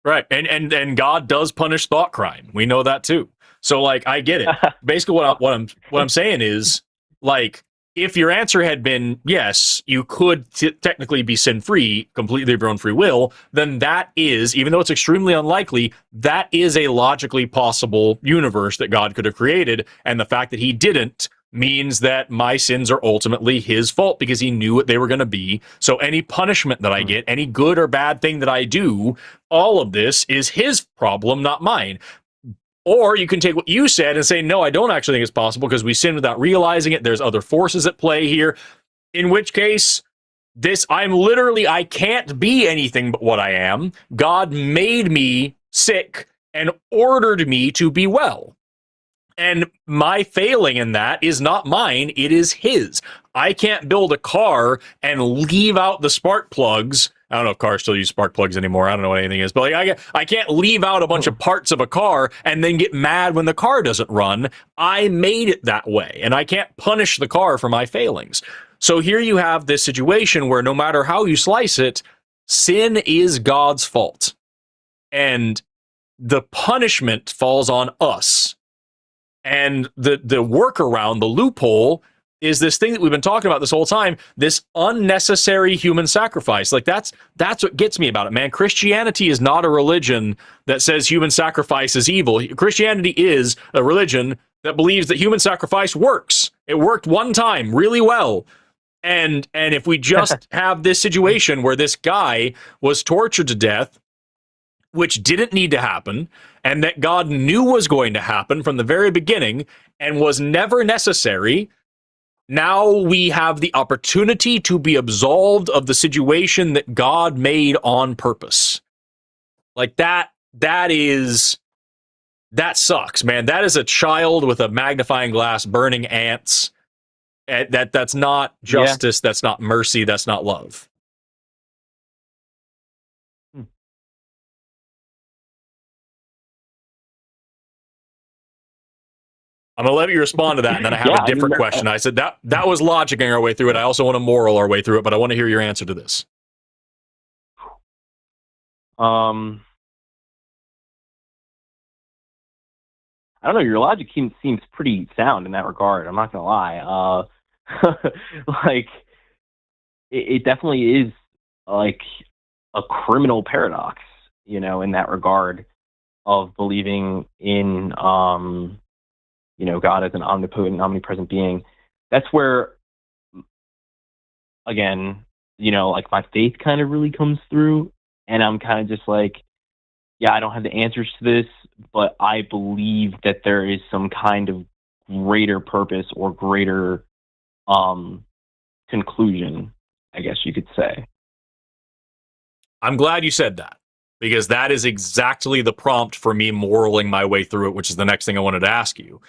Right. And God does punish thought crime. We know that too. So like I get it. Basically what I'm saying is, like, if your answer had been yes, you could technically be sin-free completely of your own free will, then that is, even though it's extremely unlikely, that is a logically possible universe that God could have created, and the fact that he didn't means that my sins are ultimately his fault because he knew what they were going to be. So any punishment that I get, any good or bad thing that I do, all of this is his problem, not mine. Or you can take what you said and say, no, I don't actually think it's possible because we sin without realizing it. There's other forces at play here. In which case, I can't be anything but what I am. God made me sick and ordered me to be well. And my failing in that is not mine, it is his. I can't build a car and leave out the spark plugs. I don't know if cars still use spark plugs anymore. I don't know what anything is. But like, I can't leave out a bunch of parts of a car and then get mad when the car doesn't run. I made it that way, and I can't punish the car for my failings. So here you have this situation where no matter how you slice it, sin is God's fault. And the punishment falls on us. And the workaround, the loophole, is this thing that we've been talking about this whole time, this unnecessary human sacrifice. Like that's what gets me about it, man. Christianity is not a religion that says human sacrifice is evil. Christianity is a religion that believes that human sacrifice works. It worked one time really well. And if we just have this situation where this guy was tortured to death, which didn't need to happen, and that God knew was going to happen from the very beginning and was never necessary, now we have the opportunity to be absolved of the situation that God made on purpose. Like that sucks, man. That is a child with a magnifying glass burning ants. That's not justice. Yeah. That's not mercy. That's not love. I'm going to let you respond to that, and then I have a different question. I said that was logicking our way through it. I also want to moral our way through it, but I want to hear your answer to this. I don't know. Your logic seems pretty sound in that regard. I'm not going to lie. Like, it definitely is like a criminal paradox, you know, in that regard of believing in, you know, God as an omnipotent, omnipresent being. That's where, again, you know, like my faith kind of really comes through, and I'm kind of just like, yeah, I don't have the answers to this, but I believe that there is some kind of greater purpose or greater conclusion, I guess you could say. I'm glad you said that, because that is exactly the prompt for me moraling my way through it, which is the next thing I wanted to ask you.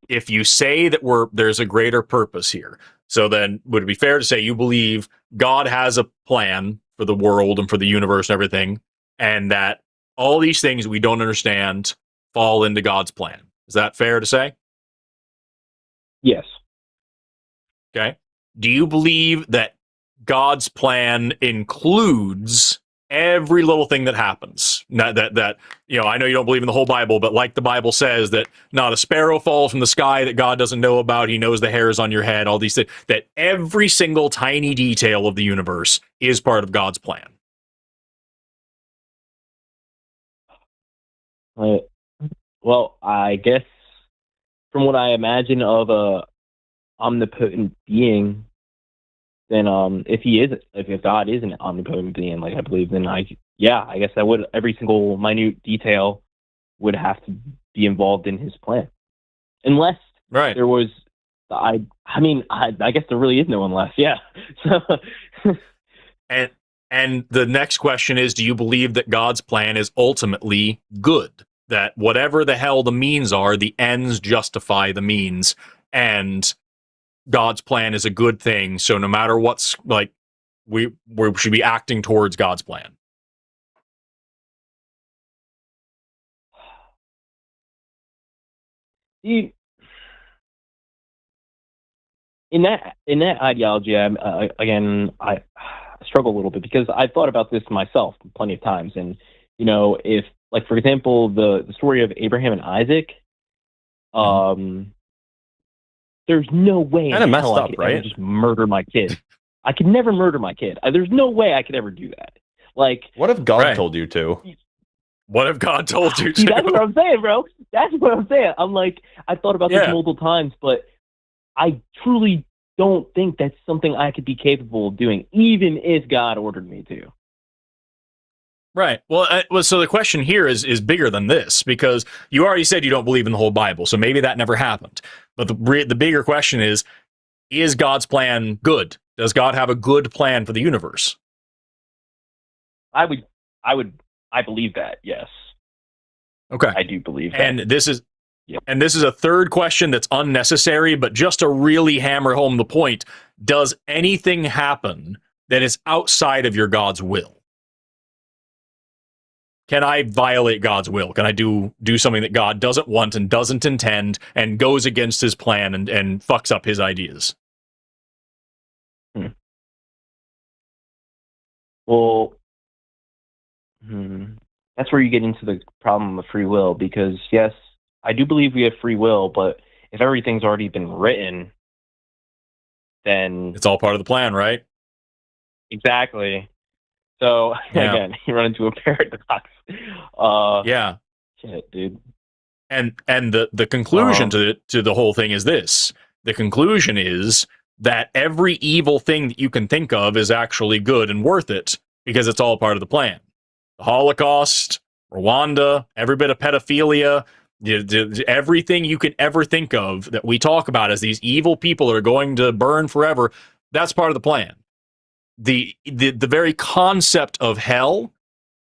if you say that there's a greater purpose here, so then would it be fair to say you believe God has a plan for the world and for the universe and everything, and that all these things we don't understand fall into God's plan? Is that fair to say? Yes. Okay. Do you believe that God's plan includes every little thing that happens? That I know you don't believe in the whole Bible, but like the Bible says, that not a sparrow falls from the sky that God doesn't know about. He knows the hairs on your head, all these things, that every single tiny detail of the universe is part of God's plan. Well, I guess from what I imagine of a omnipotent being, then if God is an omnipotent being, like I believe, then I guess I would, every single minute detail would have to be involved in his plan, unless there was, I guess there really is no unless, yeah. And the next question is, do you believe that God's plan is ultimately good? That whatever the hell the means are, the ends justify the means, and God's plan is a good thing. So no matter what's like, we should be acting towards God's plan. In that ideology, I struggle a little bit, because I've thought about this myself plenty of times. And if, like, for example, the story of Abraham and Isaac, there's no way kind of messed I up, could right? ever just murder my kid. I could never murder my kid. There's no way I could ever do that. Like, what if God told you to? What if God told you to? See, that's what I'm saying, bro. That's what I'm saying. I'm like, I thought about this multiple times, but I truly don't think that's something I could be capable of doing, even if God ordered me to. Right. Well, so the question here is bigger than this, because you already said you don't believe in the whole Bible, so maybe that never happened. But the bigger question is God's plan good? Does God have a good plan for the universe? I believe that, yes. Okay. I do believe that. And this is a third question that's unnecessary, but just to really hammer home the point, does anything happen that is outside of your God's will? Can I violate God's will? Can I do something that God doesn't want and doesn't intend and goes against his plan and fucks up his ideas? Well, that's where you get into the problem of free will, because yes, I do believe we have free will, but if everything's already been written, then it's all part of the plan, right? Exactly. So again, you run into a paradox. Shit, dude. And the conclusion to the whole thing is this: the conclusion is that every evil thing that you can think of is actually good and worth it, because it's all part of the plan. The Holocaust, Rwanda, every bit of pedophilia, everything you can ever think of that we talk about as these evil people that are going to burn forever, that's part of the plan. The very concept of hell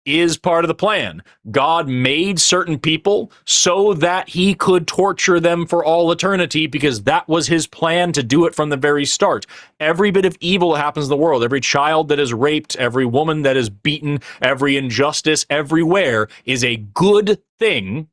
is part of the plan. God made certain people so that he could torture them for all eternity, because that was his plan to do it from the very start. Every bit of evil that happens in the world, every child that is raped, every woman that is beaten, every injustice everywhere is a good thing,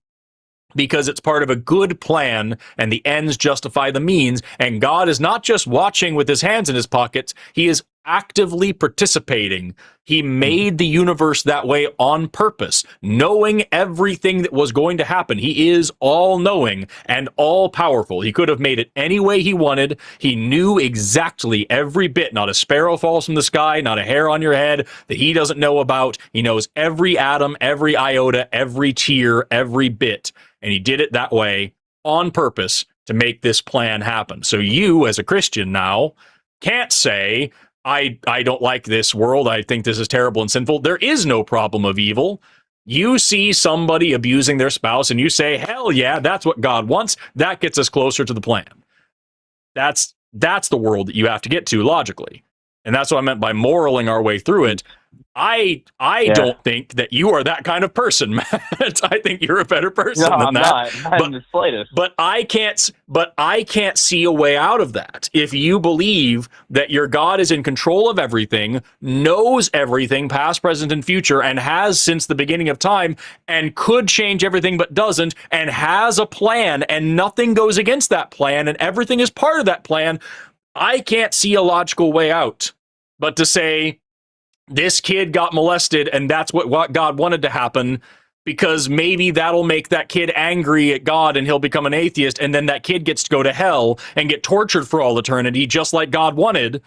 because it's part of a good plan, and the ends justify the means. And God is not just watching with his hands in his pockets, he is actively participating. He made the universe that way on purpose, knowing everything that was going to happen. He is all-knowing and all-powerful. He could have made it any way he wanted. He knew exactly every bit. Not a sparrow falls from the sky, not a hair on your head that he doesn't know about. He knows every atom, every iota, every tear, every bit. And he did it that way on purpose to make this plan happen. So you, as a Christian now, can't say, I don't like this world, I think this is terrible and sinful. There is no problem of evil. You see somebody abusing their spouse and you say, hell yeah, that's what God wants. That gets us closer to the plan. That's the world that you have to get to logically. And that's what I meant by moraling our way through it. I don't think that you are that kind of person, Matt. I think you're a better person than I'm that. not in the slightest. But I can't see a way out of that. If you believe that your God is in control of everything, knows everything, past, present, and future, and has since the beginning of time, and could change everything but doesn't, and has a plan, and nothing goes against that plan, and everything is part of that plan, I can't see a logical way out. But to say, this kid got molested and that's what God wanted to happen, because maybe that'll make that kid angry at God and he'll become an atheist, and then that kid gets to go to hell and get tortured for all eternity, just like God wanted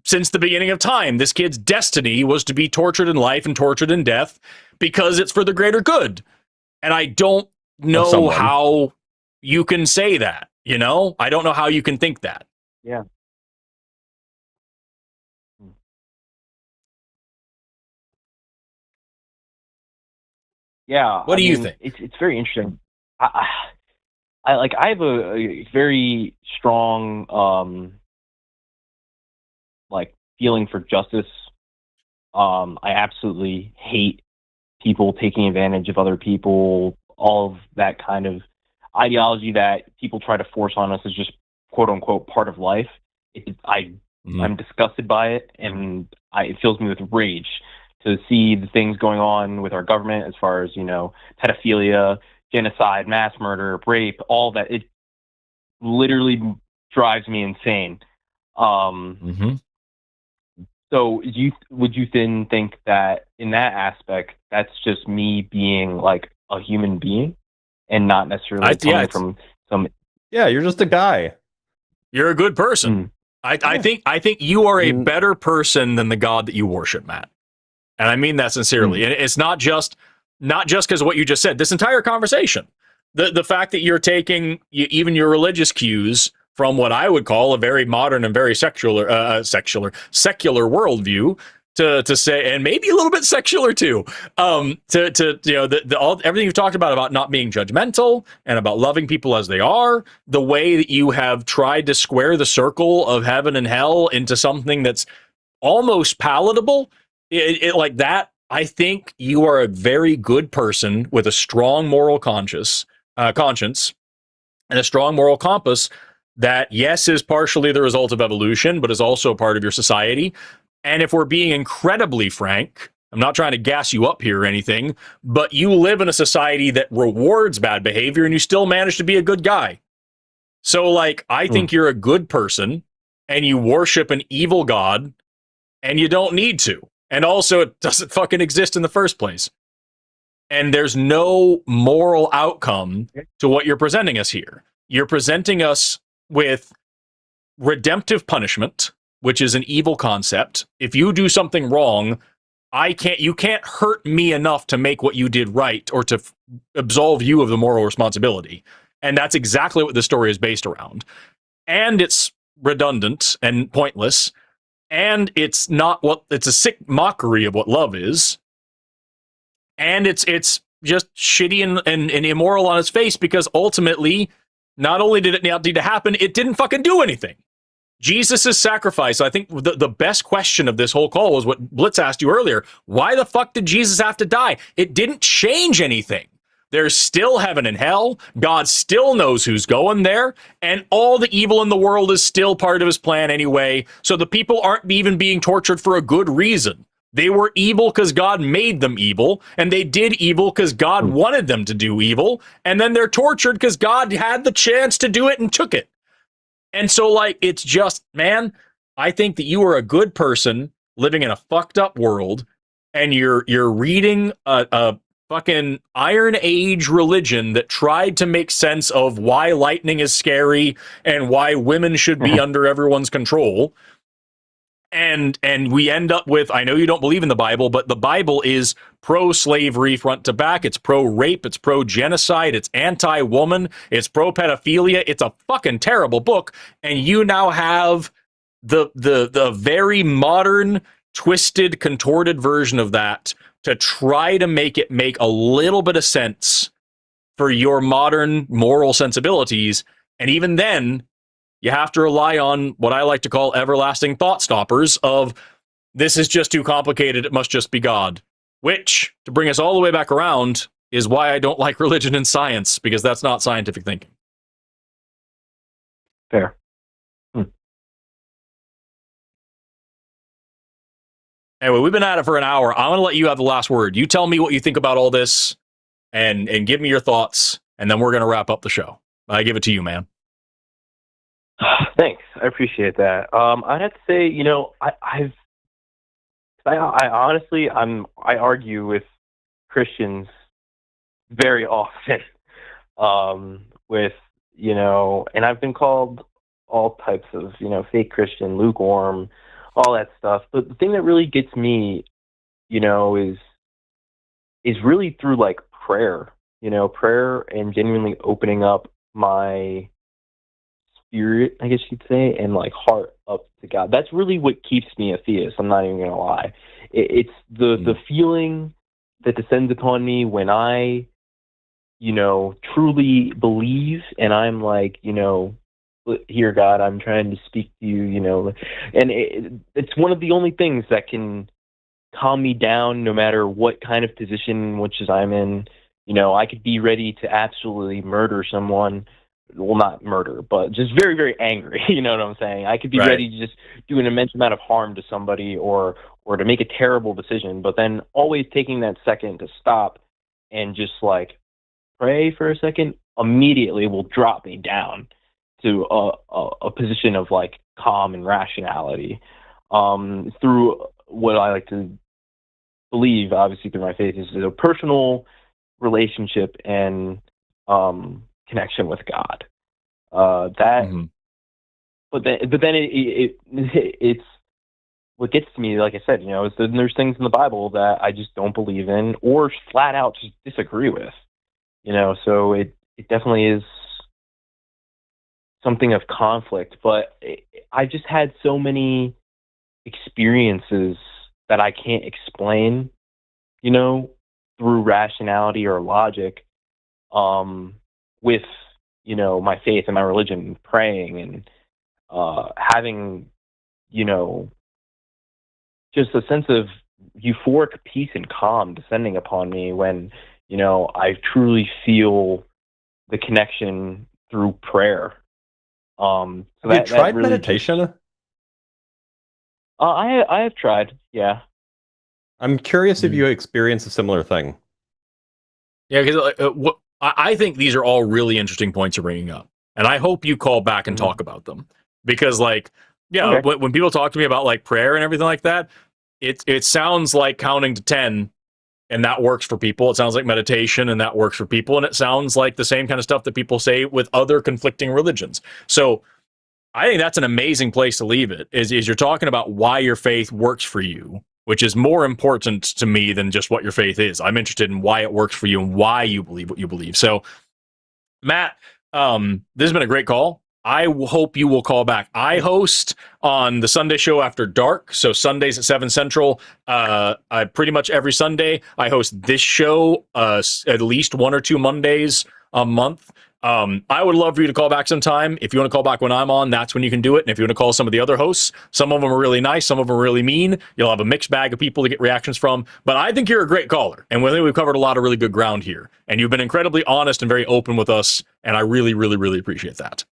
since the beginning of time. This kid's destiny was to be tortured in life and tortured in death because it's for the greater good. And I don't know how you can say that, you know? I don't know how you can think that. Yeah. Yeah. What do you think? It's very interesting. I have a very strong feeling for justice. I absolutely hate people taking advantage of other people. All of that kind of ideology that people try to force on us is just quote unquote part of life. I'm disgusted by it, and it fills me with rage to see the things going on with our government as far as, pedophilia, genocide, mass murder, rape, all that. It literally drives me insane. So would you then think that in that aspect, that's just me being like a human being and not necessarily coming from some... Yeah, you're just a guy. You're a good person. I think you are a better person than the God that you worship, Matt. And I mean that sincerely. And it's not just because of what you just said. This entire conversation, the fact that you're taking even your religious cues from what I would call a very modern and very secular worldview to say, and maybe a little bit secular too, everything you've talked about not being judgmental and about loving people as they are, the way that you have tried to square the circle of heaven and hell into something that's almost palatable. Like that, I think you are a very good person with a strong moral conscience, and a strong moral compass that, yes, is partially the result of evolution, but is also a part of your society. And if we're being incredibly frank, I'm not trying to gas you up here or anything, but you live in a society that rewards bad behavior and you still manage to be a good guy. So, I think you're a good person and you worship an evil God and you don't need to. And also, it doesn't fucking exist in the first place. And there's no moral outcome to what you're presenting us here. You're presenting us with redemptive punishment, which is an evil concept. If you do something wrong, you can't hurt me enough to make what you did right or to absolve you of the moral responsibility. And that's exactly what the story is based around. And it's redundant and pointless. And it's a sick mockery of what love is. And it's just shitty and immoral on its face, because ultimately, not only did it not need to happen, it didn't fucking do anything. Jesus' sacrifice, I think the best question of this whole call was what Blitz asked you earlier. Why the fuck did Jesus have to die? It didn't change anything. There's still heaven and hell. God still knows who's going there. And all the evil in the world is still part of his plan anyway. So the people aren't even being tortured for a good reason. They were evil because God made them evil. And they did evil because God wanted them to do evil. And then they're tortured because God had the chance to do it and took it. And so, it's just, man, I think that you are a good person living in a fucked up world, and you're reading a fucking Iron Age religion that tried to make sense of why lightning is scary and why women should be under everyone's control. And we end up with, I know you don't believe in the Bible, but the Bible is pro-slavery front to back. It's pro-rape. It's pro-genocide. It's anti-woman. It's pro-pedophilia. It's a fucking terrible book. And you now have the very modern, twisted, contorted version of that to try to make it make a little bit of sense for your modern moral sensibilities. And even then, you have to rely on what I like to call everlasting thought stoppers of this is just too complicated, it must just be God. Which, to bring us all the way back around, is why I don't like religion and science, because that's not scientific thinking. Fair. Anyway, we've been at it for an hour. I'm going to let you have the last word. You tell me what you think about all this and give me your thoughts, and then we're going to wrap up the show. I give it to you, man. Thanks. I appreciate that. I'd have to say, you know, I honestly, I argue with Christians very often, with, you know, and I've been called all types of, you know, fake Christian, lukewarm, all that stuff. But the thing that really gets me, you know, is really through like prayer, you know, prayer and genuinely opening up my spirit, I guess you'd say, and like heart up to God. That's really what keeps me a theist. I'm not even gonna lie. It's the feeling that descends upon me when I, you know, truly believe, and I'm like, you know, here, God, I'm trying to speak to you, you know, and it's one of the only things that can calm me down, no matter what kind of position which is I'm in. You know, I could be ready to absolutely murder someone. Well, not murder, but just very, very angry. You know what I'm saying? I could be ready to just do an immense amount of harm to somebody or to make a terrible decision, but then always taking that second to stop and just like pray for a second immediately will drop me down to a position of like calm and rationality, through what I like to believe, obviously through my faith, is a personal relationship and connection with God. But then it's what gets to me, like I said, you know, is that there's things in the Bible that I just don't believe in or flat out just disagree with, you know, so it definitely is something of conflict. But I just had so many experiences that I can't explain, you know, through rationality or logic, with, you know, my faith and my religion, praying and having, you know, just a sense of euphoric peace and calm descending upon me when, you know, I truly feel the connection through prayer. So have you tried really meditation? I have tried, yeah. I'm curious if you experience a similar thing. Yeah, because I think these are all really interesting points you're bringing up, and I hope you call back and talk about them, because, like, yeah, when people talk to me about like prayer and everything like that, it sounds like counting to 10, and that works for people. It sounds like meditation, and that works for people, and it sounds like the same kind of stuff that people say with other conflicting religions. So I think that's an amazing place to leave it, is you're talking about why your faith works for you, which is more important to me than just what your faith is. I'm interested in why it works for you and why you believe what you believe. So, Matt, this has been a great call. I hope you will call back. I host on the Sunday show after dark, so Sundays at 7 Central. I pretty much every Sunday. I host this show at least 1 or 2 Mondays a month. I would love for you to call back sometime. If you want to call back when I'm on, that's when you can do it. And if you want to call some of the other hosts, some of them are really nice, some of them are really mean. You'll have a mixed bag of people to get reactions from. But I think you're a great caller, and I think we've covered a lot of really good ground here. And you've been incredibly honest and very open with us, and I really, really, really appreciate that.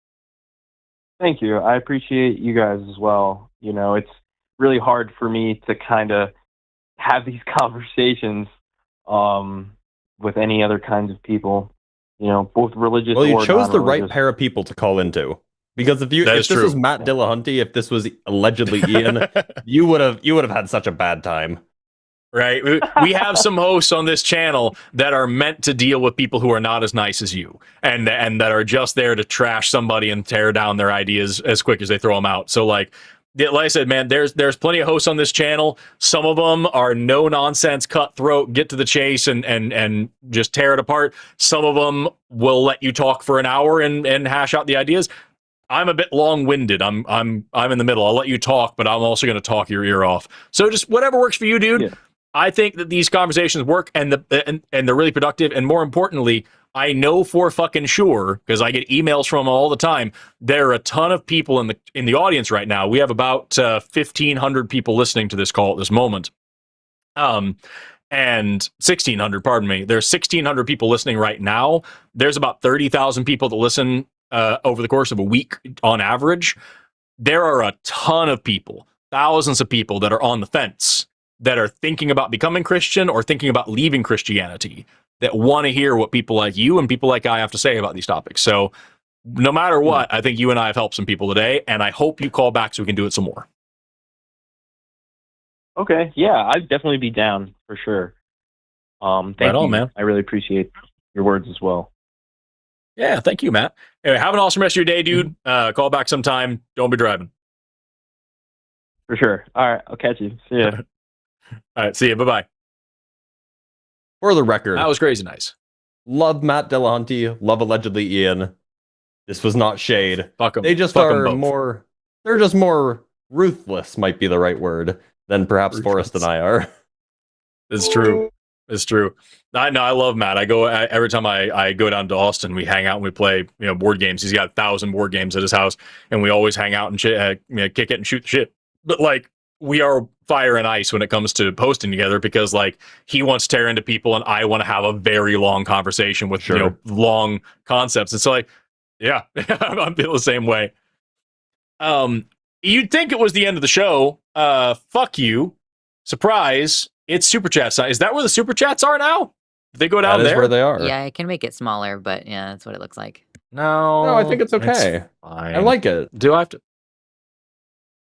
Thank you. I appreciate you guys as well. You know, it's really hard for me to kind of have these conversations with any other kinds of people. You know, both religious. Well, you or chose the right pair of people to call into, because if this was Matt Dillahunty, if this was allegedly Ian, you would have had such a bad time. Right? We have some hosts on this channel that are meant to deal with people who are not as nice as you, and that are just there to trash somebody and tear down their ideas as quick as they throw them out. So, like I said, man, there's plenty of hosts on this channel. Some of them are no nonsense, cutthroat, get to the chase, and just tear it apart. Some of them will let you talk for an hour and hash out the ideas. I'm a bit long-winded. I'm in the middle. I'll let you talk, but I'm also going to talk your ear off. So just whatever works for you, dude. Yeah. I think that these conversations work and they're really productive. And more importantly, I know for fucking sure, because I get emails from them all the time, there are a ton of people in the audience right now. We have about 1,500 people listening to this call at this moment. And 1,600, pardon me. There's 1,600 people listening right now. There's about 30,000 people that listen over the course of a week on average. There are a ton of people, thousands of people that are on the fence, that are thinking about becoming Christian or thinking about leaving Christianity, that want to hear what people like you and people like I have to say about these topics. So no matter what, I think you and I have helped some people today, and I hope you call back so we can do it some more. Okay, yeah, I'd definitely be down for sure. Thank Right on, you, man. I really appreciate your words as well. Yeah, thank you, Matt. Anyway, have an awesome rest of your day, dude. Call back sometime. Don't be driving. For sure. All right, I'll catch you. See ya. All right, see you. Bye-bye. For the record, That was crazy nice. love Matt Delahanty, love allegedly Ian. This was not shade. Fuck 'em. They just Fuck 'em are both. more. They're just more ruthless, might be the right word, than perhaps Ruthless. Forrest and I are. It's true. It's true. I know. I love Matt. Every time I go down to Austin, we hang out and we play board games. He's got 1,000 board games at his house, and we always hang out and kick it and shoot the shit. But like, we are fire and ice when it comes to posting together, because like, he wants to tear into people and I want to have a very long conversation with Sure. long concepts. And so like, yeah, I feel the same way. You'd think it was the end of the show. Fuck you. Surprise. It's super chats. Is that where the super chats are now? Did they go down That is there? where they are. Yeah, I can make it smaller, but yeah, that's what it looks like. No, I think it's okay. fine. I like it. Do I have to?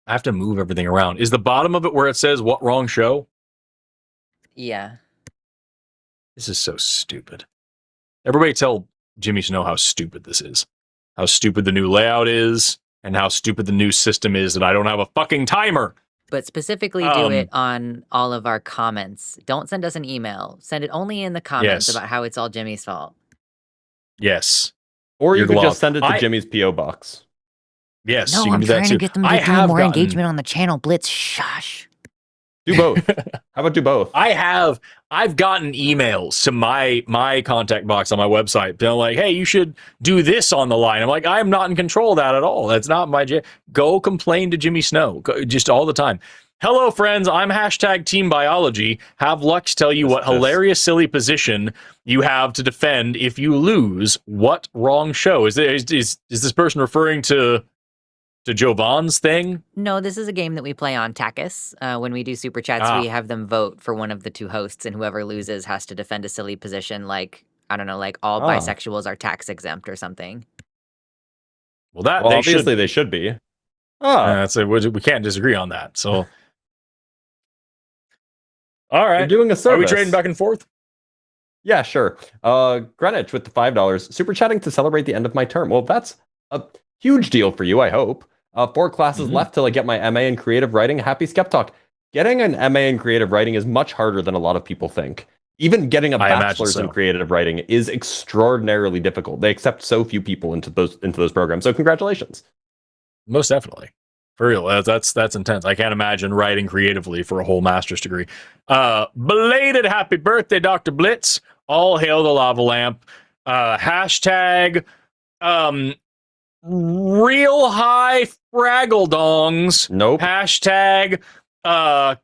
I have to move everything around. Is the bottom of it where it says "What wrong show"? Yeah. This is so stupid. Everybody tell Jimmy Snow how stupid this is. How stupid the new layout is, and how stupid the new system is that I don't have a fucking timer. But specifically do it on all of our comments. Don't send us an email. Send it only in the comments Yes. about how it's all Jimmy's fault. Yes. Or you You're could glove. just send it to Jimmy's P.O. box. Yes, No, you can I'm do that trying too. to get them to I do have more gotten- engagement on the channel. Blitz, shush. Do both. How about do both? I've gotten emails to my contact box on my website. They're like, hey, you should do this on the line. I'm like, I'm not in control of that at all. That's not my go complain to Jimmy Snow just all the time. Hello, friends. I'm hashtag Team Biology. Have Lux tell you what hilarious, silly position you have to defend if you lose. What wrong show? Is this person referring to Jovan's thing? No, this is a game that we play on TACIS. When we do super chats, we have them vote for one of the two hosts, and whoever loses has to defend a silly position, like, I don't know, like all bisexuals are tax exempt or something. Well, obviously they should be. We can't disagree on that. So, all right, You're doing a service. Are we trading back and forth? Yeah, sure. Greenwich with the $5 super chatting to celebrate the end of my term. Well, that's a huge deal for you, I hope. 4 classes left till I get my MA in creative writing. Happy SkepTalk. Getting an MA in creative writing is much harder than a lot of people think. Even getting a bachelor's in creative writing is extraordinarily difficult. They accept so few people into those programs. So congratulations. Most definitely. For real. That's intense. I can't imagine writing creatively for a whole master's degree. Belated happy birthday, Dr. Blitz. All hail the lava lamp. Hashtag real high fraggle dongs. Nope. Hashtag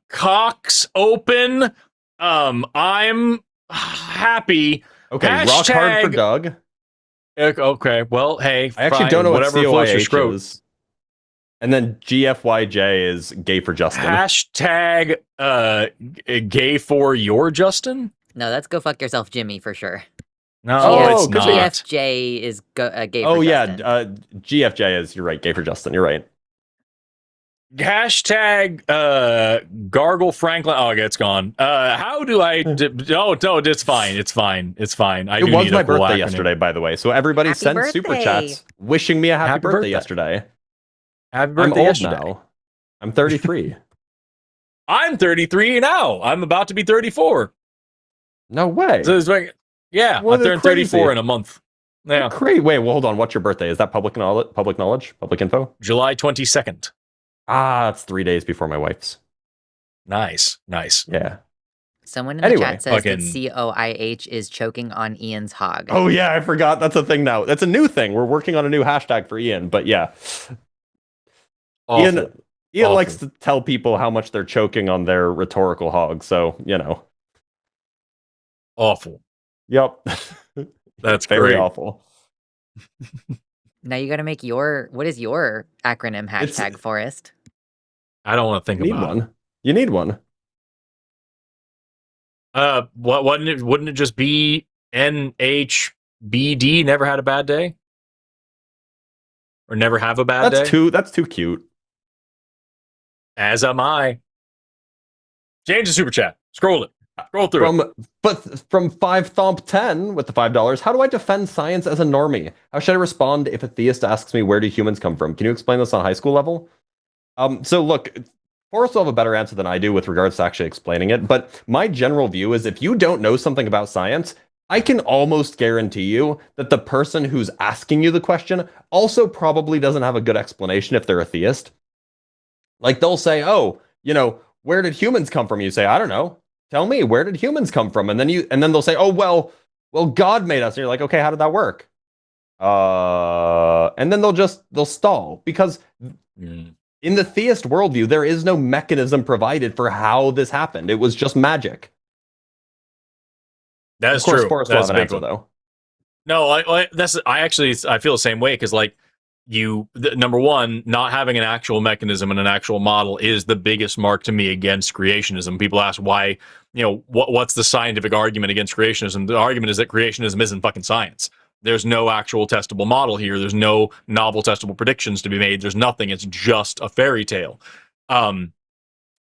cocks open. I'm happy. Okay, Hashtag, rock hard for Doug. Okay, well, hey, I actually fine, don't know what whatever floats your COIH scrote. is. And then GFYJ is gay for Justin. Hashtag gay for your Justin? No, that's go fuck yourself, Jimmy, for sure. No, it's not. GFJ is gay for Justin. GFJ is, you're right, gay for Justin, you're right. Hashtag Gargle Franklin. Oh, okay, it's gone. How do I? No, it's fine. It's fine. It's fine. It was my birthday yesterday, by the way. So everybody Happy sent birthday. super chats wishing me a happy birthday yesterday. Happy birthday I'm old yesterday. now. I'm 33. I'm 33 now. I'm about to be 34. No way. So it's like, yeah, Well, I'll they're turn 34 crazy. in a month. Yeah. Great. Wait, well, hold on. What's your birthday? Is that public knowledge? Public info? July 22nd. Ah, it's 3 days before my wife's. Nice. Yeah. Someone in the Anyway, chat says that fucking- COIH is choking on Ian's hog. Oh yeah, I forgot. That's a thing now. That's a new thing. We're working on a new hashtag for Ian. But yeah, Awful. Ian Awful. likes to tell people how much they're choking on their rhetorical hog. So Awful. Yep. That's very great. awful. Now you got to make what is your acronym hashtag, Forrest? I don't want to think You need about one. You need one. it. Wouldn't it just be NHBD? Never had a bad day, or never have a bad day. That's too cute. As am I. Change the super chat. Scroll through it. From 5thomp10 with the $5. How do I defend science as a normie? How should I respond if a theist asks me where do humans come from? Can you explain this on high school level? So look, Forrest will have a better answer than I do with regards to actually explaining it. But my general view is if you don't know something about science, I can almost guarantee you that the person who's asking you the question also probably doesn't have a good explanation if they're a theist. Like they'll say, oh, where did humans come from? You say, I don't know. Tell me, where did humans come from? And then they'll say, oh, well, God made us. And you're like, okay, how did that work? And then they'll stall because in the theist worldview, there is no mechanism provided for how this happened. It was just magic. That's of course, true. Forrest will have an answer, though. No, I feel the same way because number one, not having an actual mechanism and an actual model is the biggest mark to me against creationism. People ask why, what's the scientific argument against creationism? The argument is that creationism isn't fucking science. There's no actual testable model here. There's no novel testable predictions to be made. There's nothing. It's just a fairy tale. And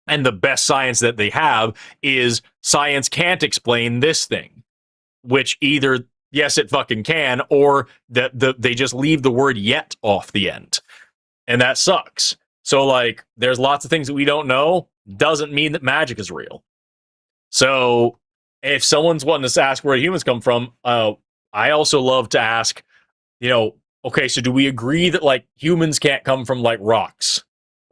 the best science that they have is science can't explain this thing, which either yes, it fucking can, or that they just leave the word yet off the end. And that sucks. So, there's lots of things that we don't know, doesn't mean that magic is real. So, if someone's wanting to ask where humans come from, I also love to ask, okay, so do we agree that, humans can't come from, rocks?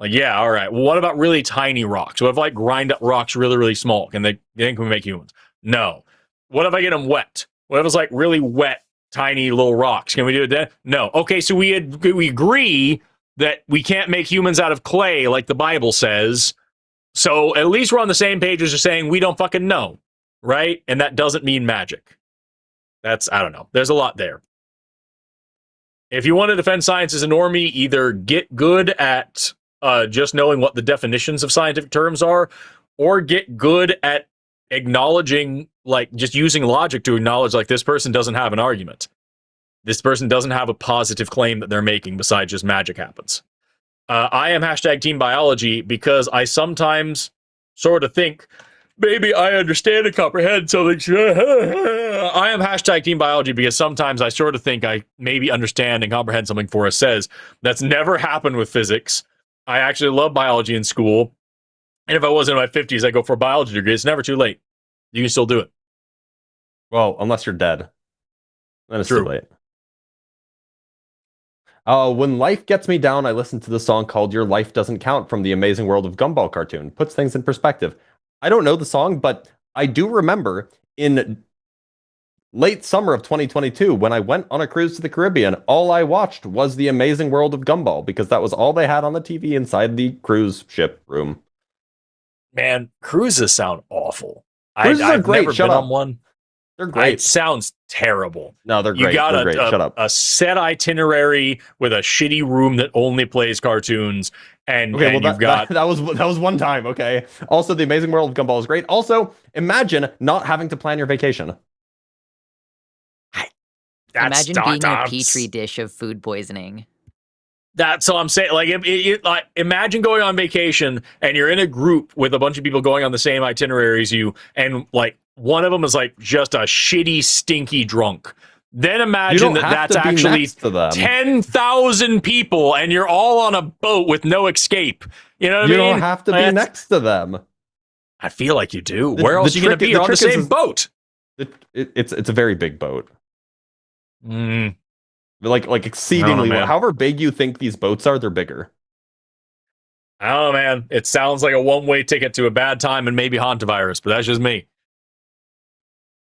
Yeah, all right. Well, what about really tiny rocks? What if, grind up rocks really, really small? Can we make humans? No. What if I get them wet? What if it's really wet, tiny little rocks? Can we do it then? No. Okay, so we agree that we can't make humans out of clay like the Bible says. So at least we're on the same page as just saying we don't fucking know, right? And that doesn't mean magic. I don't know. There's a lot there. If you want to defend science as a normie, either get good at just knowing what the definitions of scientific terms are, or get good at acknowledging, just using logic to acknowledge, this person doesn't have an argument. This person doesn't have a positive claim that they're making besides just magic happens. I am hashtag team biology because I sometimes sort of think, maybe I understand and comprehend something. I am hashtag team biology because sometimes I sort of think I maybe understand and comprehend something Forrest says. That's never happened with physics. I actually love biology in school. And if I was in my 50s, I'd go for a biology degree. It's never too late. You can still do it. Well, unless you're dead. Then it's True. too late. When life gets me down, I listen to the song called Your Life Doesn't Count from the Amazing World of Gumball cartoon. Puts things in perspective. I don't know the song, but I do remember in late summer of 2022, when I went on a cruise to the Caribbean, all I watched was the Amazing World of Gumball because that was all they had on the TV inside the cruise ship room. Man, cruises sound awful. Cruises are I've great. never Shut been up. on one. They're great. It sounds terrible. No, they're great. You got they're great. Shut up. a set itinerary with a shitty room that only plays cartoons, and, Okay, and well, you've got that was one time. Okay. Also, the Amazing World of Gumball is great. Also, imagine not having to plan your vacation. Imagine being a petri dish of food poisoning. That's all I'm saying. Imagine going on vacation and you're in a group with a bunch of people going on the same itinerary as you, and one of them is just a shitty, stinky drunk. Then imagine that's actually 10,000 people and you're all on a boat with no escape. You know what I mean? You don't have to be next to them. I feel like you do. Where else are you going to be? You're on the same boat. It's a very big boat. Mm. Exceedingly. Man. However big you think these boats are, they're bigger. I don't know, man. It sounds like a one-way ticket to a bad time and maybe hantavirus, but that's just me.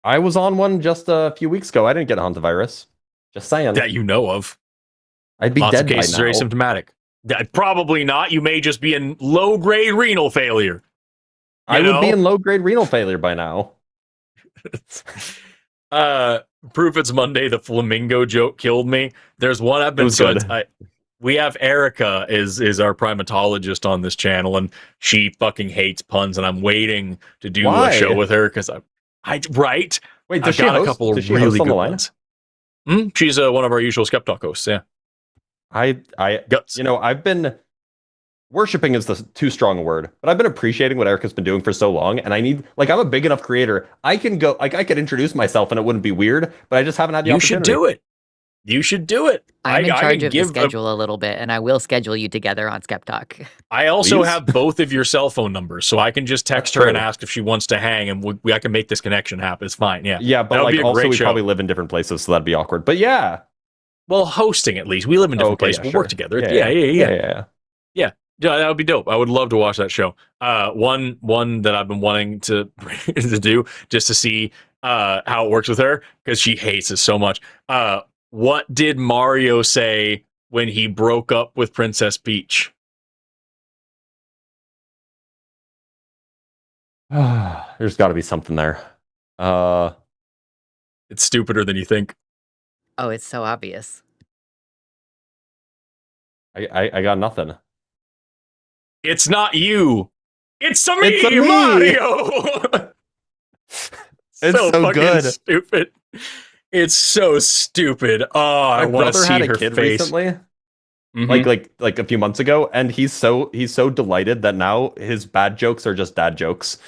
I was on one just a few weeks ago. I didn't get a hantavirus. Just saying. That you know of. I'd be Lots dead of cases by are now. asymptomatic. Probably not. You may just be in low-grade renal failure. I would be in low-grade renal failure by now. Proof it's Monday. The flamingo joke killed me. There's one I've been good. We have Erica is our primatologist on this channel, and she fucking hates puns, and I'm waiting to do a show with her because I right. Wait, does I've got she host? a couple Does of she really host on good the line? ones. She's one of our usual SkepTalk hosts. Yeah. You know, I've been worshiping is the too strong a word, but I've been appreciating what Erica's been doing for so long, and I need, like, I'm a big enough creator. I can go, like, I could introduce myself and it wouldn't be weird, but I just haven't had the opportunity. You should do it. You should do it. I'm in charge of the schedule a little bit, and I will schedule you together on SkepTalk. I also have both of your cell phone numbers, so I can just text her and ask if she wants to hang, and I can make this connection happen. It's fine. Yeah. Yeah, but like, also we probably live in different places, so that'd be awkward. But yeah. Well, hosting at least. We live in different places. We'll work together. Yeah. Yeah, that would be dope. I would love to watch that show. One that I've been wanting to do just to see how it works with her, because she hates it so much. What did Mario say when he broke up with Princess Peach? There's got to be something there. It's stupider than you think. Oh, it's so obvious. I got nothing. It's not you. It's a me, me. Mario. It's so fucking good. Stupid. It's so stupid. Oh, I want to see had a her kid face. Recently, like a few months ago, and he's so delighted that now his bad jokes are just dad jokes.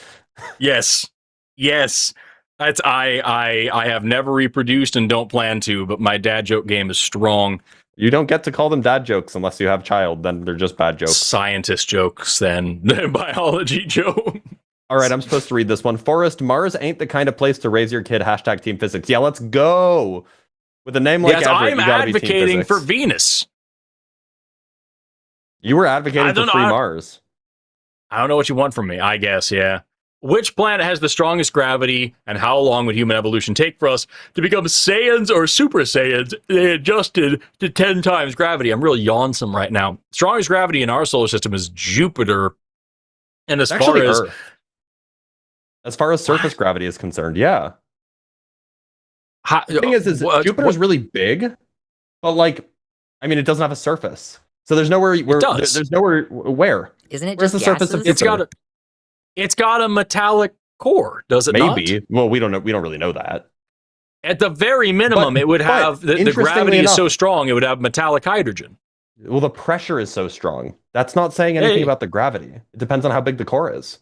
Yes. That's I have never reproduced and don't plan to, but my dad joke game is strong. You don't get to call them dad jokes unless you have child. Then they're just bad jokes. Scientist jokes, then biology joke. All right, I'm supposed to read this one. Forrest, Mars ain't the kind of place to raise your kid. # Team Physics. Yeah, let's go. With a name like Everett, I'm you gotta be Team advocating for Physics. Venus. You were advocating for free Mars. I don't know what you want from me. I guess, yeah. Which planet has the strongest gravity, and how long would human evolution take for us to become Saiyans or Super Saiyans? They adjusted to 10 times gravity. I'm really yawnsome right now. Strongest gravity in our solar system is Jupiter. And as far as Earth. As far as surface gravity is concerned, yeah. The thing is Jupiter's really big, but like, I mean, it doesn't have a surface, so there's nowhere where there's nowhere where. Isn't it Where's just the surface of Jupiter? It's got a metallic core, does it not? Maybe. Well, we don't know. We don't really know that. At the very minimum, it would have the gravity is so strong, it would have metallic hydrogen. Well, the pressure is so strong. That's not saying anything about the gravity. It depends on how big the core is.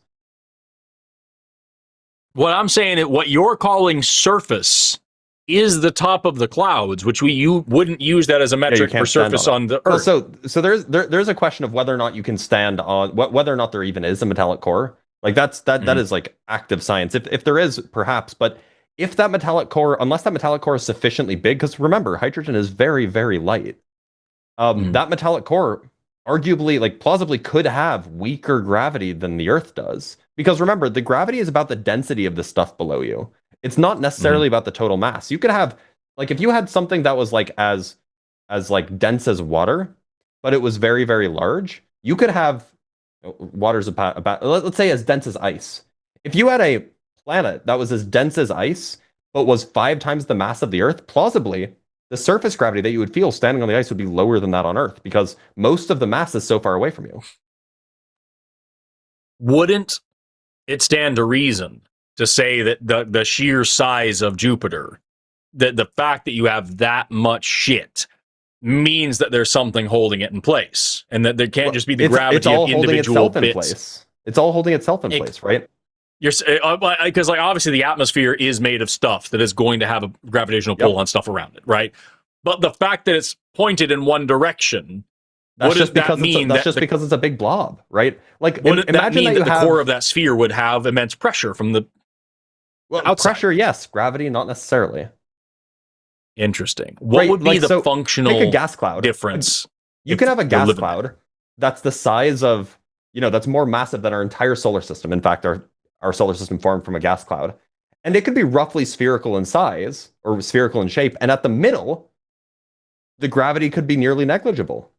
What I'm saying is, what you're calling surface is the top of the clouds, which you wouldn't use that as a metric for surface on the Earth. Well, so there's a question of whether or not you can stand on whether or not there even is a metallic core. Like that is like active science. If there is, perhaps, but if that metallic core, unless that metallic core is sufficiently big, because remember, hydrogen is very, very light. That metallic core arguably, like plausibly, could have weaker gravity than the Earth does. Because remember, the gravity is about the density of the stuff below you. It's not necessarily about the total mass. You could have, like, if you had something that was like as like dense as water, but it was very, very large, you could have water's about let's say as dense as ice. If you had a planet that was as dense as ice, but was 5 times the mass of the Earth, plausibly, the surface gravity that you would feel standing on the ice would be lower than that on Earth, because most of the mass is so far away from you. Wouldn't it stand to reason to say that the sheer size of Jupiter, that the fact that you have that much shit, means that there's something holding it in place, and that there can't just be the gravity of individual bits. It's all holding itself in place, right? You're because like obviously the atmosphere is made of stuff that is going to have a gravitational pull on stuff around it, right? But the fact that it's pointed in one direction, that's just because it's a big blob, right? Like, wouldn't that mean that the core of that sphere would have immense pressure from the outside? Pressure, yes. Gravity, not necessarily. Interesting. What would be the functional take a gas cloud difference? You could have a gas cloud that's the size of, that's more massive than our entire solar system. In fact, our solar system formed from a gas cloud. and it could be roughly spherical in size or spherical in shape, and at the middle, the gravity could be nearly negligible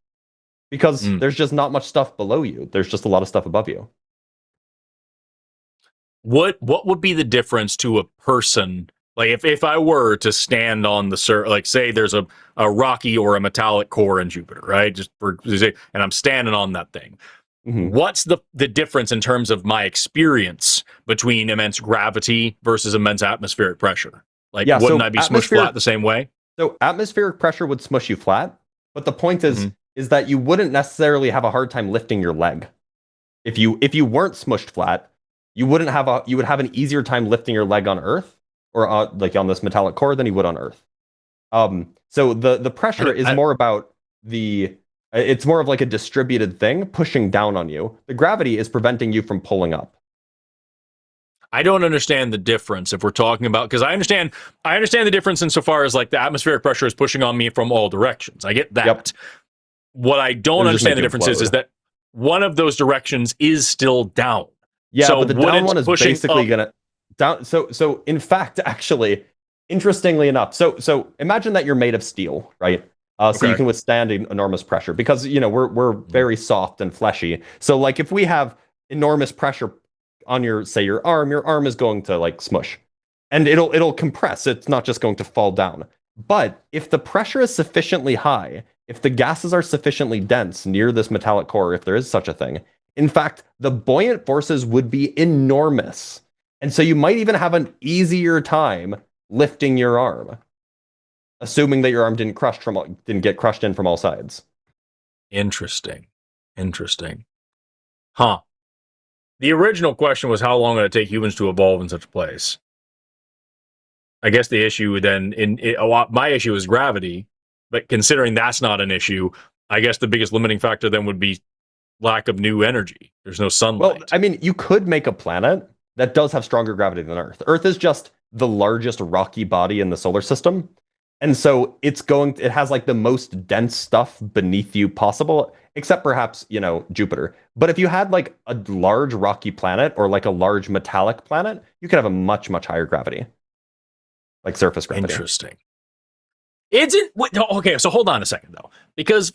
because there's just not much stuff below you. There's just a lot of stuff above you. What would be the difference to a person? Like if I were to stand on the like say there's a rocky or a metallic core in Jupiter, right? Just for and I'm standing on that thing. What's the difference in terms of my experience between immense gravity versus immense atmospheric pressure? Like, wouldn't I be smushed flat the same way? So atmospheric pressure would smush you flat, but the point is that you wouldn't necessarily have a hard time lifting your leg. If you weren't smushed flat, you would have an easier time lifting your leg on Earth or like on this metallic core than you would on Earth. So the pressure is more about it's more of like a distributed thing pushing down on you. The gravity is preventing you from pulling up. I don't understand the difference if we're talking about, because I understand the difference insofar as like the atmospheric pressure is pushing on me from all directions. I get that. Yep. What I don't understand the difference is that one of those directions is still down. Yeah, so but the down one is basically gonna down. So in fact, actually, interestingly enough, so imagine that you're made of steel, right? So you can withstand enormous pressure because we're very soft and fleshy. So like if we have enormous pressure on your arm is going to like smush, and it'll compress. It's not just going to fall down. But if the pressure is sufficiently high, if the gases are sufficiently dense near this metallic core, if there is such a thing, in fact, the buoyant forces would be enormous, and so you might even have an easier time lifting your arm, assuming that your arm didn't get crushed in from all sides. Interesting. Huh. The original question was how long would it take humans to evolve in such a place? I guess the issue then my issue is gravity, but considering that's not an issue, I guess the biggest limiting factor then would be lack of new energy. There's no sunlight. Well, I mean, you could make a planet that does have stronger gravity than Earth. Earth is just the largest rocky body in the solar system. And so it has like the most dense stuff beneath you possible, except perhaps, Jupiter. But if you had like a large rocky planet or like a large metallic planet, you could have a much, much higher gravity, like surface gravity. Interesting. Okay, so hold on a second though, because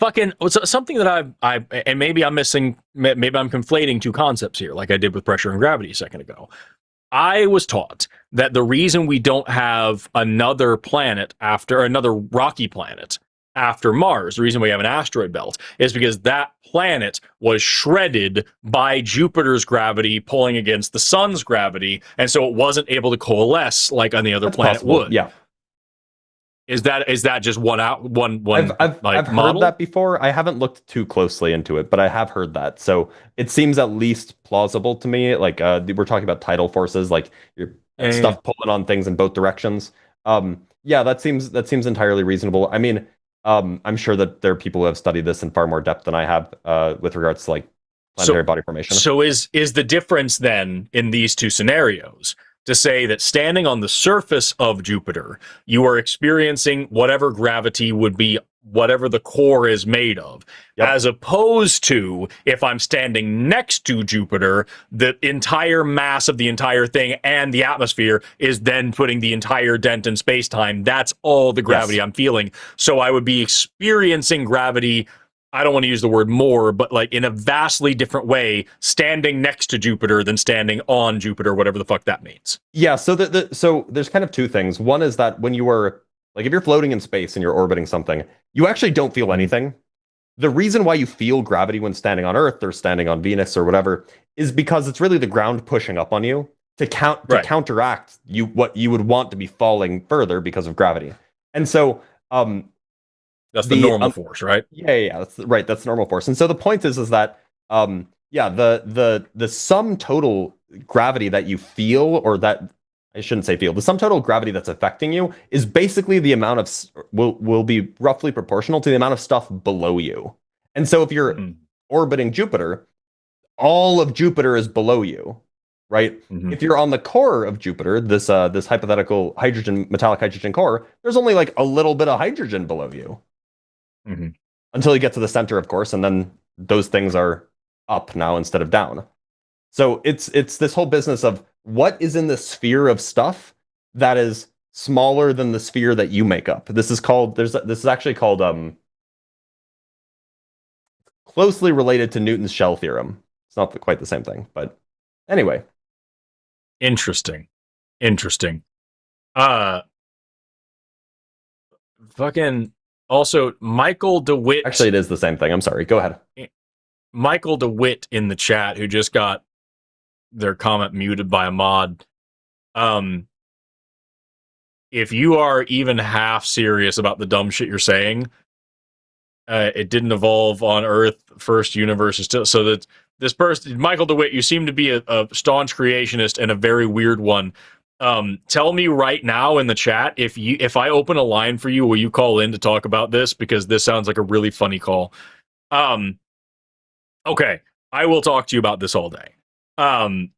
something that and maybe I'm conflating two concepts here, like I did with pressure and gravity a second ago. I was taught that the reason we don't have another rocky planet after Mars, the reason we have an asteroid belt, is because that planet was shredded by Jupiter's gravity pulling against the sun's gravity, and so it wasn't able to coalesce like on the other planet would. Yeah. Is that just one I've model? heard that before. I haven't looked too closely into it, but I have heard that. So it seems at least plausible to me. Like we're talking about tidal forces, like stuff pulling on things in both directions. Yeah, that seems entirely reasonable. I mean, I'm sure that there are people who have studied this in far more depth than I have with regards to like planetary body formation. So is the difference then in these two scenarios to say that standing on the surface of Jupiter, you are experiencing whatever gravity would be, whatever the core is made of, as opposed to if I'm standing next to Jupiter, the entire mass of the entire thing and the atmosphere is then putting the entire dent in space-time. That's all the gravity I'm feeling. So I would be experiencing gravity, I don't want to use the word more, but like in a vastly different way, standing next to Jupiter than standing on Jupiter, whatever the fuck that means. Yeah, so so there's kind of two things. One is that when you are, like if you're floating in space and you're orbiting something, you actually don't feel anything. The reason why you feel gravity when standing on Earth or standing on Venus or whatever is because it's really the ground pushing up on you to counteract what you would want to be falling further because of gravity. And so that's the normal force, right? Yeah, that's right. That's the normal force. And so the point is that the sum total gravity that you feel, or that I shouldn't say feel, the sum total gravity that's affecting you is basically the amount of will be roughly proportional to the amount of stuff below you. And so if you're orbiting Jupiter, all of Jupiter is below you, right? If you're on the core of Jupiter, this hypothetical metallic hydrogen core, there's only like a little bit of hydrogen below you. Until you get to the center, of course, and then those things are up now instead of down. So it's this whole business of what is in the sphere of stuff that is smaller than the sphere that you make up. This is actually called closely related to Newton's shell theorem. It's not quite the same thing, but anyway. Interesting. Fucking also Michael DeWitt. Actually, it is the same thing. I'm sorry. Go ahead. Michael DeWitt in the chat, who just got their comment muted by a mod. If you are even half serious about the dumb shit you're saying, it didn't evolve on Earth. First universe is still so that this person, Michael DeWitt, you seem to be a staunch creationist and a very weird one. Tell me right now in the chat if I open a line for you, will you call in to talk about this? Because this sounds like a really funny call. Okay, I will talk to you about this all day.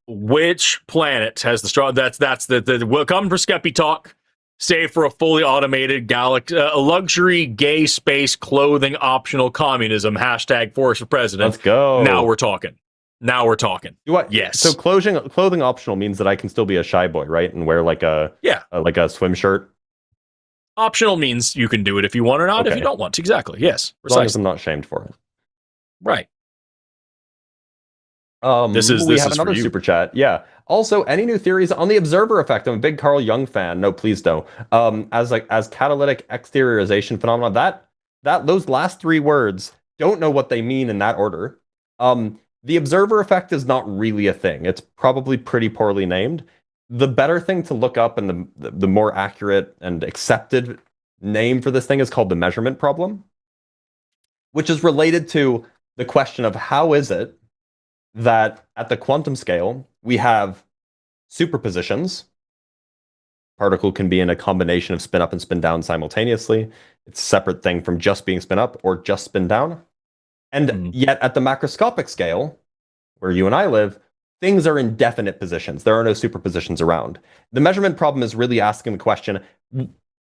Which planet has the strong? That's the welcome for SkepTalk. Stay for a fully automated a luxury gay space clothing optional communism. #Forrest for president. Let's go. Now we're talking. What? Yes. So clothing optional means that I can still be a shy boy, right? And wear like a swim shirt. Optional means you can do it if you want or not. Okay. If you don't want to, exactly. Yes. As long as I'm not shamed for it. Right. We have another super chat. Yeah. Also, any new theories on the observer effect? I'm a big Carl Jung fan. No, please don't. As catalytic exteriorization phenomena, those last three words, don't know what they mean in that order. The observer effect is not really a thing. It's probably pretty poorly named. The better thing to look up and the more accurate and accepted name for this thing is called the measurement problem, which is related to the question of how is it that at the quantum scale, we have superpositions. Particle can be in a combination of spin up and spin down simultaneously. It's a separate thing from just being spin up or just spin down. And yet at the macroscopic scale, where you and I live, things are in definite positions. There are no superpositions around. The measurement problem is really asking the question,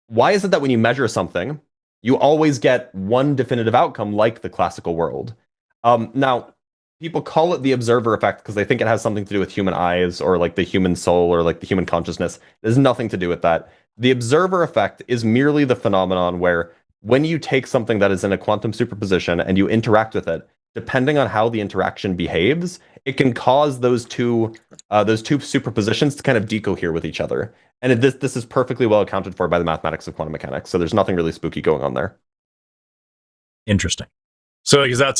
why is it that when you measure something, you always get one definitive outcome like the classical world? Now, people call it the observer effect because they think it has something to do with human eyes or like the human soul or like the human consciousness. There's nothing to do with that. The observer effect is merely the phenomenon where when you take something that is in a quantum superposition and you interact with it, depending on how the interaction behaves, it can cause those two superpositions to kind of decohere with each other. And this is perfectly well accounted for by the mathematics of quantum mechanics. So there's nothing really spooky going on there. Interesting. So because that's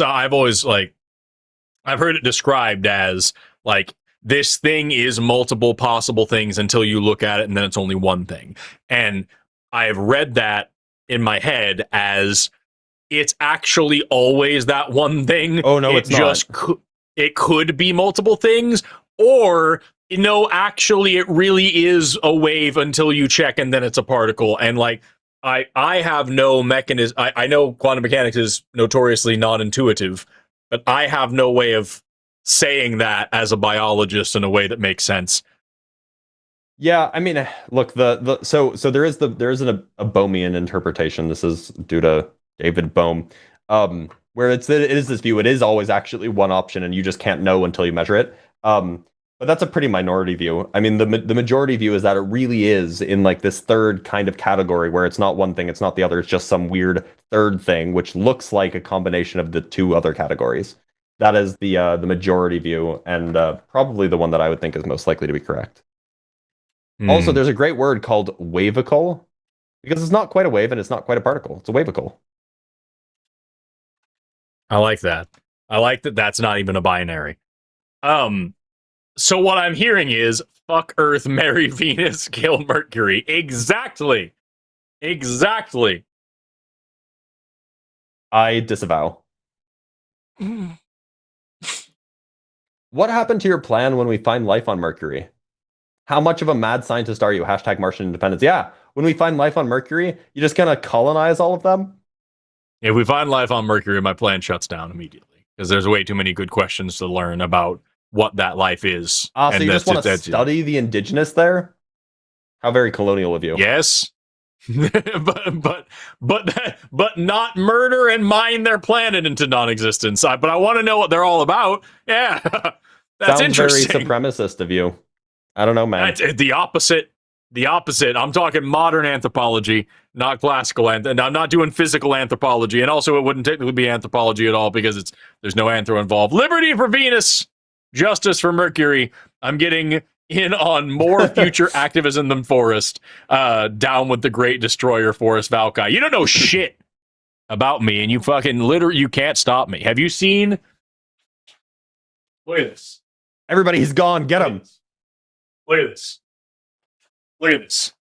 I've heard it described as like this thing is multiple possible things until you look at it and then it's only one thing. And I've read that in my head as it's actually always that one thing. Oh no, it's just not. It could be multiple things, or no, actually it really is a wave until you check and then it's a particle. And like I have no mechanism. I know quantum mechanics is notoriously non-intuitive, but I have no way of saying that as a biologist in a way that makes sense. Yeah, I mean, look, so there is a Bohmian interpretation. This is due to David Bohm, where it is this view. It is always actually one option, and you just can't know until you measure it. But that's a pretty minority view. I mean, the majority view is that it really is in like this third kind of category where it's not one thing, it's not the other, it's just some weird third thing, which looks like a combination of the two other categories. That is the majority view, and probably the one that I would think is most likely to be correct. Also, there's a great word called wavicle, because it's not quite a wave and it's not quite a particle. It's a wavicle. I like that. I like that that's not even a binary. So what I'm hearing is fuck Earth, marry Venus, kill Mercury. Exactly. I disavow. What happened to your plan when we find life on Mercury? How much of a mad scientist are you? #Martian independence. Yeah, when we find life on Mercury, you just gonna colonize all of them? If we find life on Mercury, my plan shuts down immediately because there's way too many good questions to learn about what that life is. So you just want to study the indigenous there? How very colonial of you. Yes. but not murder and mine their planet into non-existence. But I want to know what they're all about. Yeah. That's Sounds interesting. Very supremacist of you. I don't know, man. The opposite The opposite. I'm talking modern anthropology, not classical. And I'm not doing physical anthropology. And also, it wouldn't technically be anthropology at all because there's no anthro involved. Liberty for Venus, justice for Mercury. I'm getting in on more future activism than Forrest. Down with the great destroyer, Forrest Valkai. You don't know shit about me, and you fucking literally, you can't stop me. Have you seen? Look at this. Everybody, he's gone. Get him. Look at this. Look at this.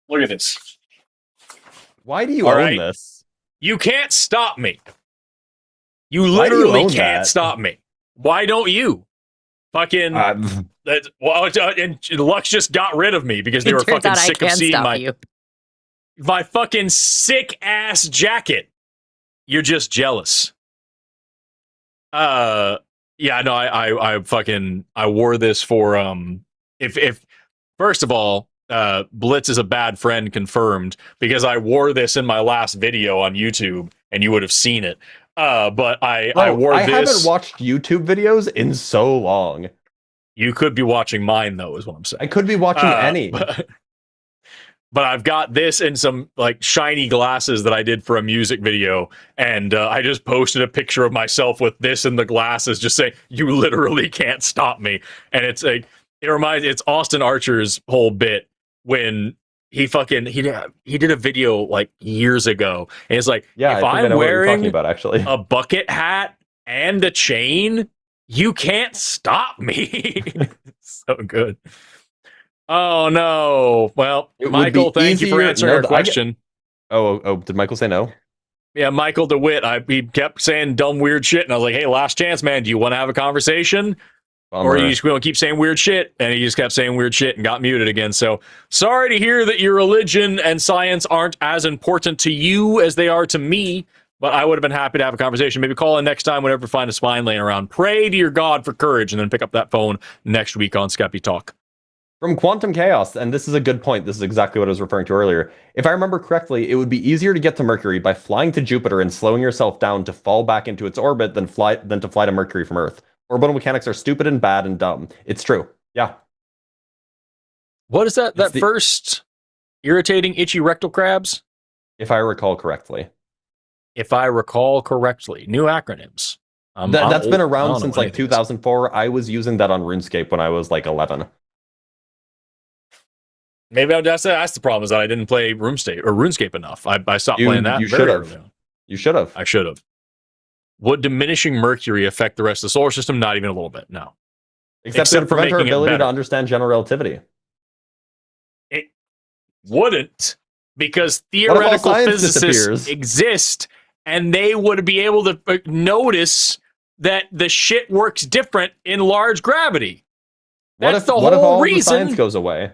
Look at this. Why do you own this? You can't stop me. You literally can't stop me. Why don't you? Fucking. And Lux just got rid of me because they were fucking sick of seeing my fucking sick ass jacket. You're just jealous. Yeah, no, I wore this for if first of all, Blitz is a bad friend confirmed because I wore this in my last video on YouTube and you would have seen it. But I wore this. I haven't watched YouTube videos in so long. You could be watching mine though, is what I'm saying. I could be watching any. But I've got this and some like shiny glasses that I did for a music video, and I just posted a picture of myself with this and the glasses, just saying you literally can't stop me. And it's it's Austin Archer's whole bit when he did a video like years ago, and it's like, yeah, if I'm wearing actually a bucket hat and a chain, you can't stop me. So good. Oh no! Well, Michael, thank you for answering our question. Did Michael say no? Yeah, Michael DeWitt. He kept saying dumb, weird shit, and I was like, "Hey, last chance, man. Do you want to have a conversation, or are you just going to keep saying weird shit?" And he just kept saying weird shit and got muted again. So sorry to hear that your religion and science aren't as important to you as they are to me. But I would have been happy to have a conversation. Maybe call in next time whenever you find a spine laying around. Pray to your God for courage, and then pick up that phone next week on SkepTalk. From Quantum Chaos, and this is a good point. This is exactly what I was referring to earlier. If I remember correctly, it would be easier to get to Mercury by flying to Jupiter and slowing yourself down to fall back into its orbit than to fly to Mercury from Earth. Orbital mechanics are stupid and bad and dumb. It's true. Yeah. What is that? That first irritating, itchy rectal crabs? If I recall correctly. If I recall correctly. New acronyms. That's been around since like 2004. I was using that on RuneScape when I was like 11. Maybe that's the problem, is that I didn't play RuneScape enough. I stopped playing that. You should have. You should have. I should have. Would diminishing Mercury affect the rest of the solar system? Not even a little bit. No. Except to prevent our ability to understand general relativity. It wouldn't, because theoretical physicists exist, and they would be able to notice that the shit works different in large gravity. That's the whole reason. The science goes away?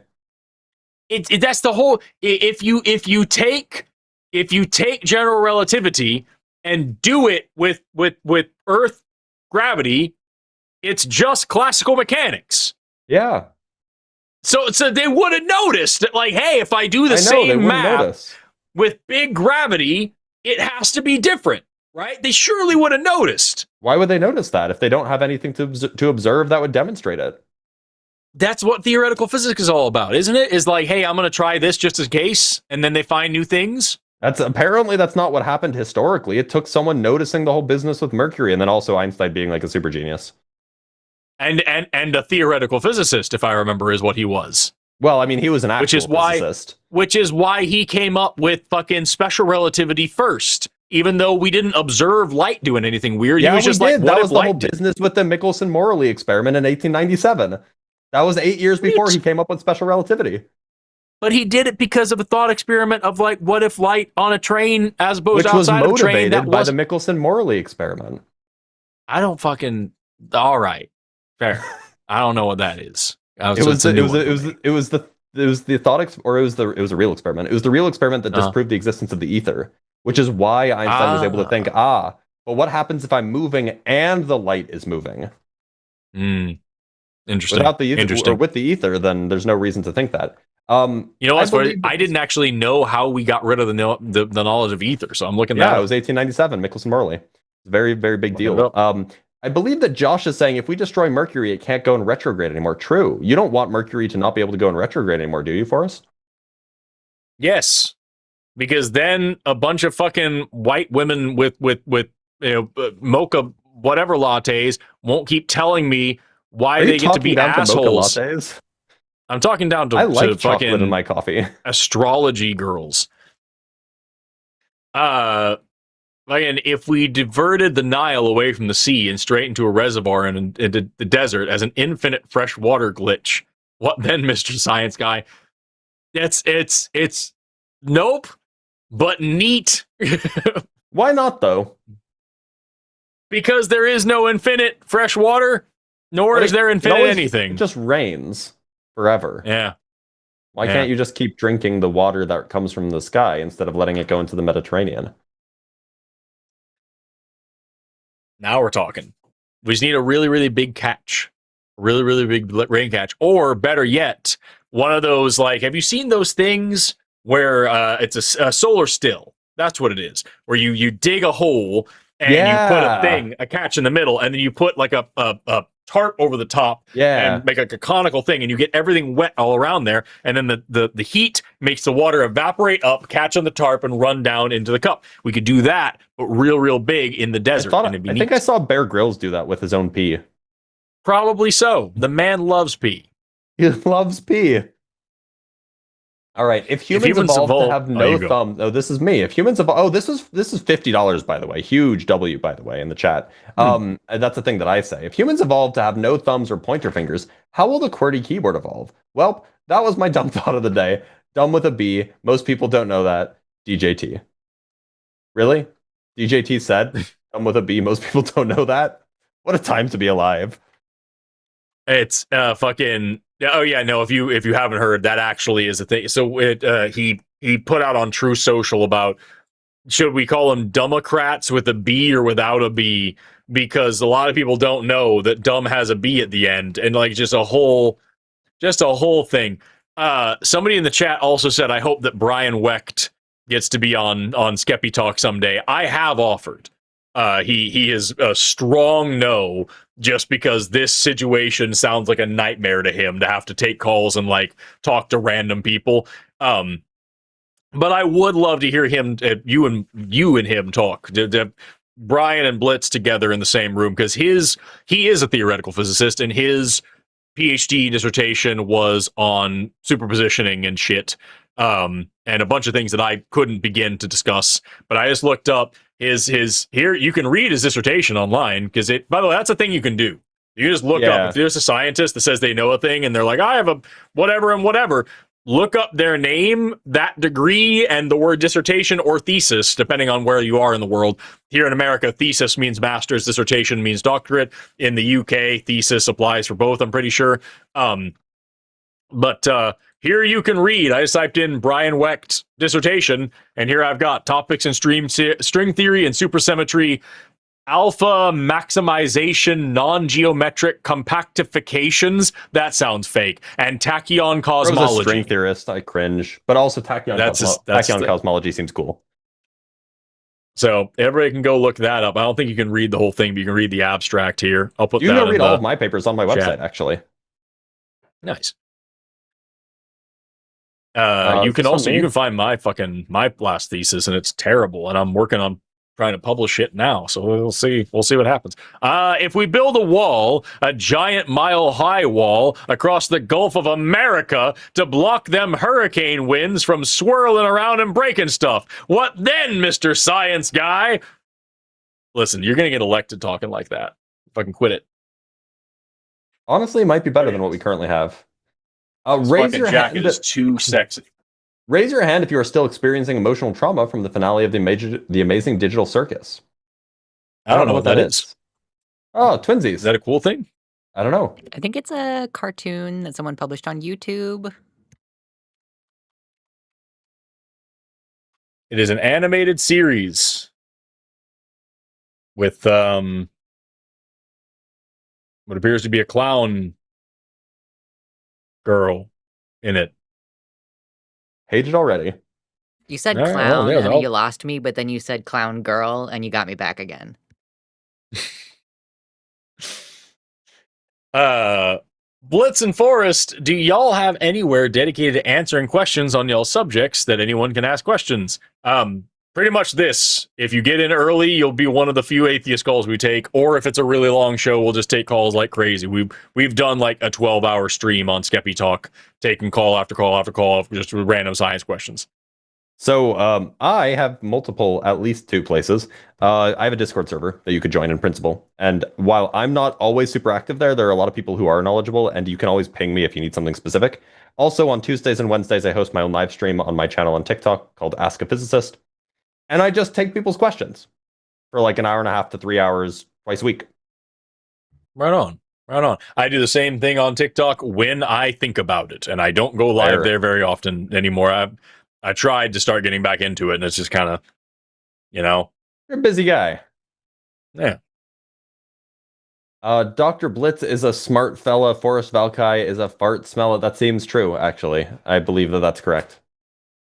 That's the whole. If you take general relativity and do it with Earth gravity, it's just classical mechanics. Yeah. So they would have noticed that, like, hey, if I do the same math with big gravity, it has to be different, right? They surely would have noticed. Why would they notice that if they don't have anything to observe that would demonstrate it? That's what theoretical physics is all about, isn't it? Is like, hey, I'm going to try this just in case, and then they find new things. That's not what happened historically. It took someone noticing the whole business with Mercury, and then also Einstein being like a super genius. And a theoretical physicist, if I remember, is what he was. Well, I mean, he was an actual physicist. Which is why he came up with fucking special relativity first. Even though we didn't observe light doing anything weird, yeah, he was just like, that was the whole business with the Michelson-Morley experiment in 1897. That was 8 years before he came up with special relativity. But he did it because of a thought experiment of like, what if light on a train as opposed to outside of a train? Which was motivated by the Michelson-Morley experiment. I don't fucking. All right, fair. I don't know what that is. It was the thought or it was a real experiment. It was the real experiment that disproved the existence of the ether, which is why Einstein was able to think, but what happens if I'm moving and the light is moving? Interesting. Without the ether, or with the ether, then there's no reason to think that. You know what's funny? I didn't actually know how we got rid of the knowledge of ether, so I'm looking. Yeah, it was 1897, Michelson-Morley. It's a very, very big deal. I believe that Josh is saying if we destroy Mercury, it can't go in retrograde anymore. True. You don't want Mercury to not be able to go in retrograde anymore, do you, Forrest? Yes, because then a bunch of fucking white women with mocha whatever lattes won't keep telling me why they get to be assholes. To mocha lattes? I'm talking down to I like to chocolate fucking in my coffee. Astrology girls. Again, if we diverted the Nile away from the sea and straight into a reservoir and into the desert as an infinite freshwater glitch, what then, Mr. Science Guy? It's nope, but neat. Why not, though? Because there is no infinite fresh water, nor is there infinite anything. It just rains forever. Yeah. Why can't you just keep drinking the water that comes from the sky instead of letting it go into the Mediterranean? Now we're talking. We just need a really, really big catch. Really, really big rain catch. Or better yet, one of those, like, have you seen those things where it's a solar still? That's what it is. Where you dig a hole and you put a catch in the middle, and then you put like a tarp over the top and make like a conical thing, and you get everything wet all around there, and then the heat makes the water evaporate up, catch on the tarp, and run down into the cup. We could do that, but real big in the desert. I think I saw Bear Grylls do that with his own pee. Probably so. The man loves pee. He loves pee. All right. If humans evolve to have no thumb, this is me. If humans evolve, this is $50 by the way. Huge W by the way in the chat. And that's the thing that I say. If humans evolve to have no thumbs or pointer fingers, how will the QWERTY keyboard evolve? Well, that was my dumb thought of the day. Dumb with a B. Most people don't know that. DJT. Really? DJT said dumb with a B. Most people don't know that. What a time to be alive. It's fucking. Oh yeah, no. If you haven't heard, that actually is a thing. So he put out on True Social about should we call them Democrats with a B or without a B, because a lot of people don't know that dumb has a B at the end, and like just a whole thing. Somebody in the chat also said, I hope that Brian Wecht gets to be on SkepTalk someday. I have offered. He is a strong no, just because this situation sounds like a nightmare to him to have to take calls and like talk to random people. But I would love to hear him, you and him talk. Brian and Blitz together in the same room, because he is a theoretical physicist, and his PhD dissertation was on superpositioning and shit, and a bunch of things that I couldn't begin to discuss. But I just looked up his here. You can read his dissertation online, because by the way, that's a thing you can do. You just look up, if there's a scientist that says they know a thing and they're like, I have a whatever and whatever, look up their name, that degree, and the word dissertation or thesis, depending on where you are in the world. Here in America, thesis means master's, dissertation means doctorate. In the UK, thesis applies for both, I'm pretty sure. But here you can read. I just typed in Brian Wecht dissertation, and here I've got topics in string theory and supersymmetry, alpha maximization, non-geometric compactifications. That sounds fake. And tachyon cosmology. I was a string theorist. I cringe. But also tachyon cosmology seems cool. So everybody can go look that up. I don't think you can read the whole thing, but you can read the abstract here. I'll put that in the chat. You can read all of my papers on my website, actually. Nice. You can find my last thesis, and it's terrible, and I'm working on trying to publish it now, so we'll see what happens. If we build a wall, a giant mile-high wall across the Gulf of America to block them hurricane winds from swirling around and breaking stuff, what then, Mr. Science Guy? Listen, you're gonna get elected talking like that. Fucking quit it. Honestly, it might be better than what we currently have. Raise your jacket hand. Is too sexy. Raise your hand if you are still experiencing emotional trauma from the finale of the Amazing Digital Circus. I don't know what that is. Oh, twinsies. Is that a cool thing? I don't know. I think it's a cartoon that someone published on YouTube. It is an animated series with what appears to be a clown girl in it. Hate it already. You said clown, and then you lost me, but then you said clown girl, and you got me back again. Blitz and Forrest, do y'all have anywhere dedicated to answering questions on y'all subjects that anyone can ask questions? Pretty much this. If you get in early, you'll be one of the few atheist calls we take, or if it's a really long show, we'll just take calls like crazy. We've done like a 12-hour stream on SkepTalk, taking call after call after call, just with random science questions. So I have multiple, at least 2 places. I have a Discord server that you could join in principle. And while I'm not always super active there are a lot of people who are knowledgeable, and you can always ping me if you need something specific. Also, on Tuesdays and Wednesdays, I host my own live stream on my channel on TikTok called Ask a Physicist. And I just take people's questions for like an hour and a half to 3 hours twice a week. Right on. Right on. I do the same thing on TikTok when I think about it, and I don't go live there very often anymore. I tried to start getting back into it, and it's just kind of, You're a busy guy. Yeah. Dr. Blitz is a smart fella. Forrest Valkai is a fart smeller. That seems true, actually. I believe that that's correct.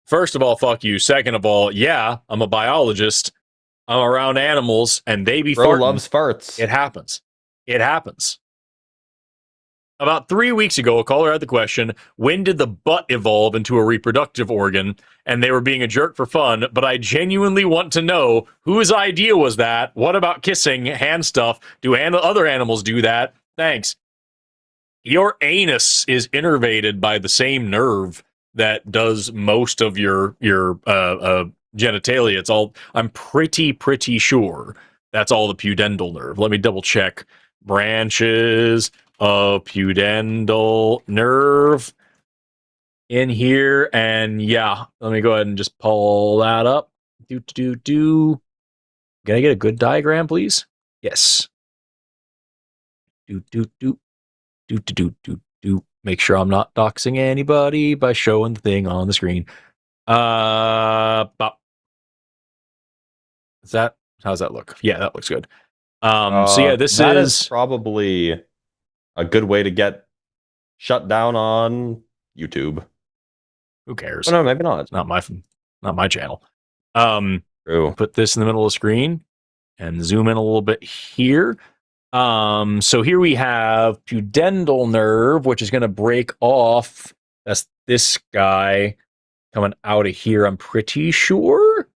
First of all, fuck you. Second of all, yeah, I'm a biologist. I'm around animals, and they be Bro farting. loves farts. It happens. It happens. About 3 weeks ago, a caller had the question, when did the butt evolve into a reproductive organ? And they were being a jerk for fun, but I genuinely want to know whose idea was that? What about kissing, hand stuff? Do other animals do that? Thanks. Your anus is innervated by the same nerve that does most of your genitalia. It's all, I'm pretty sure that's all the pudendal nerve. Let me double check. Branches of pudendal nerve in here, and yeah, let me go ahead and just pull that up. Can I get a good diagram, please? Yes. Make sure I'm not doxing anybody by showing the thing on the screen. How's that look? Yeah, that looks good. So yeah, this is probably a good way to get shut down on YouTube. Who cares? Oh, no, maybe not. It's not my channel. True. Put this in the middle of the screen and zoom in a little bit here. So here we have pudendal nerve, which is going to break off. That's this guy coming out of here, I'm pretty sure.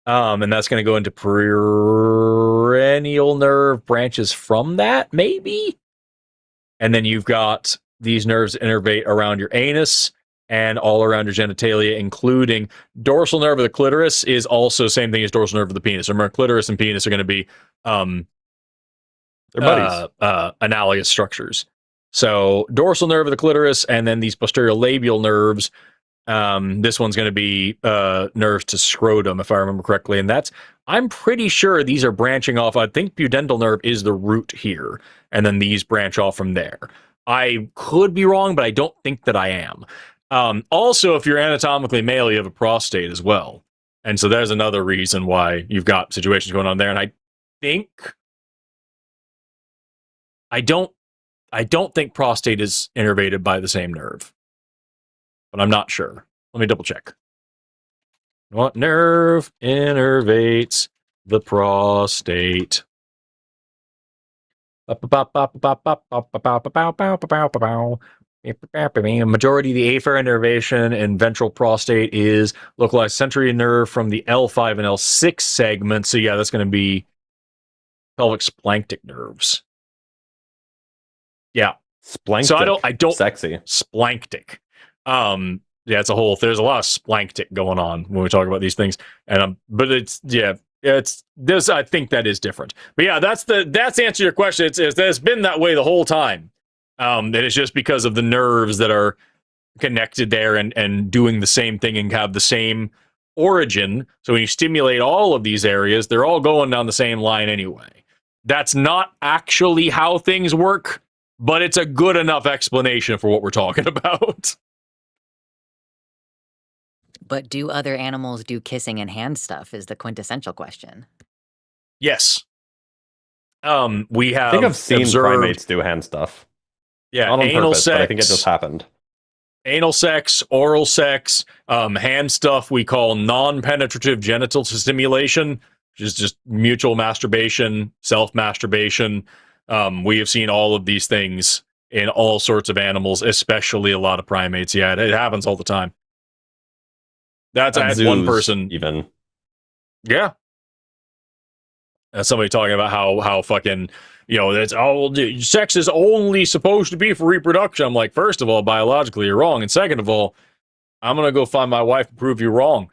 And that's going to go into perennial nerve branches from that, maybe. And then you've got these nerves innervate around your anus and all around your genitalia, including dorsal nerve of the clitoris is also same thing as dorsal nerve of the penis. Remember, clitoris and penis are going to be they're buddies. Analogous structures. So dorsal nerve of the clitoris, and then these posterior labial nerves. This one's going to be nerves to scrotum, if I remember correctly. And I'm pretty sure these are branching off. I think pudendal nerve is the root here, and then these branch off from there. I could be wrong, but I don't think that I am. Also, if you're anatomically male, you have a prostate as well. And so there's another reason why you've got situations going on there. And I don't think prostate is innervated by the same nerve, but I'm not sure. Let me double check. What nerve innervates the prostate? Majority of the afferent innervation in ventral prostate is localized sensory nerve from the L5 and L6 segments. So yeah, that's going to be pelvic splanchnic nerves. Yeah. Splanchnic. So I don't sexy. Splanchnic. Yeah, there's a lot of splanchnic going on when we talk about these things. And but it's this, I think that is different. But yeah, that's the answer to your question. It's been that way the whole time. And it's just because of the nerves that are connected there and doing the same thing and have the same origin. So when you stimulate all of these areas, they're all going down the same line anyway. That's not actually how things work, but it's a good enough explanation for what we're talking about. But do other animals do kissing and hand stuff is the quintessential question. Yes. We have I think I've seen primates do hand stuff. Yeah, not on anal purpose, sex, but I think it just happened. Anal sex, oral sex, hand stuff we call non-penetrative genital stimulation, which is just mutual masturbation, self-masturbation. We have seen all of these things in all sorts of animals, especially a lot of primates. Yeah, it happens all the time. That's I had one person even. Yeah. Somebody talking about how fucking, that's sex is only supposed to be for reproduction. I'm like, first of all, biologically you're wrong, and second of all, I'm gonna go find my wife and prove you wrong.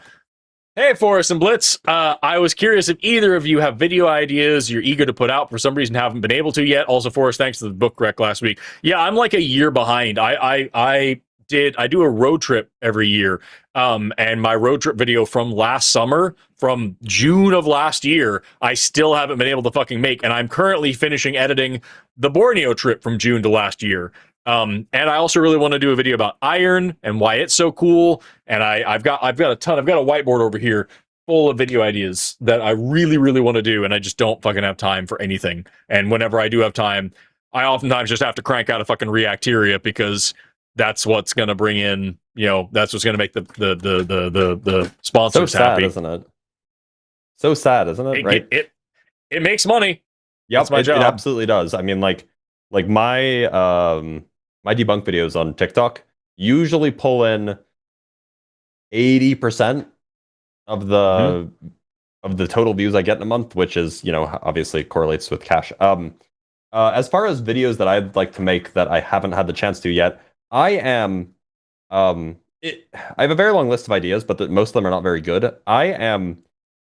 Hey, Forrest and Blitz. I was curious if either of you have video ideas you're eager to put out. For some reason, haven't been able to yet. Also, Forrest, thanks to the book rec last week. Yeah, I'm like a year behind. I do a road trip every year. And my road trip video from last summer, from June of last year, I still haven't been able to fucking make. And I'm currently finishing editing the Borneo trip from June to last year. And I also really want to do a video about iron and why it's so cool. And I've got a whiteboard over here full of video ideas that I really, really want to do. And I just don't fucking have time for anything. And whenever I do have time, I oftentimes just have to crank out a fucking reacteria because that's what's going to bring in, that's what's going to make the sponsors so sad, happy. Isn't it? So sad, isn't it? Right? It makes money. Yep, that's my job. It absolutely does. I mean, like my my debunk videos on TikTok usually pull in 80% of the total views I get in a month, which is, obviously correlates with cash. As far as videos that I'd like to make that I haven't had the chance to yet, I am I have a very long list of ideas, but most of them are not very good. I am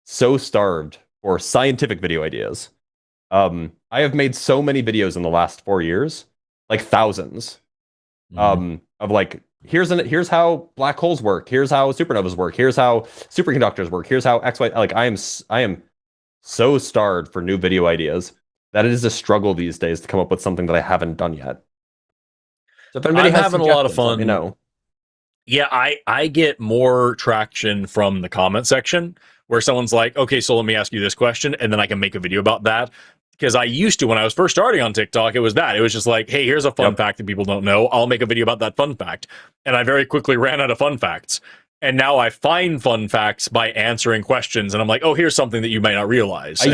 so starved for scientific video ideas. I have made so many videos in the last 4 years, like thousands, of like, here's how black holes work, here's how supernovas work, here's how superconductors work, here's how X, Y, like I am so starved for new video ideas that it is a struggle these days to come up with something that I haven't done yet. So if anybody I'm has having a lot of fun. let me know. Yeah, I get more traction from the comment section where someone's like, okay, so let me ask you this question, and then I can make a video about that. Because I used to, when I was first starting on TikTok, it was just like, hey, here's a fun fact that people don't know. I'll make a video about that fun fact. And I very quickly ran out of fun facts. And now I find fun facts by answering questions. And I'm like, oh, here's something that you might not realize. I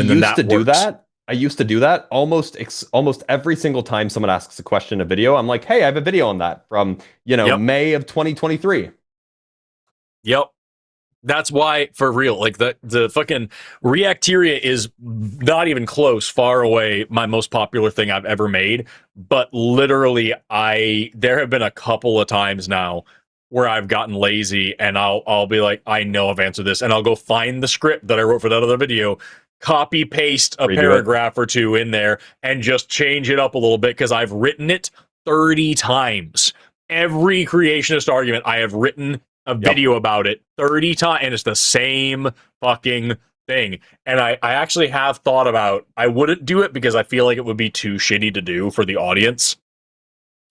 used to do that almost every single time someone asks a question in a video. I'm like, hey, I have a video on that from, May of 2023. Yep. That's why, for real, like the fucking reacteria is not even close, far away, my most popular thing I've ever made. But literally, there have been a couple of times now where I've gotten lazy and I'll be like, I know I've answered this, and I'll go find the script that I wrote for that other video, copy paste a paragraph or two in there, and just change it up a little bit because I've written it 30 times. Every creationist argument I have written a video about it 30 times, and it's the same fucking thing. And I actually have thought about, I wouldn't do it because I feel like it would be too shitty to do for the audience,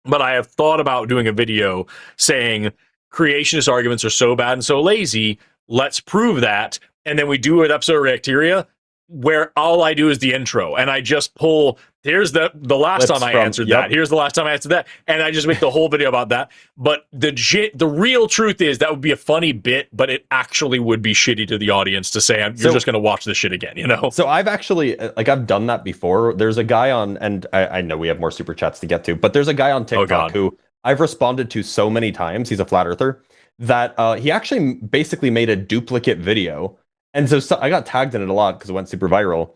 but I have thought about doing a video saying creationist arguments are so bad and so lazy, let's prove that. And then we do an episode of Reacteria where all I do is the intro, and I just pull, here's the last time I answered that, here's the last time I answered that, and I just make the whole video about that. But the real truth is that would be a funny bit, but it actually would be shitty to the audience to say, you're just going to watch this shit again, So I've actually, I've done that before. There's a guy on, and I know we have more super chats to get to, but there's a guy on TikTok who I've responded to so many times, he's a flat earther, that he actually basically made a duplicate video. And so I got tagged in it a lot because it went super viral.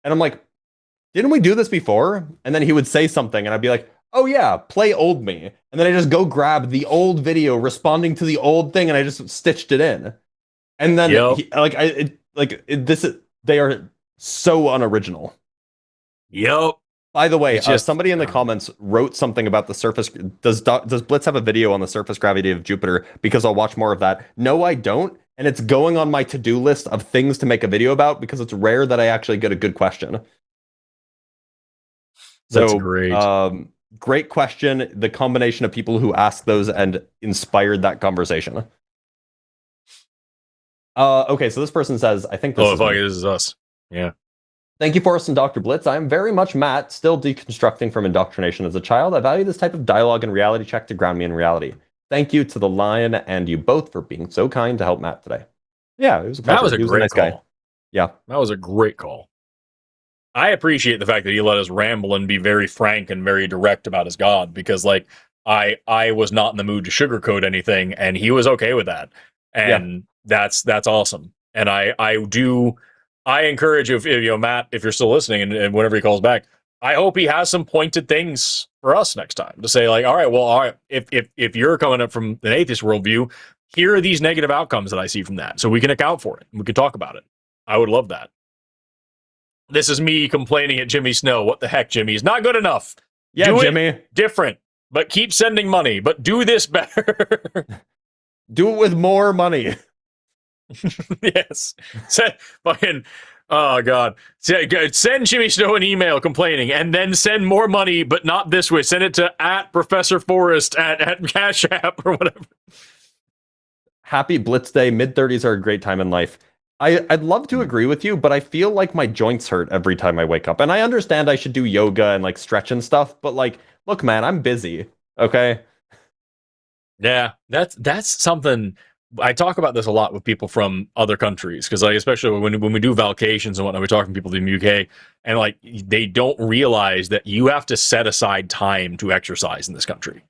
And I'm like, didn't we do this before? And then he would say something and I'd be like, oh yeah, play old me. And then I just go grab the old video responding to the old thing and I just stitched it in. And then they are so unoriginal. Yep. By the way, somebody in the comments wrote something about the surface. Does Blitz have a video on the surface gravity of Jupiter? Because I'll watch more of that. No, I don't. And it's going on my to-do list of things to make a video about because it's rare that I actually get a good question. That's great. Great question. The combination of people who asked those and inspired that conversation. Okay, so this person says, I think this is us. Yeah. Thank you, Forrest and Dr. Blitz. I am very much Matt, still deconstructing from indoctrination as a child. I value this type of dialogue and reality check to ground me in reality. Thank you to the Lion and you both for being so kind to help Matt today. Yeah, it was a pleasure. That was a great nice call. Guy. Yeah. That was a great call. I appreciate the fact that he let us ramble and be very frank and very direct about his God, because like I was not in the mood to sugarcoat anything, and he was okay with that, and that's awesome. And I encourage if you know, Matt, if you're still listening, and whenever he calls back, I hope he has some pointed things for us next time to say, like, all right, if you're coming up from an atheist worldview, here are these negative outcomes that I see from that, so we can account for it. We can talk about it. I would love that. This is me complaining at Jimmy Snow. What the heck, Jimmy? He's not good enough. Yeah, do Jimmy. It different, but keep sending money. But do this better. Do it with more money. Yes. Fucking. Oh God. Send Jimmy Snow an email complaining, and then send more money, but not this way. Send it to @Professor Forrest at Cash App or whatever. Happy Blitz Day. Mid-30s are a great time in life. I'd love to agree with you, but I feel like my joints hurt every time I wake up. And I understand I should do yoga and like stretch and stuff, but like, look, man, I'm busy. Okay. Yeah, that's something I talk about this a lot with people from other countries, because like especially when we do vacations and whatnot, we're talking to people in the UK, and like they don't realize that you have to set aside time to exercise in this country.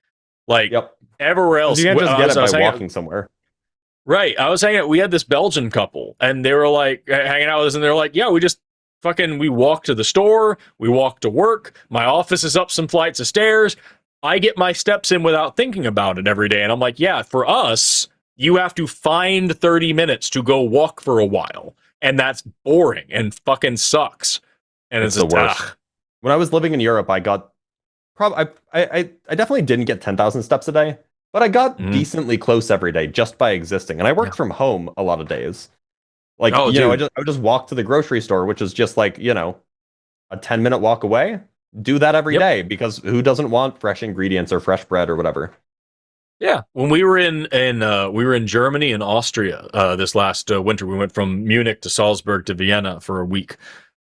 Like everywhere else, you can't just get it by walking somewhere. Right. I was hanging out, we had this Belgian couple, and they were like hanging out with us, and they're like, yeah, we walk to the store, we walk to work, my office is up some flights of stairs, I get my steps in without thinking about it every day. And I'm like, yeah, for us, you have to find 30 minutes to go walk for a while, and that's boring and fucking sucks. And it's the worst. When I was living in Europe, I got I definitely didn't get 10,000 steps a day, but I got decently close every day just by existing. And I worked from home a lot of days. Like, I would just walk to the grocery store, which is just like, a 10-minute walk away. Do that every day, because who doesn't want fresh ingredients or fresh bread or whatever? Yeah. When we were in Germany and Austria this last winter, we went from Munich to Salzburg to Vienna for a week.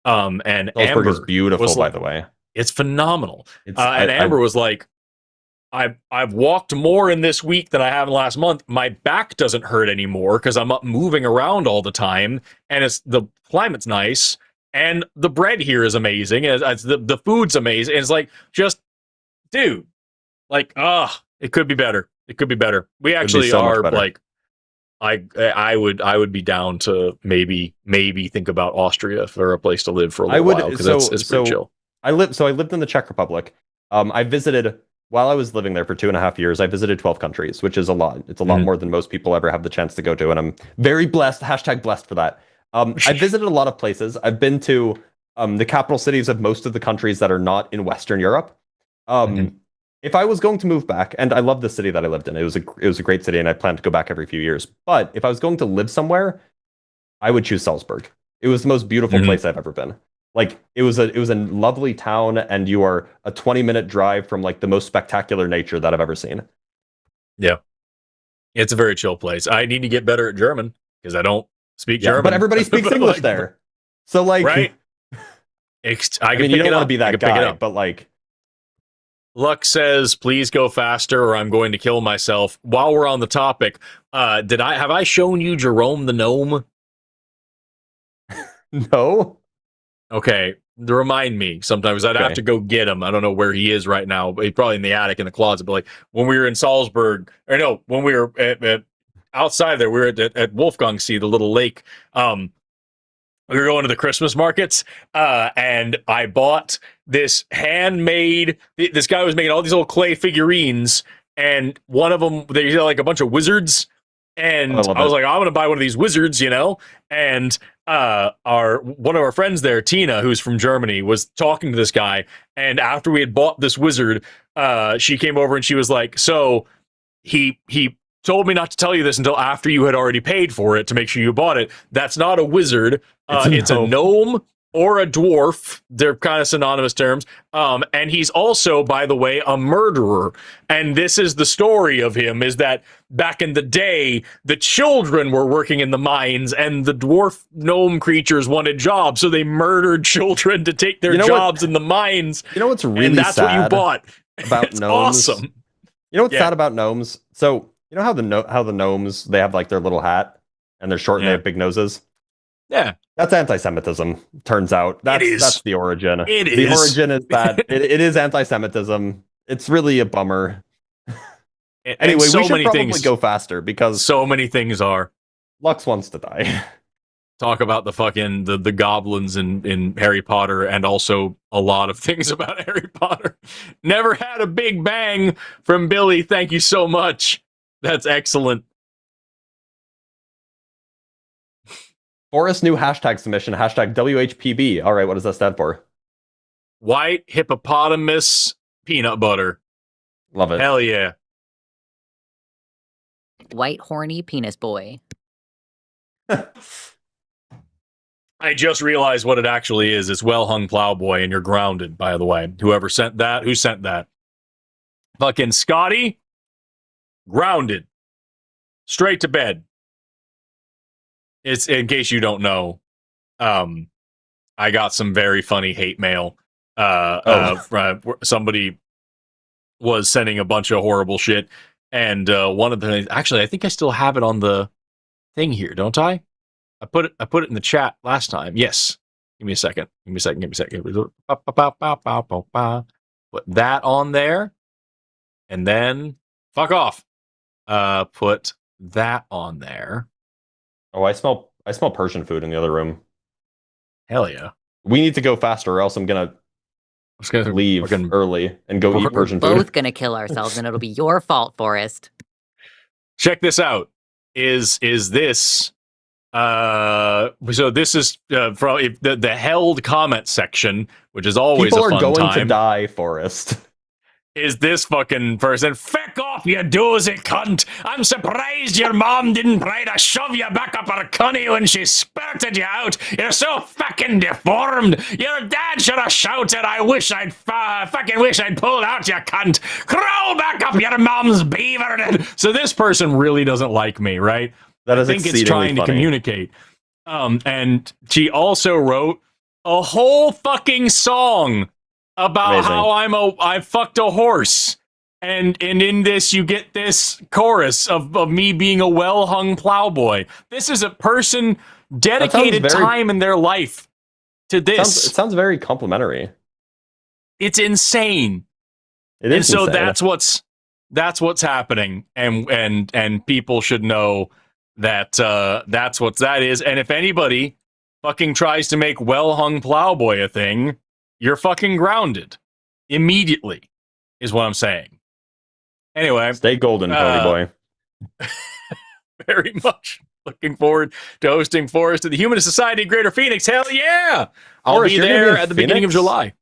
And Salzburg is beautiful, by the way. It's phenomenal. And Amber was like, I've walked more in this week than I have in last month. My back doesn't hurt anymore because I'm up moving around all the time, and the climate's nice, and the bread here is amazing, and the food's amazing. And it's like, just, dude, like, it could be better. It could be better. We actually are like, I would be down to maybe think about Austria for a place to live for a little while, because it's pretty chill. I lived in the Czech Republic. I visited. While I was living there for 2.5 years, I visited 12 countries, which is a lot. It's a lot more than most people ever have the chance to go to, and I'm very blessed, #blessed for that. I visited a lot of places. I've been to the capital cities of most of the countries that are not in Western Europe. If I was going to move back, and I love the city that I lived in, it was a great city, and I plan to go back every few years. But if I was going to live somewhere, I would choose Salzburg. It was the most beautiful place I've ever been. Like, it was a lovely town, and you are a 20-minute drive from like the most spectacular nature that I've ever seen. Yeah, it's a very chill place. I need to get better at German because I don't speak German. But everybody speaks English there, so like, right? I mean, you don't want to be that guy, but like, Luck says, "Please go faster, or I'm going to kill myself." While we're on the topic, have I shown you Jerome the gnome? No. Okay, remind me sometimes. I'd have to go get him. I don't know where he is right now, but he's probably in the attic in the closet. But like when we were in Salzburg, when we were outside there, we were at Wolfgangsee, the little lake. We were going to the Christmas markets, and I bought this handmade. This guy was making all these little clay figurines, and one of them, they had like a bunch of wizards. And I was like, I'm going to buy one of these wizards, and one of our friends there, Tina, who's from Germany, was talking to this guy. And after we had bought this wizard, she came over and she was like, so he told me not to tell you this until after you had already paid for it to make sure you bought it. That's not a wizard. It's a gnome or a dwarf. They're kind of synonymous terms. And he's also, by the way, a murderer. And this is the story of him, is that back in the day, the children were working in the mines, and the dwarf gnome creatures wanted jobs, so they murdered children to take their jobs in the mines. You know what's really and that's sad what you bought. about it's gnomes? Awesome. You know what's sad about gnomes? So, you know how the gnomes, they have like their little hat, and they're short and they have big noses? Yeah. That's anti-Semitism. Turns out that's the origin. The origin is that it is anti-Semitism. It's really a bummer. Anyway, we should probably go faster because so many things are. Lux wants to die. Talk about the fucking the goblins in Harry Potter, and also a lot of things about Harry Potter. Never had a big bang from Billy. Thank you so much. That's excellent. Forrest new hashtag submission, hashtag WHPB. All right, what does that stand for? White hippopotamus peanut butter. Love it. Hell yeah. White horny penis boy. I just realized what it actually is. It's well hung plowboy, and you're grounded, by the way. Whoever sent that, who sent that? Fucking Scotty, grounded. Straight to bed. It's, in case you don't know, I got some very funny hate mail. Somebody was sending a bunch of horrible shit, and one of the, actually, I think I still have it on the thing here, don't I? I put it in the chat last time. Yes. Give me a second. Put that on there, and then fuck off. Put that on there. Oh, I smell Persian food in the other room. Hell yeah. We need to go faster, or else I'm gonna leave early and go eat Persian food. We're both gonna kill ourselves, and it'll be your fault, Forrest. Check this out. Is this so this is from the held comment section, which is always people a fun are going time. to die, Forrest. Is this fucking person? Feck off, you doozy cunt! I'm surprised your mom didn't try to shove you back up her cunny when she spurted you out. You're so fucking deformed. Your dad should have shouted, "I wish I'd fucking wish I'd pulled out, you cunt! Crawl back up your mom's beaver!" So this person really doesn't like me, right? That is I think it's exceedingly trying funny. to communicate. And she also wrote a whole fucking song about Amazing. how I fucked a horse. And in this you get this chorus of me being a well-hung plowboy. This is a person dedicated time in their life to this. It sounds very complimentary. It's insane. It is and so insane. that's what's happening, and people should know that that's what that is. And if anybody fucking tries to make well-hung plowboy a thing, you're fucking grounded immediately, is what I'm saying. Anyway, stay golden, Pony Boy. Very much looking forward to hosting Forrest at the Humanist Society Greater Phoenix. Hell yeah! I'll Forrest, be there at the beginning of July.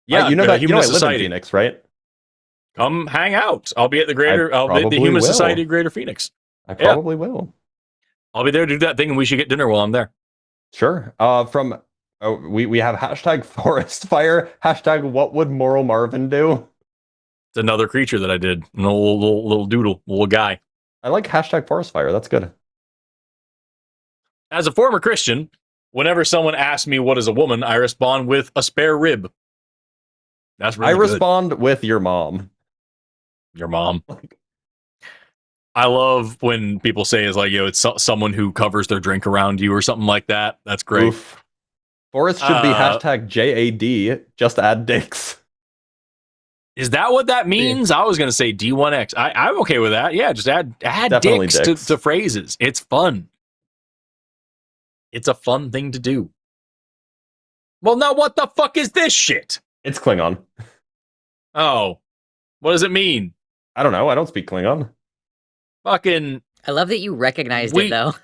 Yeah, you know that. Humanist I live Society. in Phoenix, right? Come hang out. I'll be at the Humanist Society Greater Phoenix. I probably will. I'll be there to do that thing, and we should get dinner while I'm there. Sure. We have hashtag Forest Fire, hashtag What Would Moral Marvin Do? It's another creature that I did. A little doodle, little guy. I like hashtag Forest Fire. That's good. As a former Christian, whenever someone asks me what is a woman, I respond with a spare rib. That's really I good. respond with your mom. Your mom. I love when people say it's like, it's someone who covers their drink around you or something like that. That's great. Oof. Forrest should be hashtag JAD, just add dicks. Is that what that means? Yeah. I was going to say D1X. I'm okay with that. Yeah, just add dicks. To phrases. It's fun. It's a fun thing to do. Well, now what the fuck is this shit? It's Klingon. Oh. What does it mean? I don't know. I don't speak Klingon. Fucking... I love that you recognized it, though.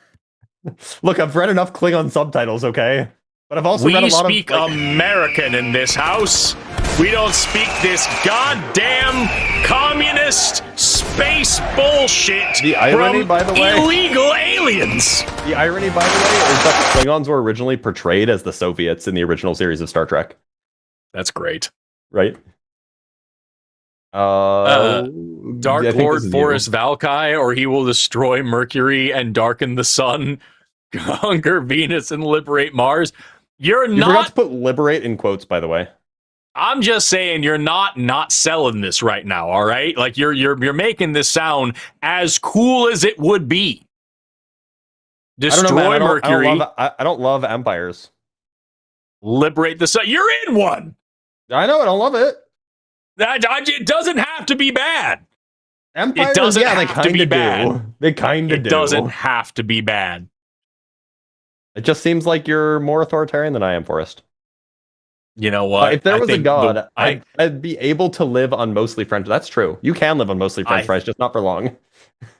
Look, I've read enough Klingon subtitles, okay? But I've also read a lot of... We speak American in this house. We don't speak this goddamn communist space bullshit the irony, by the way, illegal aliens. The irony, by the way, is that the Klingons were originally portrayed as the Soviets in the original series of Star Trek. That's great. Right? Dark Lord Forrest Valkai, or he will destroy Mercury and darken the sun, conquer Venus and liberate Mars. You forgot to put liberate in quotes, by the way. I'm just saying you're not selling this right now, all right? Like you're making this sound as cool as it would be. Destroy I don't know, man. Mercury. I don't love empires. Liberate the sun. You're in one. I know. I don't love it. It doesn't have to be bad. Empires, It doesn't yeah, they have to be kind of bad. do. They kind of do. It doesn't have to be bad. It just seems like you're more authoritarian than I am, Forrest. You know what? If there was a god, I'd be able to live on mostly French. That's true. You can live on mostly French fries, just not for long.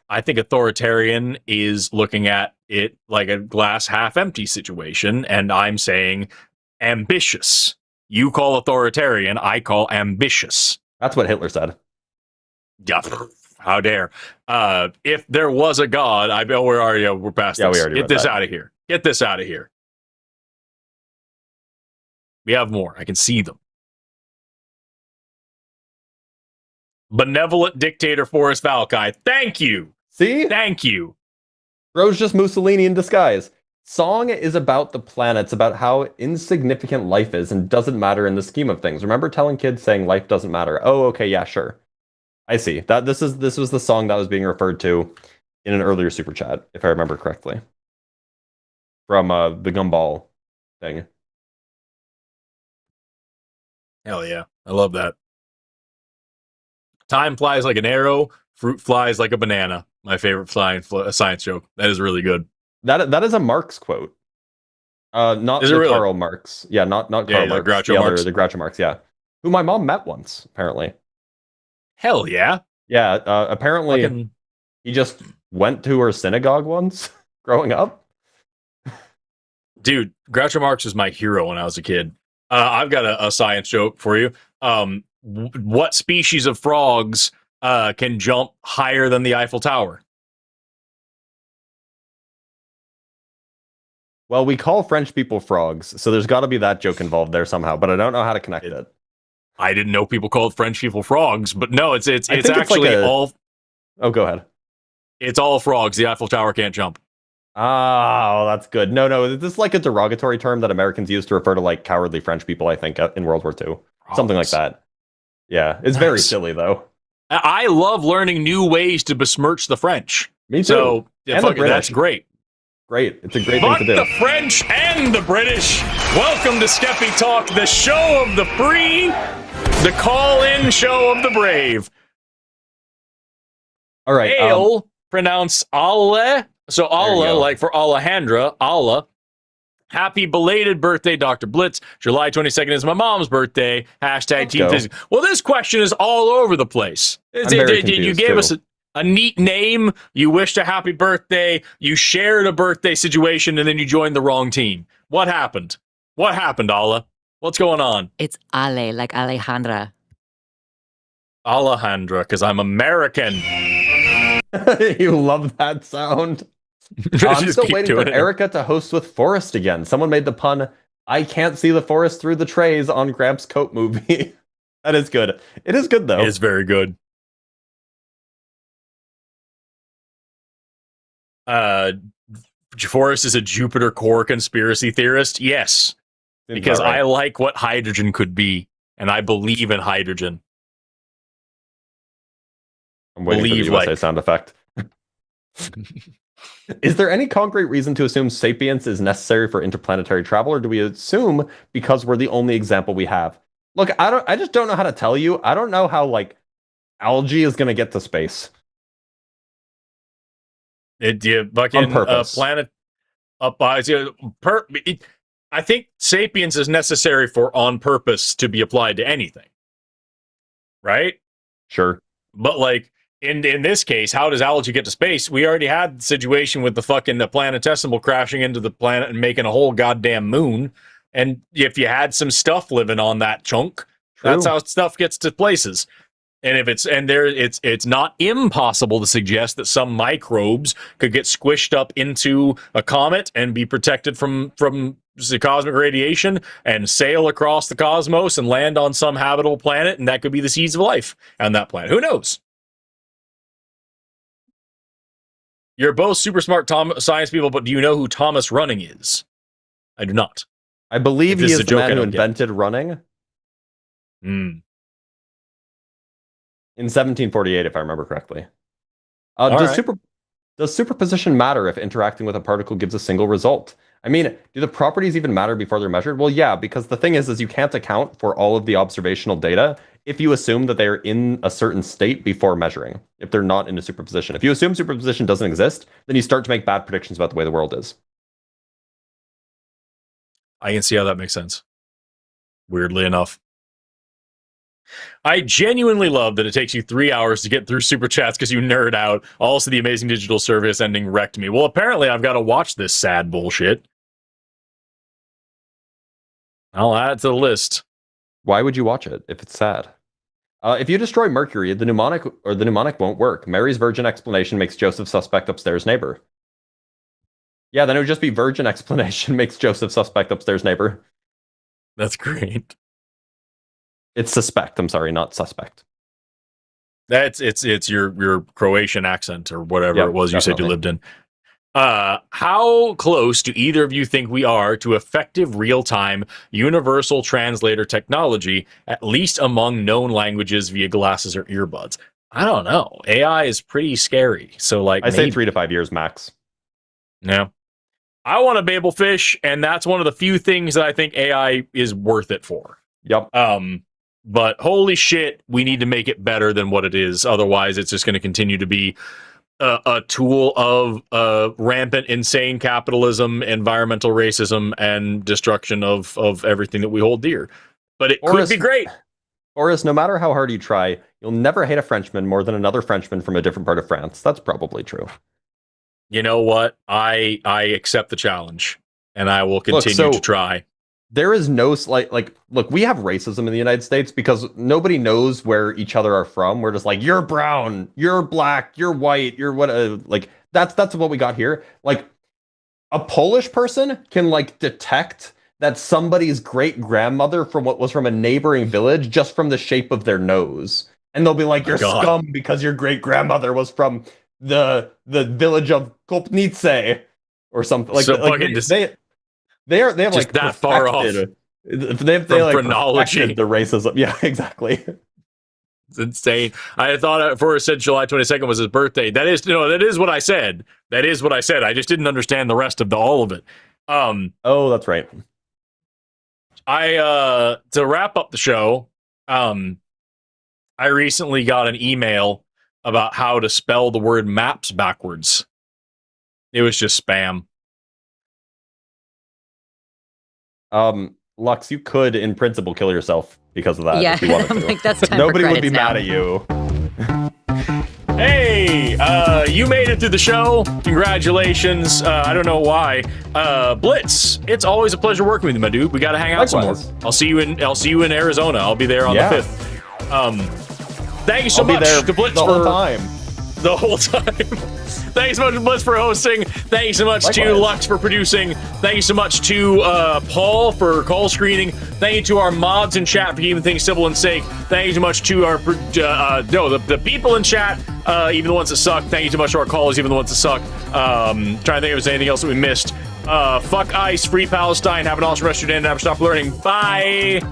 I think authoritarian is looking at it like a glass half empty situation, and I'm saying ambitious. You call authoritarian, I call ambitious. That's what Hitler said. Yeah, how dare. If there was a god, where are you? We're past this. We already Get this out of here. Get this out of here. We have more. I can see them. Benevolent dictator Forrest Valkai. Thank you. See? Thank you. Bro's just Mussolini in disguise. Song is about the planets, about how insignificant life is and doesn't matter in the scheme of things. Remember telling kids saying life doesn't matter? Oh, okay, yeah, sure. I see. This was the song that was being referred to in an earlier super chat, if I remember correctly. From the Gumball thing. Hell yeah. I love that. Time flies like an arrow, fruit flies like a banana. My favorite science joke. That is really good. That is a Marx quote. Not is it really? Karl Marx. Yeah, not Karl Marx. Groucho Marx. The Groucho Marx, yeah. Who my mom met once, apparently. Hell yeah. Yeah, apparently he just went to her synagogue once growing up. Dude, Groucho Marx was my hero when I was a kid. I've got a science joke for you. What species of frogs can jump higher than the Eiffel Tower? Well, we call French people frogs, so there's got to be that joke involved there somehow, but I don't know how to connect it. I didn't know people called French people frogs, but no, it's actually all. Oh, go ahead. It's all frogs. The Eiffel Tower can't jump. Oh, that's good. No, this is like a derogatory term that Americans use to refer to like cowardly French people, I think, in World War II. Something like that. Yeah, it's very silly, though. I love learning new ways to besmirch the French. Me too. So that's great. Great. It's a great thing to do. The French and the British. Welcome to SkepTalk, the show of the free, the call-in show of the brave. All right. Ale, pronounce Allah. So Allah, like for Alejandra, Allah. Happy belated birthday, Dr. Blitz. July 22nd is my mom's birthday. Hashtag Team Physics. Well, this question is all over the place. You gave us a neat name. You wished a happy birthday. You shared a birthday situation, and then you joined the wrong team. What happened? What happened, Allah? What's going on? It's Ale, like Alejandra. Alejandra, because I'm American. You love that sound. I'm still waiting for Erica to host with Forrest again. Someone made the pun, I can't see the forest through the trays on Gramps' Coat movie. That is good. It is good, though. It is very good. Forrest is a Jupiter core conspiracy theorist? Yes. Because I like what hydrogen could be, and I believe in hydrogen. I'm waiting for the USA sound effect. Is there any concrete reason to assume sapience is necessary for interplanetary travel, or do we assume because we're the only example we have? Look, I just don't know how to tell you. I don't know how like algae is going to get to space. On purpose. Planet up by I think sapience is necessary for on purpose to be applied to anything. Right? Sure. But like in this case, how does algae get to space? We already had the situation with the planetesimal crashing into the planet and making a whole goddamn moon. And if you had some stuff living on that chunk, that's how stuff gets to places. And if it's not impossible to suggest that some microbes could get squished up into a comet and be protected from the cosmic radiation and sail across the cosmos and land on some habitable planet, and that could be the seeds of life on that planet. Who knows? You're both super smart science people, but do you know who Thomas Running is? I do not. I believe he is the man who invented running. Hmm. In 1748, if I remember correctly. Does superposition matter if interacting with a particle gives a single result? I mean, do the properties even matter before they're measured? Well, yeah, because the thing is you can't account for all of the observational data if you assume that they're in a certain state before measuring, if they're not in a superposition. If you assume superposition doesn't exist, then you start to make bad predictions about the way the world is. I can see how that makes sense. Weirdly enough. I genuinely love that it takes you 3 hours to get through super chats because you nerd out. Also, the amazing digital service ending wrecked me. Well, apparently I've got to watch this sad bullshit. I'll add it to the list. Why would you watch it if it's sad? If you destroy Mercury, the mnemonic won't work. Mary's virgin explanation makes Joseph suspect upstairs neighbor. Yeah, then it would just be virgin explanation makes Joseph suspect upstairs neighbor. That's great. It's suspect. I'm sorry, not suspect. It's your Croatian accent or whatever it was you said you lived in. How close do either of you think we are to effective real-time universal translator technology, at least among known languages via glasses or earbuds? I don't know. AI is pretty scary. So like I say 3 to 5 years max. Yeah. I want a Babelfish, and that's one of the few things that I think AI is worth it for. Yep. But holy shit, we need to make it better than what it is. Otherwise, it's just going to continue to be a tool of rampant, insane capitalism, environmental racism, and destruction of everything that we hold dear. But it could be great. Forrest, no matter how hard you try, you'll never hate a Frenchman more than another Frenchman from a different part of France. That's probably true. You know what? I accept the challenge, and I will continue to try. There is no look, we have racism in the United States because nobody knows where each other are from. We're just like, you're brown, you're black, you're white, you're what, like that's what we got here. Like a Polish person can like detect that somebody's great grandmother was from a neighboring village just from the shape of their nose. And they'll be like, you're scum because your great grandmother was from the village of Kopnice or something like, so that. They have just like that far off. They like chronology. The racism. Yeah, exactly. It's insane. I thought Forrest said July 22nd was his birthday. That is what I said. That is what I said. I just didn't understand the rest of all of it. Oh, that's right. To wrap up the show, I recently got an email about how to spell the word maps backwards. It was just spam. Lux, you could, in principle, kill yourself because of that. Yeah, if you wanted to. like, that's time Nobody for would be credits mad at you. Hey, you made it through the show. Congratulations. I don't know why. Blitz, it's always a pleasure working with you, my dude. We got to hang out some more. I'll see you in Arizona. I'll be there on the 5th. Thank you so much to Blitz the whole time. The whole time. Thanks so much to Blitz for hosting. Thank you so much to Lux for producing. Thank you so much to Paul for call screening. Thank you to our mods in chat for keeping things simple and safe. Thank you so much to our the people in chat, even the ones that suck. Thank you so much to our callers, even the ones that suck. Trying to think if there's anything else that we missed. Fuck ICE, free Palestine. Have an awesome rest of your day and never stop learning. Bye.